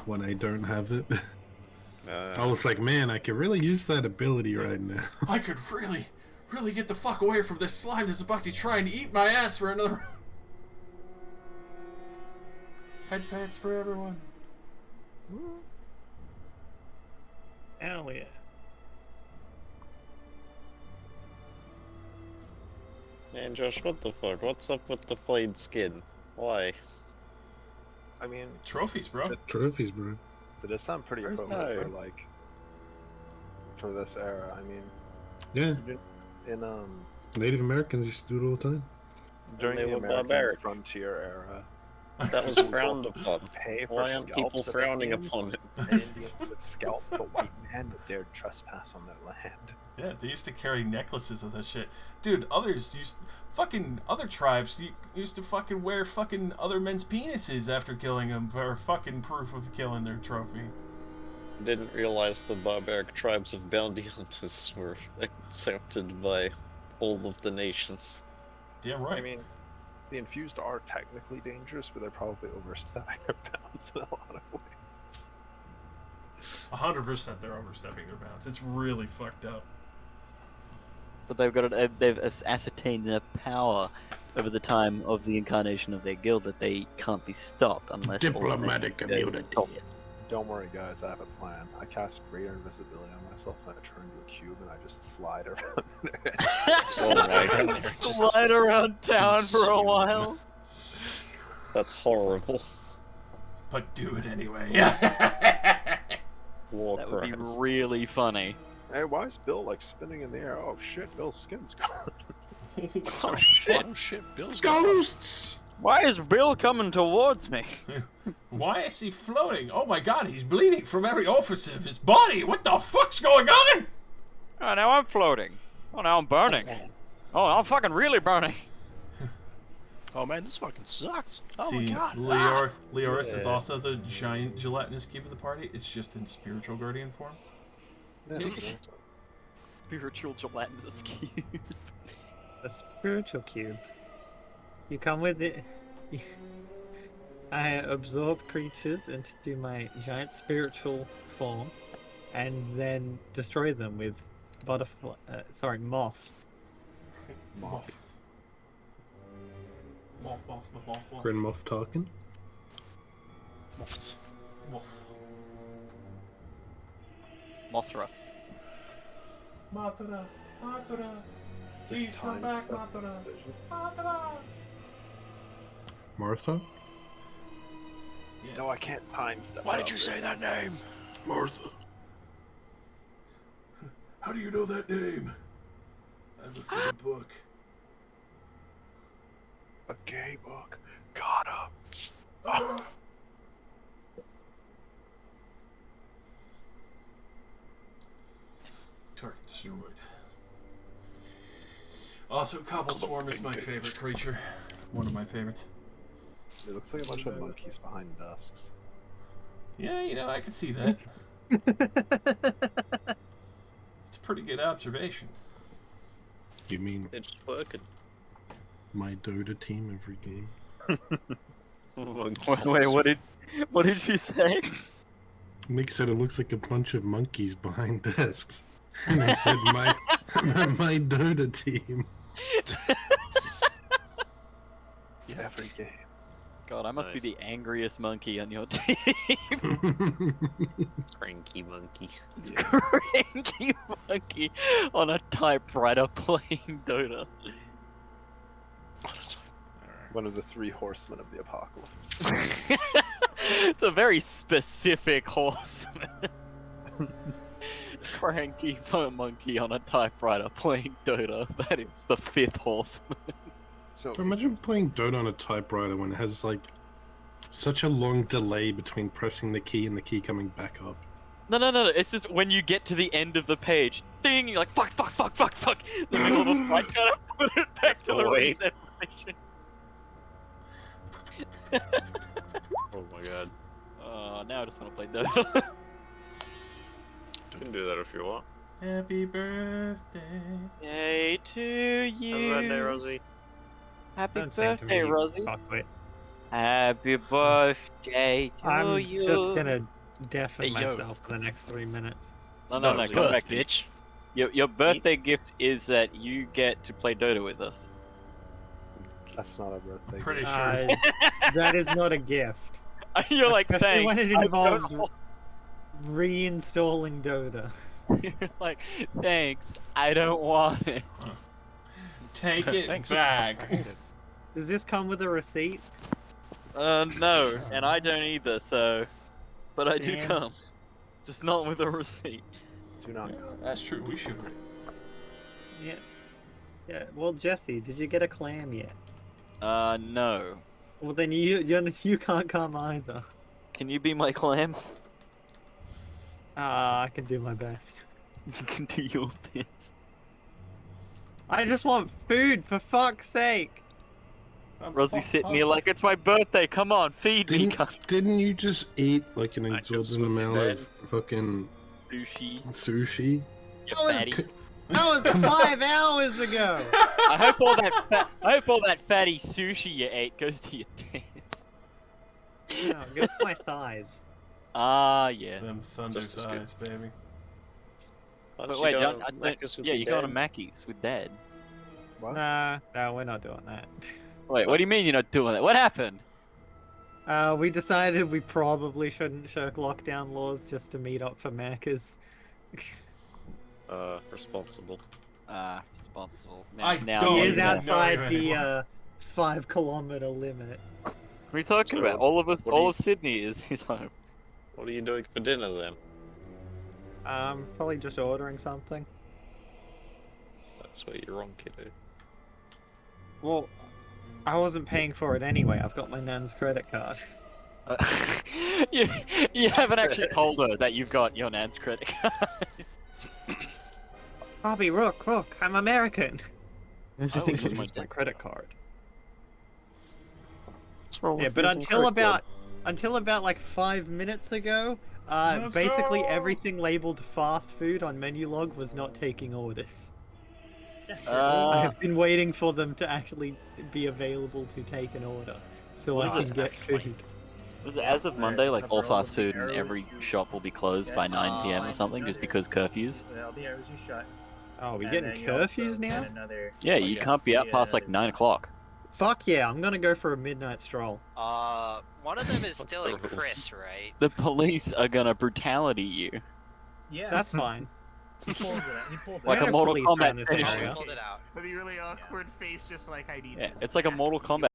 when I don't have it. I was like, man, I could really use that ability right now. I could really get the fuck away from this slime that's about to try and eat my ass for another. Head pats for everyone. Hell yeah. Man, Josh, what the fuck? What's up with the flayed skin? Why? I mean, Trophies, bro. Trophies, bro. But it sounds pretty appropriate for like for this era. I mean, Yeah, in Native Americans used to do it all the time. during they the were American barbaric. frontier era, That was frowned upon. pay for Why aren't people scalps of frowning Indians, upon it? and Indians would scalp the white man that dared trespass on their land. Yeah, they used to carry necklaces of that shit. Dude, other tribes used to fucking wear fucking other men's penises after killing them for fucking proof of killing their trophy. Didn't realize the barbaric tribes of bounty hunters were accepted by all of the nations. Damn right. I mean, the infused are technically dangerous, but they're probably overstepping their bounds in a lot of ways. 100% they're overstepping their bounds. It's really fucked up. But they've ascertained enough power over the time of the incarnation of their guild that they can't be stopped unless Diplomatic immunity. Don't worry, guys, I have a plan. I cast greater invisibility on myself, and I turn into a cube, and I just slide around there. Oh my god. Slide around town for a while. That's horrible. But do it anyway. War That would be crimes. really funny. Hey, why is Bill like spinning in the air? Oh shit, Bill's skin's gone. Oh shit. Oh shit, Bill's Ghosts! Why is Bill coming towards me? Why is he floating? Oh my god, he's bleeding from every orifice of his body. What the fuck's going on? Oh, now I'm floating. Oh, now I'm burning. Oh, I'm fucking really burning. Oh man, this fucking sucks. Oh See, my god. Leoris is also the giant gelatinous cube of the party. It's just in spiritual guardian form. Spiritual gelatinous cube. A spiritual cube. You come with it. I absorb creatures into my giant spiritual form, and then destroy them with moths. Moth. Grin Moff talking. Moth. Mothra. Matura, Matura, Just please come time back, for Matura, vision. Matura. Martha? Yes. No, I can't time stuff. Why did you say that name? Martha. How do you know that name? I looked in a book. A gay book. Got him. Target destroyed. Also, Cobble Swarm is my favorite creature. One of my favorites. It looks like a bunch of monkeys behind desks. Yeah, you know, I can see that. It's a pretty good observation. You mean It's working. my Dota team every game? Wait, what did you say? Mick said it looks like a bunch of monkeys behind desks. And I said my Dota team. Every game. God, I must be Nice. the angriest monkey on your team. Cranky monkey. Cranky monkey on a typewriter playing Dota. One of the 3 horsemen of the apocalypse. It's a very specific horseman. Cranky monkey on a typewriter playing Dota. That is the 5th horseman. So Imagine playing Dota on a typewriter when it has like such a long delay between pressing the key and the key coming back up. No. It's just when you get to the end of the page, ding, you're like, fuck. The middle of the fight, gotta put it back to the Wait. reset position. Oh my god. Now I just want to play Dota. You can do that if you want. Happy birthday. Yay to you. Have a birthday, Rosie. Happy Don't sing to birthday, me, Rosie. fuckwit. Happy birthday to I'm you. just gonna deafen Hey, yo. myself for the next 3 minutes. No, No, come Birth, back. bitch. Your birthday gift is that you get to play Dota with us. that's not a birthday. Pretty gift. sure. That is not a gift. You're like, Especially when thanks. it I involves don't- reinstalling Dota. You're like, thanks. I don't want it. Take it Thanks. back. Does this come with a receipt? No, and I don't either. So, but I do Damn. come, just not with a receipt. Do not. That's true. We should. Yeah. Yeah. Well, Jesse, did you get a clam yet? No. Well, then you can't come either. Can you be my clam? I can do my best. You can do your best. I just want food, for fuck's sake. Rosie sitting here like, it's my birthday. Come on, feed me. Didn't you just eat like an I just exorbitant was in amount bed. of fucking Sushi. sushi? You That was- fatty. That was 5 hours ago. I hope all that fatty sushi you ate goes to your tits. No, it goes to my thighs. Ah, yeah. Them thunder Just as good. thighs, baby. Why But don't wait, you go don't, to Macca's with yeah, the you go to dad? Mackey's with Dad. What? No, we're not doing that. Wait, what do you mean you're not doing that? What happened? We decided we probably shouldn't shirk lockdown laws just to meet up for Macca's. Responsible. Responsible. I now don't He you is even know. outside know the anymore. 5-kilometer limit. What are you talking So, about? All of us, what do all you- of Sydney is his home. What are you doing for dinner then? Probably just ordering something. That's where you're wrong, kiddo. Well, I wasn't paying for it anyway. I've got my nan's credit card. You haven't actually told her that you've got your nan's credit card. Bobby, look, I'm American. always This use my is my credit card. What's wrong Yeah, with but using until about like 5 minminutes ago, Let's basically go! everything labeled fast food on menu log was not taking orders. I Uh, have been waiting for them to actually be available to take an order, so What I is can this get actually? food. was it as of Monday, like all fast food and every shop will be closed by 9 p.m. or something, just because curfews? All the arrows you shot. Oh, we and getting then you also curfews now? get another- Yeah, you can't be out past like 9 o'clock. Fuck yeah, I'm gonna go for a midnight stroll. One of them is What's still the in rules? Chris, right? The police are gonna brutality you. Yeah. That's fine. He pulled it out. He pulled it Like out. a Mortal Police car Kombat in this finish. area. Pulled it out. With a really awkward face, just like I need. Yeah, this it's like a back Mortal to Kombat